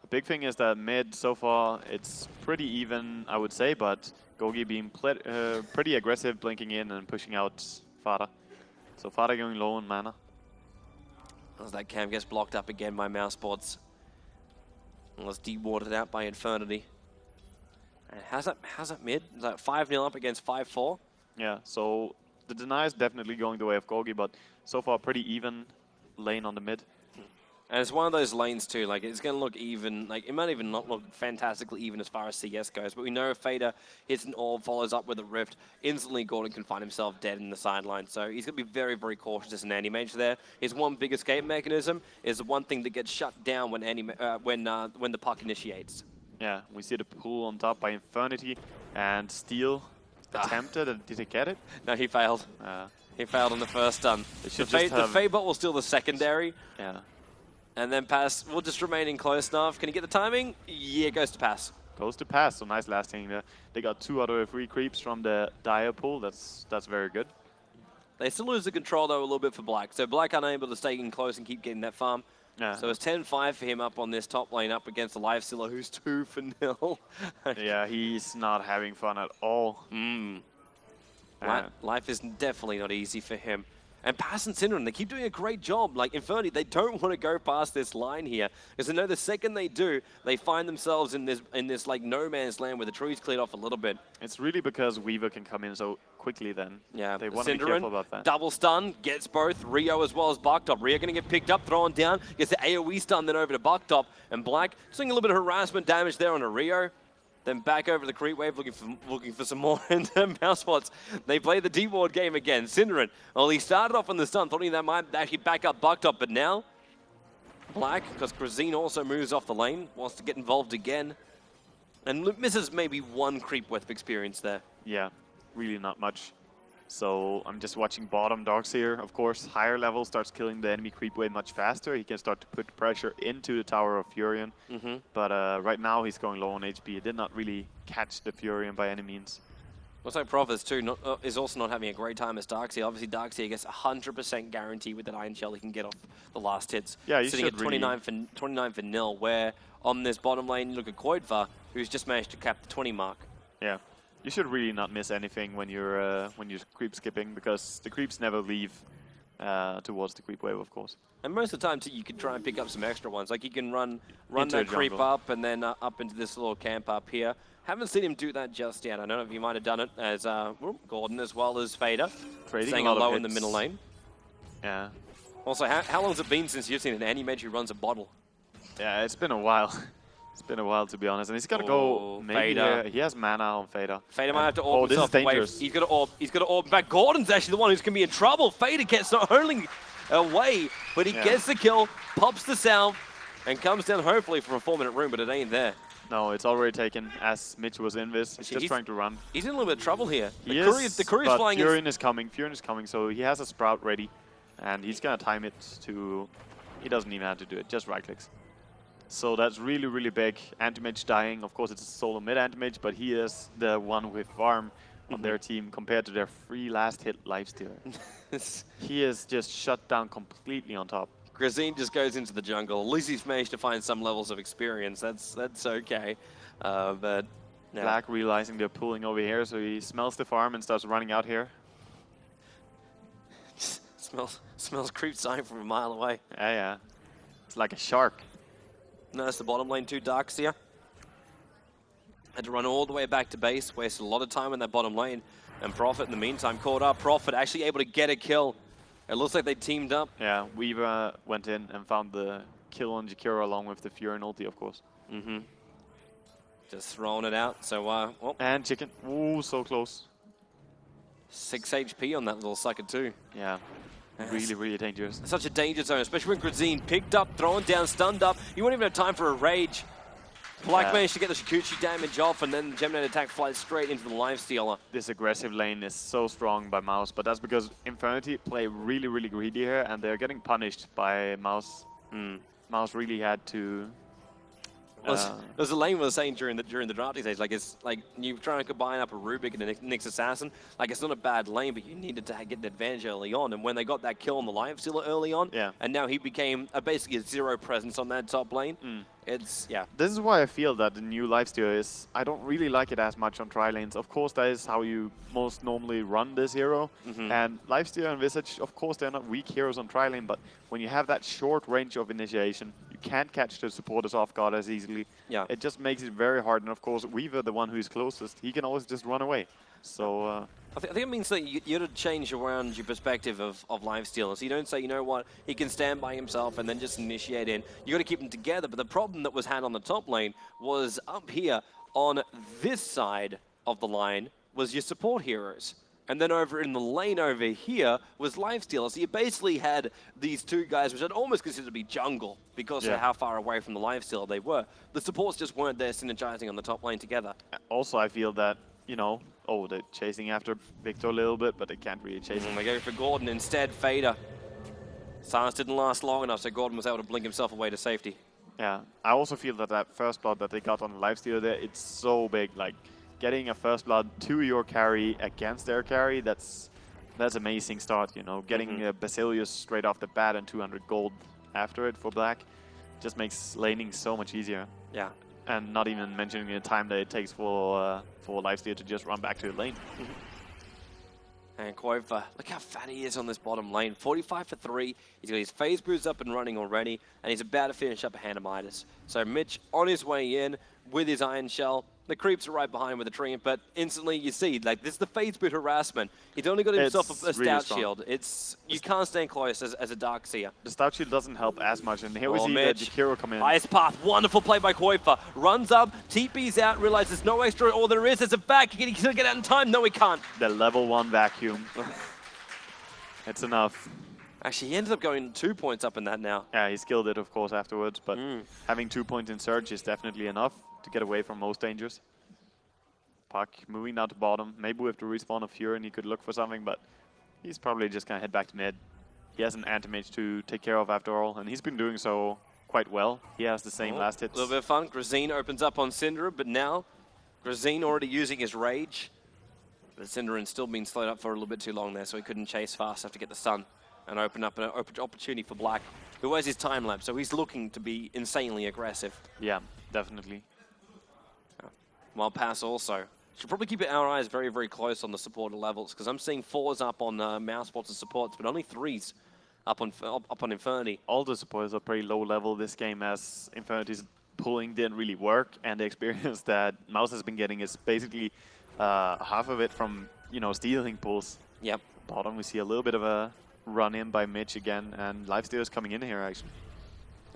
C: The big thing is that mid, so far, it's pretty even, I would say, but Gogi being pretty aggressive, blinking in and pushing out Fada. So Fada going low on mana.
B: As that cam gets blocked up again by mousesports. And was dewatered out by Infernity. And how's that mid? Is that 5-0 up against 5-4?
C: Yeah, so the deny is definitely going the way of Gogi, but so far pretty even lane on the mid.
B: And it's one of those lanes too, like it's going to look even, like it might even not look fantastically even as far as CS goes, but we know if Fader hits an orb, follows up with a Rift, instantly Gordon can find himself dead in the sideline. So he's going to be very, very cautious as an anti-mage there. His one big escape mechanism is the one thing that gets shut down when the puck initiates.
C: Yeah, we see the pull on top by iNfernity, and Steel attempted, and did he get it?
B: No, he failed. He failed on the first stun. The Fadebot will steal the secondary.
C: Yeah.
B: And then pass will just remaining close enough. Can he get the timing? Yeah, goes to pass.
C: Goes to pass, so nice last thing there. They got 2 out of 3 creeps from the Dire pool. That's very good.
B: They still lose the control though a little bit for Black. So Black unable to stay in close and keep getting that farm.
C: Yeah.
B: So it's 10-5 for him up on this top lane up against the Lifestealer who's 2 for 0.
C: Yeah, he's not having fun at all.
B: Life is definitely not easy for him. And Pass and Syndrome, they keep doing a great job. Like iNfernity, they don't want to go past this line here because they know the second they do, they find themselves in this like no man's land where the trees cleared off a little bit.
C: It's really because Weaver can come in so quickly then.
B: Yeah,
C: they want to be careful about that.
B: Double stun, gets both Rio as well as Bucktop. Rio going to get picked up, thrown down, gets the AoE stun then over to Bucktop. And Black doing a little bit of harassment damage there on a Rio. Then back over the creep wave, looking for some more and mousesports. They play the D-ward game again. Cinderin, well, he started off on the stun, thought that might actually back up Bucktop, but now Black, because Grazine also moves off the lane, wants to get involved again, and misses maybe 1 creep worth of experience there.
C: Yeah, really not much. So I'm just watching bottom dogs here. Of course, higher level starts killing the enemy creep wave much faster. He can start to put pressure into the Tower of Furion. But right now he's going low on HP. He did not really catch the Furion by any means.
B: Looks like Prophets too is also not having a great time as Darkseer. Obviously Darkseer gets 100% guarantee with that Iron Shell he can get off the last hits.
C: Yeah, you
B: sitting
C: should
B: at 29 for nil, where on this bottom lane you look at Koidva, who's just managed to cap the 20 mark.
C: Yeah. You should really not miss anything when you're creep skipping, because the creeps never leave towards the creep wave, of course.
B: And most of the time, too, you can try and pick up some extra ones. Like you can run
C: Into
B: that
C: a
B: creep
C: jungle.
B: up and then up into this little camp up here. Haven't seen him do that just yet. I don't know if he might have done it as Gordon as well as Fader.
C: Trading
B: staying
C: a lot of
B: low in the
C: hits.
B: middle lane.
C: Yeah.
B: Also, how long has it been since you've seen an anti-mage who runs a bottle?
C: Yeah, it's been a while. It's been a while, to be honest. And he's gonna go maybe
B: Fader.
C: he has mana on Fader.
B: Fader might have to orb
C: Oh, this is
B: himself away.
C: dangerous.
B: He's got to orb. He's got to orb. In fact, Gordon's actually the one who's going to be in trouble. Fader gets not only away, but he gets the kill, pops the salve, and comes down hopefully for a 4-minute room, but it ain't there.
C: No, it's already taken as Mitch was in this. He's just trying to run.
B: He's in a little bit of trouble here.
C: The
B: courier's flying in.
C: Furion is coming. Furion is coming, so he has a Sprout ready. And he's gonna time it to... He doesn't even have to do it, just right clicks. So that's really, really big. Anti-Mage dying. Of course, it's a solo mid Anti-Mage, but he is the one with farm on their team compared to their 3 last hit Lifestealer. He is just shut down completely on top.
B: Grazine just goes into the jungle. At least he's managed to find some levels of experience. That's okay. But no.
C: Black realizing they're pulling over here, so he smells the farm and starts running out here.
B: smells creep sign from a mile away.
C: Yeah. It's like a shark.
B: Notice the bottom lane too, Darkseer. Had to run all the way back to base, wasted a lot of time in that bottom lane. And Prophet in the meantime caught up. Prophet actually able to get a kill. It looks like they teamed up.
C: Yeah, Weaver went in and found the kill on Jakiro along with the Furion ulti, of course.
B: Just throwing it out. So, well,
C: And Chicken. Ooh, so close.
B: 6 HP on that little sucker too.
C: Yeah, really, really dangerous.
B: Such a danger zone, especially when Grazine picked up, thrown down, stunned up. You won't even have time for a rage. Black managed to get the Shikuchi damage off, and then Gemini attack flies straight into the Lifestealer.
C: This aggressive lane is so strong by Mouse, but that's because iNfernity play really, really greedy here, and they're getting punished by Mouse. Mouse really had to...
B: There's a lane we were saying during the drafting stage, like it's like you try and combine up a Rubik and a Nyx Assassin, like it's not a bad lane, but you needed to get an advantage early on. And when they got that kill on the Lifestealer early on, and now he became basically a 0 presence on that top lane, it's,
C: This is why I feel that the new Lifestealer is... I don't really like it as much on tri-lanes. Of course, that is how you most normally run this hero. And Lifestealer and Visage, of course, they're not weak heroes on tri-lane, but when you have that short range of initiation, you can't catch the supporters off guard as easily. It just makes it very hard. And of course, Weaver, the one who is closest, he can always just run away. So
B: I think it means that you got to change around your perspective of lifesteal. So you don't say, you know what, he can stand by himself and then just initiate in. You got to keep them together. But the problem that was had on the top lane was up here on this side of the line was your support heroes. And then over in the lane over here was lifesteal. So you basically had these two guys, which I'd almost consider to be jungle because of how far away from the lifesteal they were. The supports just weren't there synergizing on the top lane together.
C: Also, I feel that, you know, they're chasing after Victor a little bit, but they can't really chase him.
B: They go for Gordon instead. Fader. Silence didn't last long enough, so Gordon was able to blink himself away to safety.
C: Yeah, I also feel that that first blood that they got on the lifesteal there, it's so big. Like, getting a first blood to your carry against their carry, that's amazing start, you know. Getting Basilius straight off the bat and 200 gold after it for Black just makes laning so much easier.
B: Yeah.
C: And not even mentioning the time that it takes for lifesteal to just run back to the lane.
B: And Quofa, look how fat he is on this bottom lane. 45 for 3. He's got his phase boost up and running already, and he's about to finish up a Handamitis. So Mitch on his way in with his Iron Shell. The creeps are right behind with the tree, but instantly you see, like, this is the phase boot harassment. He's only got himself a stout shield. You can't stand close as a Dark Seer.
C: The stout shield doesn't help as much, and here we see the hero come in.
B: Ice Path, wonderful play by Quofa. Runs up, TP's out, realizes no extra, or there is, there's a back. Can he get out in time? No, he can't.
C: The level 1 vacuum. It's enough.
B: Actually, he ended up going 2 points up in that now.
C: Yeah, he skilled it, of course, afterwards, but having 2 points in Surge is definitely enough to get away from most dangers. Puck moving down to bottom. Maybe with the respawn of Fury, and he could look for something, but he's probably just going to head back to mid. He has an anti-mage to take care of after all, and he's been doing so quite well. He has the same last hits.
B: A little bit of fun. Grazine opens up on Syndra, but now Grazine already using his rage. But Syndra's still been slowed up for a little bit too long there, so he couldn't chase fast enough to get the stun and open up an opportunity for Black, who has his time lapse, so he's looking to be insanely aggressive.
C: Yeah, definitely.
B: While Pass also. Should probably keep our eyes very, very close on the supporter levels, because I'm seeing 4s up on mousesports and supports, but only 3s up on Infernity.
C: All the supporters are pretty low level this game, as Infernity's pulling didn't really work, and the experience that Mouse has been getting is basically half of it from, you know, stealing pulls.
B: Yep.
C: Bottom, we see a little bit of a run in by Mitch again, and Lifesteal is coming in here actually.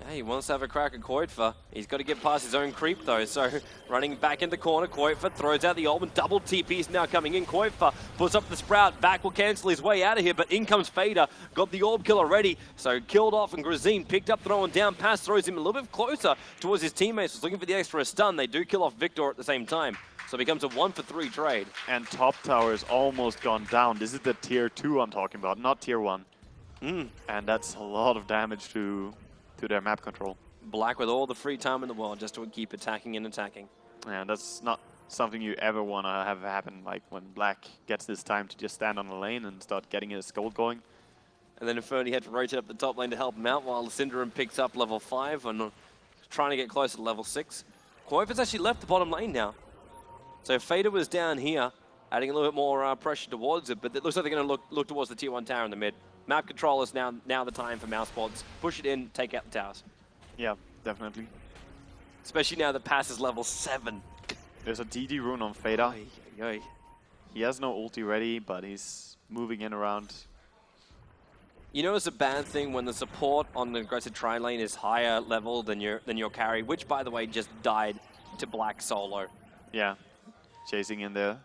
B: Yeah, he wants to have a crack at Quoitfa. He's got to get past his own creep though, so running back in the corner, Quoitfa throws out the Ultimate, double TP's now coming in. Quoitfa puts up the Sprout, back will cancel his way out of here, but in comes Fader, got the Orb kill already, so killed off, and Grazine picked up, throwing down, Pass throws him a little bit closer towards his teammates, was looking for the extra stun. They do kill off Victor at the same time, so it becomes a 1-for-3 trade.
C: And top tower is almost gone down. This is the tier 2 I'm talking about, not tier 1. And that's a lot of damage to their map control.
B: Black with all the free time in the world just to keep attacking and attacking.
C: And that's not something you ever want to have happen, like when Black gets this time to just stand on the lane and start getting his gold going.
B: And then Infernity had to rotate up the top lane to help him out, while Syndra picks up level 5 and trying to get closer to level 6. Quova's actually left the bottom lane now. So Fader was down here, adding a little bit more pressure towards it, but it looks like they're going to look towards the tier 1 tower in the mid. Map control is now the time for mousesports. Push it in, take out the towers.
C: Yeah, definitely.
B: Especially now that Pass is level 7.
C: There's a DD rune on Fader. He has no ulti ready, but he's moving in around.
B: You know it's a bad thing when the support on the aggressive tri lane is higher level than your carry, which by the way just died to Black solo.
C: Yeah, chasing in there.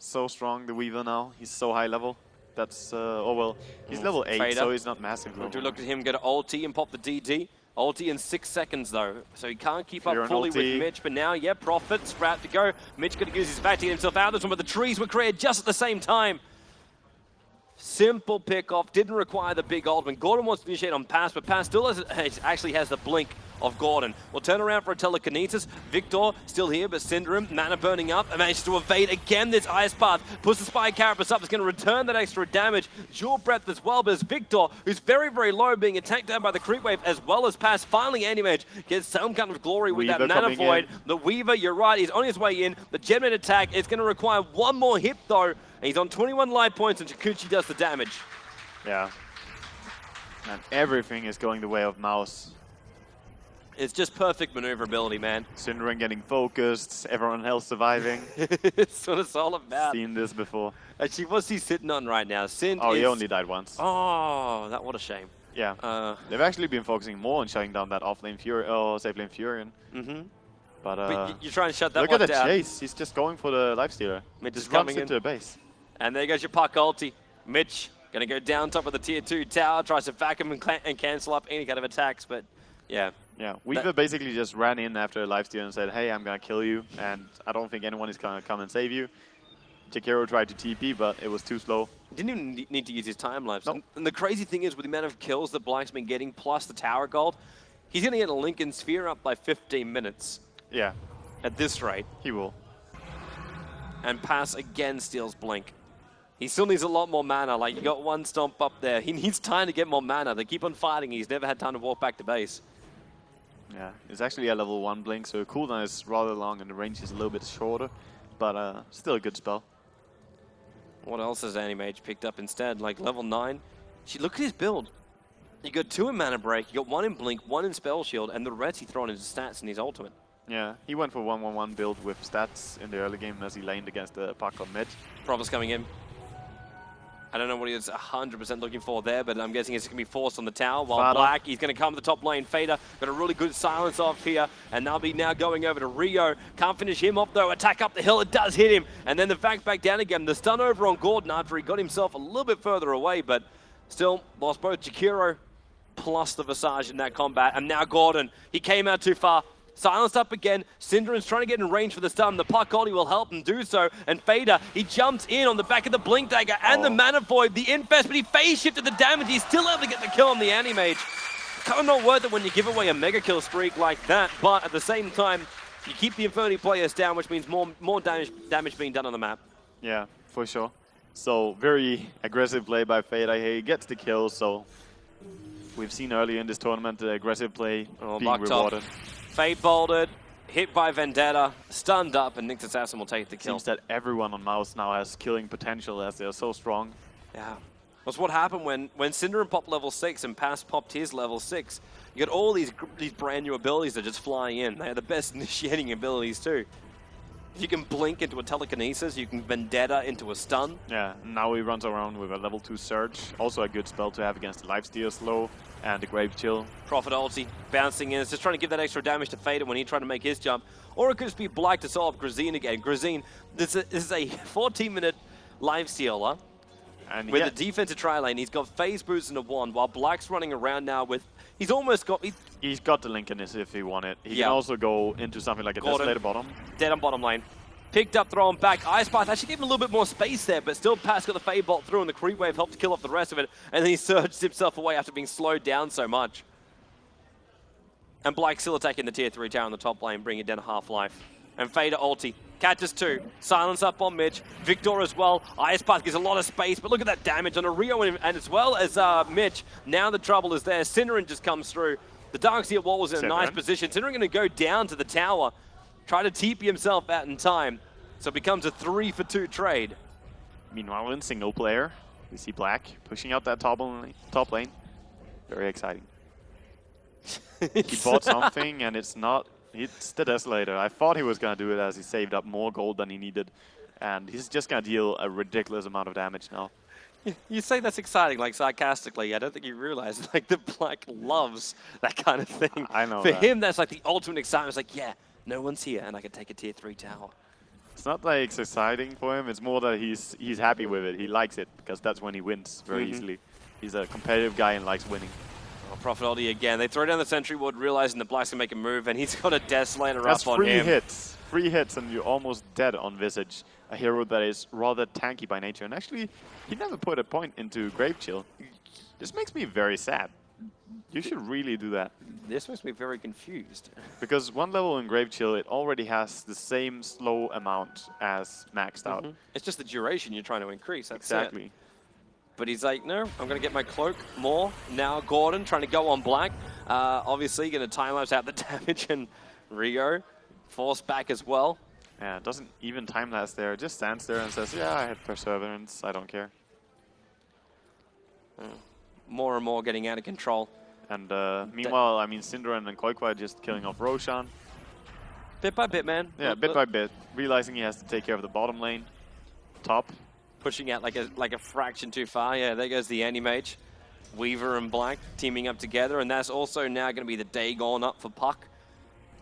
C: So strong, the Weaver now. He's so high level. That's, oh well, he's level 8,
B: Fader.
C: so he's not massive.
B: Do look at him get an ulti and pop the DD. Ulti in 6 seconds though, so he can't keep up fully with Mitch, but now, yeah, Prophet, Sprout to go. Mitch going to use his back to get himself out of this one, but the trees were created just at the same time. Simple pick-off, didn't require the big ult. When Gordon wants to initiate on Pass, but Pass still actually has the blink of Gordon. We'll turn around for a telekinesis. Victor still here, but Syndrome, mana burning up, and manages to evade again this Ice Path. Puts the Spy Carapace up, it's going to return that extra damage. Dual Breath as well, but it's Victor, who's very, very low, being attacked down by the creep wave, as well as Pass. Finally, Anti-Mage gets some kind of glory with
C: Weaver
B: that Mana Void.
C: in.
B: The Weaver, you're right, he's on his way in. The Gemnet attack is going to require one more hit, though. And he's on 21 life points, and Chikuchi does the damage.
C: Yeah. And everything is going the way of Mouse.
B: It's just perfect maneuverability, man.
C: Synderen getting focused, everyone else surviving.
B: It's what it's all about.
C: Seen this before.
B: Actually, what's he sitting on right now?
C: Oh, he only died once.
B: Oh, what a shame.
C: Yeah. They've actually been focusing more on shutting down that off-lane Fury, safe lane Furion. But
B: you're trying to shut that
C: look
B: one
C: at the
B: down.
C: chase. He's just going for the lifestealer.
B: Mitch is
C: Just runs
B: coming in.
C: into a base.
B: And there goes your puck ulti. Mitch gonna go down top of the tier 2 tower, tries to vacuum and cancel up any kind of attacks, but yeah.
C: Yeah, Weaver basically just ran in after a lifesteal and said, hey, I'm gonna kill you, and I don't think anyone is gonna come and save you. Jakiro tried to TP, but it was too slow.
B: Didn't even need to use his time lapse.
C: Nope.
B: And the crazy thing is, with the amount of kills that Black's been getting, plus the tower gold, he's gonna get a Lincoln Sphere up by 15 minutes.
C: Yeah,
B: At this rate.
C: he will.
B: And Pass again steals Blink. He still needs a lot more mana. Like, you got one stomp up there. He needs time to get more mana. They keep on fighting. He's never had time to walk back to base.
C: Yeah, it's actually a level 1 blink, so the cooldown is rather long and the range is a little bit shorter, but still a good spell.
B: What else has Animage picked up instead? Like level 9? Look at his build. You got 2 in Mana Break, you got 1 in Blink, 1 in Spell Shield, and the rest he thrown into stats in his ultimate.
C: Yeah, he went for 1-1-1 build with stats in the early game as he laned against the puck on mid.
B: Provis coming in. I don't know what he is 100% looking for there, but I'm guessing it's going to be forced on the tower. While
C: Fader.
B: Black, he's going to come to the top lane. Fader got a really good silence off here, and they'll be now going over to Rio. Can't finish him off, though. Attack up the hill, it does hit him. And then the fact back down again. The stun over on Gordon after he got himself a little bit further away, but still lost both Jakiro plus the Visage in that combat. And now Gordon, he came out too far. Silenced up again. Synderen's trying to get in range for the stun. The puck ulti will help him do so. And Fader, he jumps in on the back of the Blink Dagger and the Mana Void, the Infest, but he phase shifted the damage. He's still able to get the kill on the Animage. Kind of not worth it when you give away a mega kill streak like that, but at the same time, you keep the Infernity players down, which means more damage being done on the map.
C: Yeah, for sure. So very aggressive play by Fader. He gets the kill, so we've seen earlier in this tournament the aggressive play being rewarded.
B: Fate bolted, hit by Vendetta, stunned up, and Nyx Assassin will take the kill.
C: Seems that everyone on Mouse now has killing potential as they're so strong.
B: Yeah. That's what happened when Synderen popped level 6 and Pass popped his level 6. You got all these brand new abilities that just fly in. They are the best initiating abilities too. You can Blink into a telekinesis, you can Vendetta into a stun.
C: Yeah, now he runs around with a level 2 Surge. Also a good spell to have against the Lifesteal slow and the Grave Chill.
B: Prophet ulti bouncing in. It's just trying to give that extra damage to Fader when he tried to make his jump. Or it could just be Black to solve Grazine again. Grazine, this is a 14-minute Lifestealer.
C: And
B: with the defensive tri-lane, he's got phase boots and a wand, while Black's running around now with... He's almost got...
C: He's got the Lincolness if he wanted. He can also go into something like a Desolator bottom.
B: Dead on bottom lane. Picked up, thrown back. Ice Path actually gave him a little bit more space there, but still Pass got the Fade Bolt through, and the Creep Wave helped to kill off the rest of it, and then he surged himself away after being slowed down so much. And Black still attacking the tier 3 tower on the top lane, bringing it down to half-life. And Fader ulti. Catches 2. Silence up on Mitch. Victor as well. Ice Path gives a lot of space, but look at that damage on a Rio and as well as Mitch. Now the trouble is there. Synderen just comes through. The Darkseer wall was in a nice position. Synderen going to go down to the tower, try to TP himself out in time. So it becomes a 3-for-2 trade.
C: Meanwhile, in single player, we see Black pushing out that top lane. Very exciting. He bought something, and it's not... It's the Desolator. I thought he was going to do it as he saved up more gold than he needed. And he's just going to deal a ridiculous amount of damage now.
B: You say that's exciting, like sarcastically. I don't think you realize, like, the Black loves that kind of thing.
C: I know
B: For him, that's like the ultimate excitement. It's like, yeah, no one's here, and I can take a tier 3 tower.
C: It's not like it's exciting for him. It's more that he's happy with it. He likes it because that's when he wins very easily. He's a competitive guy and likes winning.
B: Oh, Prophet ulti again. They throw down the Sentry Ward, realizing the Black's going to make a move, and he's got a Desolator
C: That's
B: up on him.
C: 3 hits, and you're almost dead on Visage. A hero that is rather tanky by nature. And actually, he never put a point into Grave Chill. This makes me very sad. You should really do that.
B: This makes me very confused.
C: Because 1 level in Grave Chill, it already has the same slow amount as maxed out.
B: It's just the duration you're trying to increase. That's
C: Exactly.
B: it. But he's like, no, I'm going to get my cloak more. Now Gordon trying to go on Black. Obviously going to time-lapse out the damage, and Rio forced back as well.
C: Yeah, doesn't even time-lapse there. Just stands there and says, yeah, I had Perseverance. I don't care.
B: More and more getting out of control.
C: And meanwhile, I mean, Syndra and Koikwa just killing off Roshan.
B: Bit by bit, man.
C: Yeah, bit by bit, realizing he has to take care of the bottom lane, top.
B: Pushing out like a fraction too far. Yeah, there goes the anti-mage. Weaver and Black teaming up together, and that's also now going to be the Dagon up for Puck.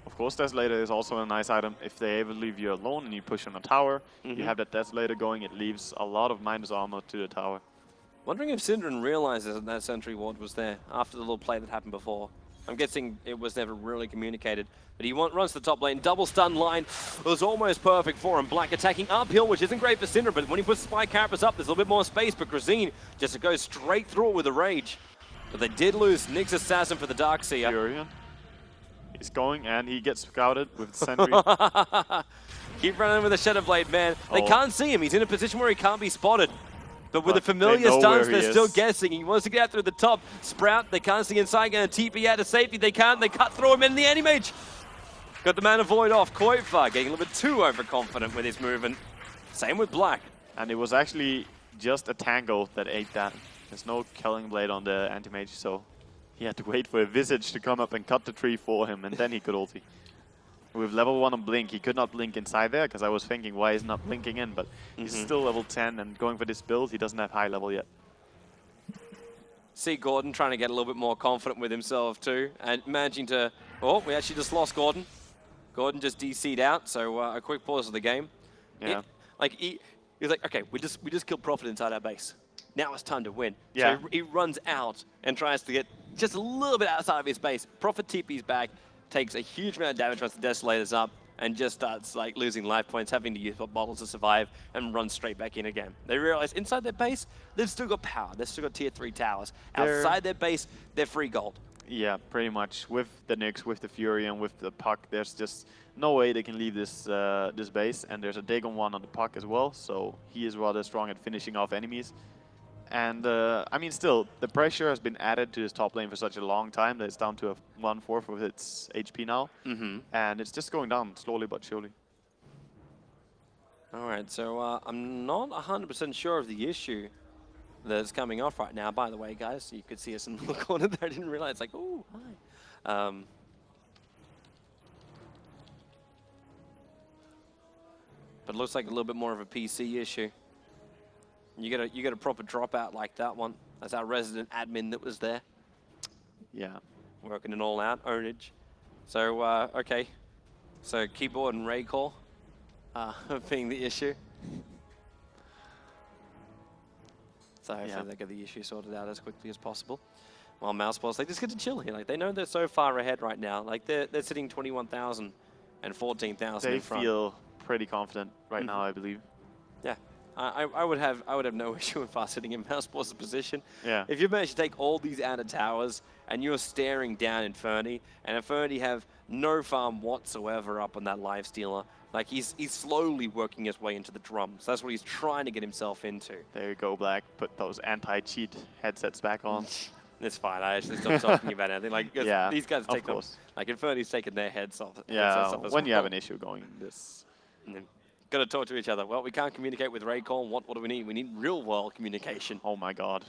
C: Of course, Desolator is also a nice item. If they ever leave you alone and you push on a tower, you have that Desolator going, it leaves a lot of minus armor to the tower.
B: Wondering if Syndran realizes that that sentry ward was there after the little play that happened before. I'm guessing it was never really communicated. But he runs the top lane, double stun line. It was almost perfect for him. Black attacking uphill, which isn't great for Syndra, but when he puts Spy Carapace up, there's a little bit more space. But Grazine just goes straight through it with a rage. But they did lose Nyx Assassin for the Darkseer.
C: Furion. He's going, and he gets scouted with Sentry.
B: Keep running with the Shadow Blade, man. They can't see him. He's in a position where he can't be spotted. But with the familiar stuns, they're still guessing. He wants to get out through the top. Sprout, they can't see inside, going to TP out of safety. They can't. They cut through him in the Anti-Mage. Got the Mana Void off. Koifa getting a little bit too overconfident with his movement. Same with Black.
C: And it was actually just a Tango that ate that. There's no Killing Blade on the Anti-Mage, so he had to wait for a Visage to come up and cut the tree for him, and then he could ulti. With level 1 on Blink, he could not blink inside there, because I was thinking, why is he not blinking in? But he's still level 10, and going for this build, he doesn't have high level yet.
B: See Gordon trying to get a little bit more confident with himself too, and managing to... Oh, we actually just lost Gordon. Gordon just DC'd out, so a quick pause of the game.
C: Yeah.
B: He was like, okay, we just killed Prophet inside our base. Now it's time to win.
C: Yeah.
B: So he runs out and tries to get just a little bit outside of his base. Prophet TP's back, takes a huge amount of damage once the Desolator's up, and just starts like losing life points, having to use bottles to survive, and run straight back in again. They realize inside their base, they've still got power. They've still got tier 3 towers. Outside their base, they're free gold.
C: Yeah, pretty much. With the Nyx, with the Fury, and with the Puck, there's just no way they can leave this this base. And there's a Dagon 1 on the Puck as well, so he is rather strong at finishing off enemies. And I mean, still, the pressure has been added to his top lane for such a long time that it's down to a 1/4 of its HP now. And it's just going down slowly but surely.
B: All right, so I'm not 100% sure of the issue that's coming off right now. By the way, guys, you could see us in the corner there. I didn't realize, like, oh, hi. But it looks like a little bit more of a PC issue. You get a proper dropout like that one. That's our resident admin that was there.
C: Yeah.
B: Working it all out, ownage. So, okay. So keyboard and RaidCall being the issue. So hopefully they get the issue sorted out as quickly as possible. While mousesports, they just get to chill here. Like, they know they're so far ahead right now. Like, they're sitting 21,000 and 14,000 in front.
C: They feel pretty confident right now, I believe.
B: Yeah. I would have no issue with us sitting in mousesports' position.
C: Yeah.
B: If you manage to take all these outer towers and you're staring down Infernity, and Infernity have no farm whatsoever up on that lifestealer, like he's slowly working his way into the drums. That's what he's trying to get himself into.
C: There you go, Black. Put those anti-cheat headsets back on.
B: It's fine. I actually stopped talking about anything. Like, these guys take them. Like, Infernity's taking their heads off.
C: Yeah,
B: off as
C: when you
B: well.
C: have an issue going this.
B: Got to talk to each other. Well, we can't communicate with RaidCall. What do we need? We need real-world communication.
C: Oh my god,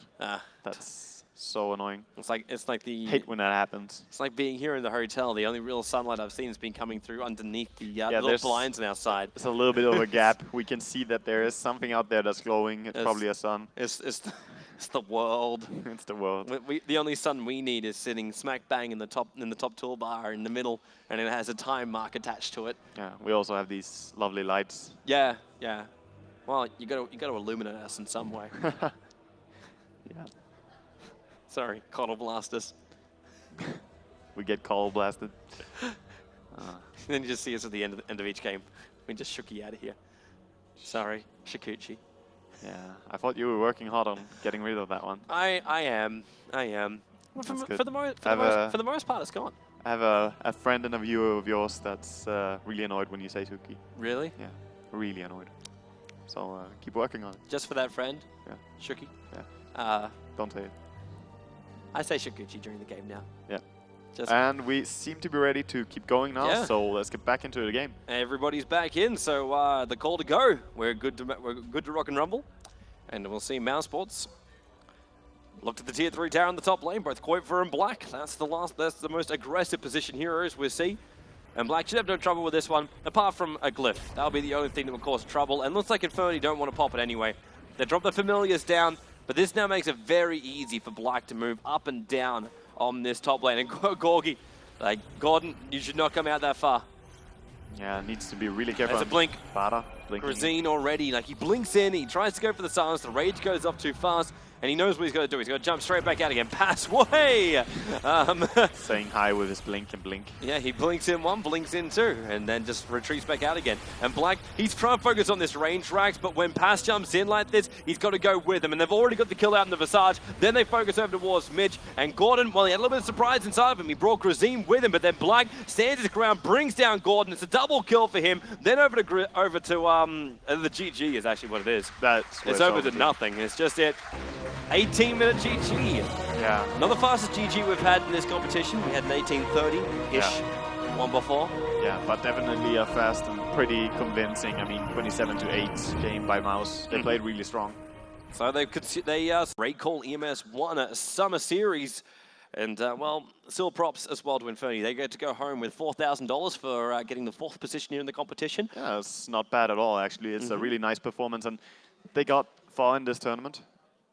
C: that's so annoying.
B: It's like the
C: hate when that happens.
B: It's like being here in the hotel. The only real sunlight I've seen has been coming through underneath the little blinds on our side.
C: It's a little bit of a gap. We can see that there is something out there that's glowing. It's probably a sun.
B: It's the world.
C: It's the world.
B: The only sun we need is sitting smack bang in the top toolbar in the middle, and it has a time mark attached to it.
C: Yeah, we also have these lovely lights.
B: Yeah, yeah. Well, you got to illuminate us in some way.
C: Yeah.
B: Sorry, coddle blasters.
C: We get call blasted.
B: Then you just see us at the end of each game. We just shook you out of here. Sorry, Shikuchi.
C: Yeah, I thought you were working hard on getting rid of that one.
B: I am. Well, for the most part, it's gone.
C: I have a friend and a viewer of yours that's really annoyed when you say Suki.
B: Really?
C: Yeah, really annoyed. So keep working on it.
B: Just for that friend?
C: Yeah.
B: Shuki?
C: Yeah. Don't say it.
B: I say Shikuchi during the game now.
C: Yeah.
B: Just
C: and we seem to be ready to keep going now, so let's get back into the game.
B: Everybody's back in, so the call to go. We're good to rock and rumble, and we'll see mousesports Look at the tier 3 tower in the top lane, both Quover and Black. That's the most aggressive position heroes we see. And Black should have no trouble with this one, apart from a glyph. That'll be the only thing that will cause trouble. And looks like iNfernity don't want to pop it anyway. They drop the familiars down, but this now makes it very easy for Black to move up and down on this top lane. And Gorgie, like, Gordon, you should not come out that far.
C: Yeah, needs to be really careful.
B: There's a blink.
C: Bada, blinking.
B: Grazine already, like, he blinks in, he tries to go for the silence, the rage goes up too fast, and he knows what he's going to do. He's going to jump straight back out again. Pass way!
C: Saying hi with his blink and blink.
B: Yeah, he blinks in one, blinks in two, and then just retreats back out again. And Black, he's trying to focus on this range racks, but when Pass jumps in like this, he's got to go with him. And they've already got the kill out in the Visage. Then they focus over towards Mitch. And Gordon, well, he had a little bit of surprise inside of him. He brought Grazine with him, but then Black stands his ground, brings down Gordon. It's a double kill for him. Then over to the GG is actually what it is. It's over to nothing. It's just it. 18-minute GG.
C: Yeah.
B: Not the fastest GG we've had in this competition. We had an 18:30-ish one before.
C: Yeah, but definitely a fast and pretty convincing. I mean, 27-8 game by Mouse. They played really strong.
B: So they RaidCall EMS won a summer series. And, well, still props as well to iNfernity. They get to go home with $4,000 for getting the 4th position here in the competition.
C: Yeah, it's not bad at all, actually. It's a really nice performance. And they got far in this tournament.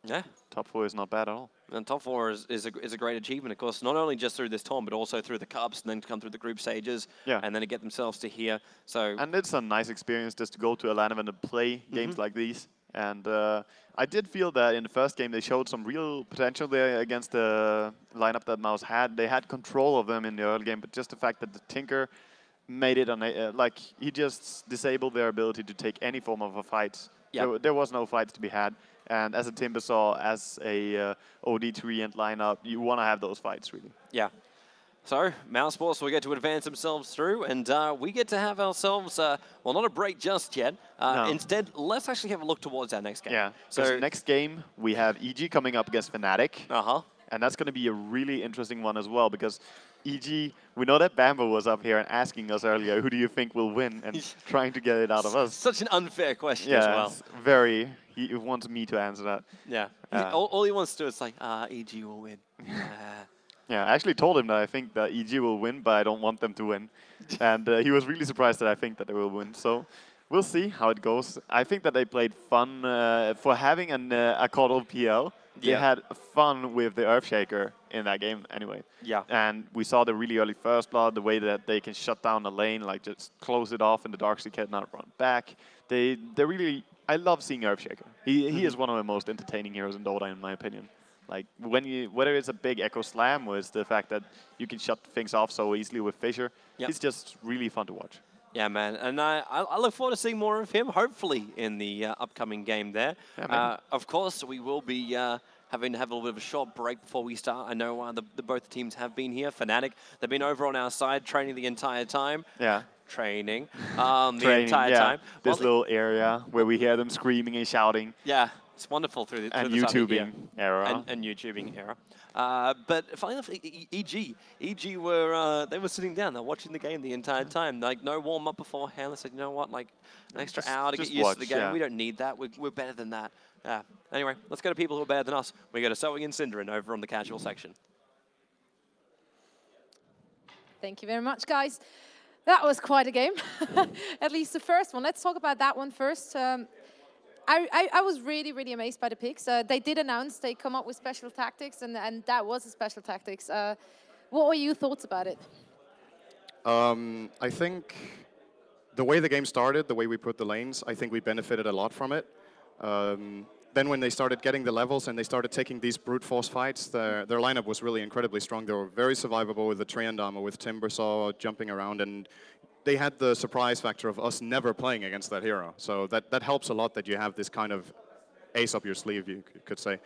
B: Yeah.
C: Top 4 is not bad at all.
B: And top 4 is a great achievement, of course, not only just through this tournament, but also through the Cups, and then to come through the group stages, and then to get themselves to here. So
C: and it's a nice experience just to go to a LAN event and play games like these. And I did feel that in the first game they showed some real potential there against the lineup that Mouse had. They had control of them in the early game, but just the fact that the Tinker made it like he just disabled their ability to take any form of a fight.
B: Yep.
C: There was no fights to be had. And as a Timbersaw, as a OD3 and lineup, you want to have those fights, really.
B: Yeah. So, mousesports will get to advance themselves through, and we get to have ourselves, well, not a break just yet.
C: No.
B: Instead, let's actually have a look towards our next game.
C: Yeah, so next game, we have EG coming up against Fnatic. And that's going to be a really interesting one as well, because EG, we know that Bambo was up here and asking us earlier, who do you think will win, and trying to get it out of us.
B: Such an unfair question as well.
C: Very. He wants me to answer that.
B: Yeah. All he wants to do is like, EG will win.
C: Yeah, I actually told him that I think that EG will win, but I don't want them to win. And he was really surprised that I think that they will win. So we'll see how it goes. I think that they played fun for having a COD PL. They had fun with the Earthshaker in that game anyway.
B: Yeah.
C: And we saw the really early first blood, the way that they can shut down a lane, like just close it off and the Darkseid cannot run back. They really, I love seeing Earthshaker. He is one of the most entertaining heroes in Dota, in my opinion. Like, whether it's a big Echo Slam or it's the fact that you can shut things off so easily with Fissure, it's just really fun to watch.
B: Yeah, man, and I look forward to seeing more of him, hopefully, in the upcoming game there.
C: Yeah,
B: of course, we will be having to have a little bit of a short break before we start. I know both teams have been here. Fnatic, they've been over on our side training the entire time.
C: Yeah.
B: Training the entire time.
C: This little area where we hear them screaming and shouting.
B: Yeah, it's wonderful through the
C: YouTubing era.
B: And YouTubing era. But finally, EG were they were sitting down, they're watching the game the entire time. Like, no warm up beforehand. They said, you know what, like an extra hour to get used to the game. We don't need that. We're better than that. Anyway, let's go to people who are better than us. We go to Sewing and Synderen over on the casual section.
A: Thank you very much, guys. That was quite a game, at least the first one. Let's talk about that one first. I was really, really amazed by the picks. They did announce they come up with special tactics, and that was a special tactics. What were your thoughts about it?
H: I think the way the game started, the way we put the lanes, I think we benefited a lot from it. Then when they started getting the levels and they started taking these brute force fights, their lineup was really incredibly strong. They were very survivable with the Triandama, with Timbersaw jumping around, and they had the surprise factor of us never playing against that hero. So that helps a lot that you have this kind of ace up your sleeve, you could say.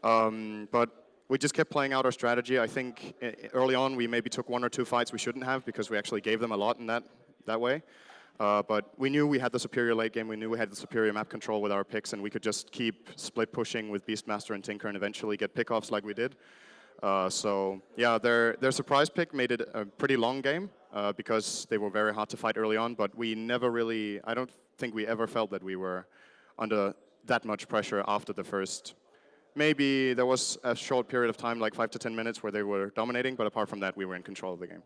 H: But we just kept playing out our strategy. I think early on we maybe took 1 or 2 fights we shouldn't have because we actually gave them a lot in that way. But we knew we had the superior late game, we knew we had the superior map control with our picks, and we could just keep split pushing with Beastmaster and Tinker and eventually get pickoffs like we did. So yeah, their surprise pick made it a pretty long game because they were very hard to fight early on, but we never really, I don't think we ever felt that we were under that much pressure after the first Maybe there was a short period of time, like 5 to 10 minutes, where they were dominating, but apart from that, we were in control of the game.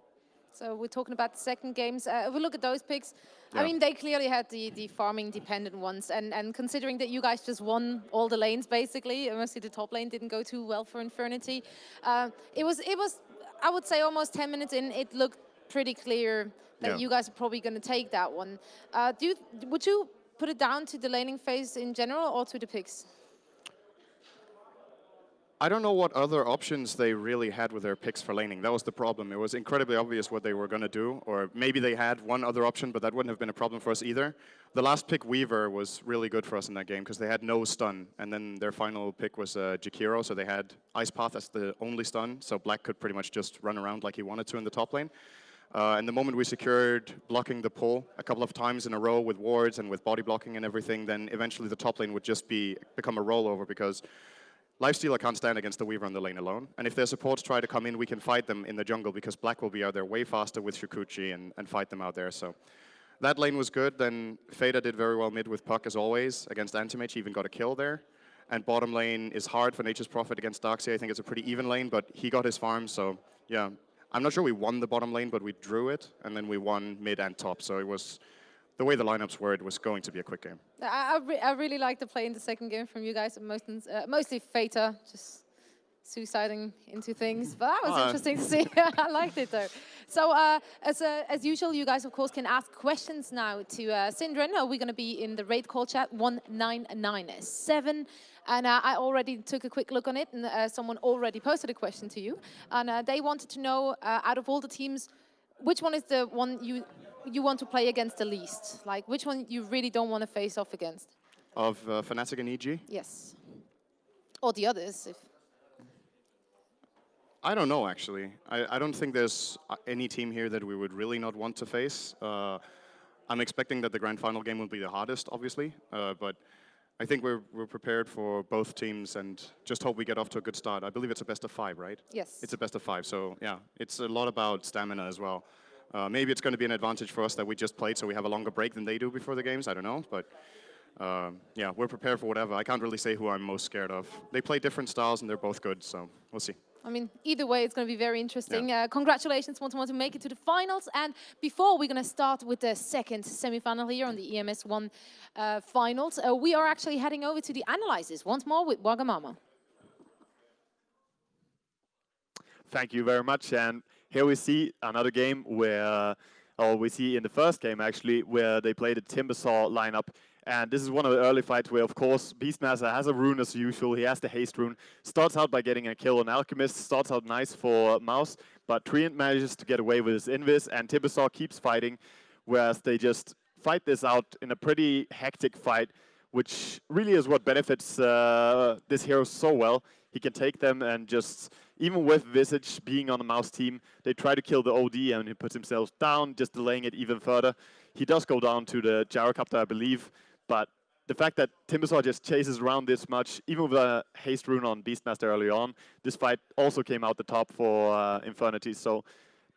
A: So we're talking about the second games. If we look at those picks, I
H: Yeah.
A: mean, they clearly had the farming dependent ones. And considering that you guys just won all the lanes, basically, mostly the top lane didn't go too well for Infernity. It was, I would say, almost 10 minutes in, it looked pretty clear that
H: Yeah.
A: you guys are probably going to take that one. Would you put it down to the laning phase in general or to the picks?
H: I don't know what other options they really had with their picks for laning. That was the problem. It was incredibly obvious what they were going to do, or maybe they had one other option, but that wouldn't have been a problem for us either. The last pick, Weaver, was really good for us in that game because they had no stun, and then their final pick was Jakiro, so they had Ice Path as the only stun, so Black could pretty much just run around like he wanted to in the top lane. And the moment we secured blocking the pull a couple of times in a row with wards and with body blocking and everything, then eventually the top lane would just become a rollover because Lifestealer can't stand against the Weaver on the lane alone. And if their supports try to come in, we can fight them in the jungle because Black will be out there way faster with Shukuchi and fight them out there. So that lane was good. Then Fada did very well mid with Puck as always against Antimage. He even got a kill there. And bottom lane is hard for Nature's Prophet against Darkseid. I think it's a pretty even lane, but he got his farm. So yeah, I'm not sure we won the bottom lane, but we drew it. And then we won mid and top. So it was, the way the lineups were, it was going to be a quick game.
A: I really liked the play in the second game from you guys. Mostly Fata, just suiciding into things. But that was interesting to see. I liked it, though. So as usual, you guys, of course, can ask questions now to Sindren. We're going to be in the RaidCall chat 1997. And I already took a quick look on it, and someone already posted a question to you. And they wanted to know, out of all the teams, which one is the one you want to play against the least? Like, which one you really don't want to face off against?
H: Of Fnatic and EG?
A: Yes. Or the others.
H: I don't know, actually. I don't think there's any team here that we would really not want to face. I'm expecting that the grand final game will be the hardest, obviously. But I think we're prepared for both teams and just hope we get off to a good start. I believe it's a best of 5, right?
A: Yes.
H: It's a best of 5, so yeah. It's a lot about stamina as well. Maybe it's going to be an advantage for us that we just played, so we have a longer break than they do before the games. I don't know, but yeah, we're prepared for whatever. I can't really say who I'm most scared of. They play different styles, and they're both good, so we'll see.
A: I mean, either way, it's going to be very interesting. Yeah. Congratulations once more to make it to the finals. And before we're going to start with the second semifinal here on the EMS 1 finals, we are actually heading over to the analysis once more with Wagamama.
I: Thank you very much. And here we see another game where, or we see in the first game actually, where they played a Timbersaw lineup. And this is one of the early fights where, of course, Beastmaster has a rune as usual. He has the haste rune. Starts out by getting a kill on Alchemist. Starts out nice for Mouse. But Treant manages to get away with his invis. And Timbersaw keeps fighting. Whereas they just fight this out in a pretty hectic fight, which really is what benefits this hero so well. He can take them and just, even with Visage being on the Mouse team, they try to kill the OD and he puts himself down, just delaying it even further. He does go down to the Gyrocopter, I believe, but the fact that Timbersaw just chases around this much, even with a haste rune on Beastmaster early on, this fight also came out the top for Infernity. So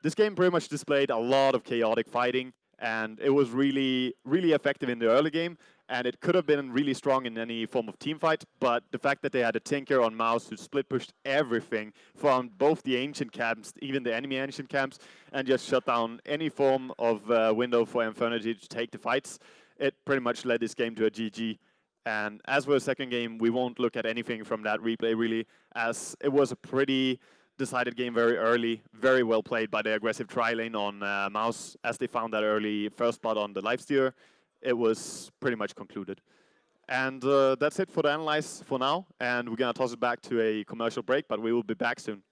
I: this game pretty much displayed a lot of chaotic fighting, and it was really, really effective in the early game. And it could have been really strong in any form of team fight, but the fact that they had a Tinker on Mouse who split pushed everything from both the ancient camps, even the enemy ancient camps, and just shut down any form of window for Infernity to take the fights, it pretty much led this game to a GG. And as for the second game, we won't look at anything from that replay really, as it was a pretty decided game very early, very well played by the aggressive tri-lane on Mouse, as they found that early first blood on the Lifestealer. It was pretty much concluded. And that's it for the analyze for now. And we're going to toss it back to a commercial break, but we will be back soon.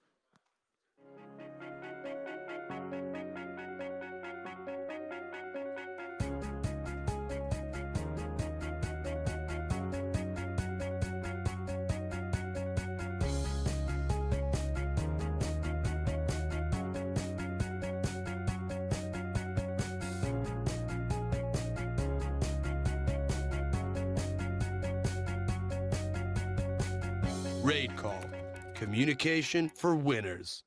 G: RaidCall. Communication for winners.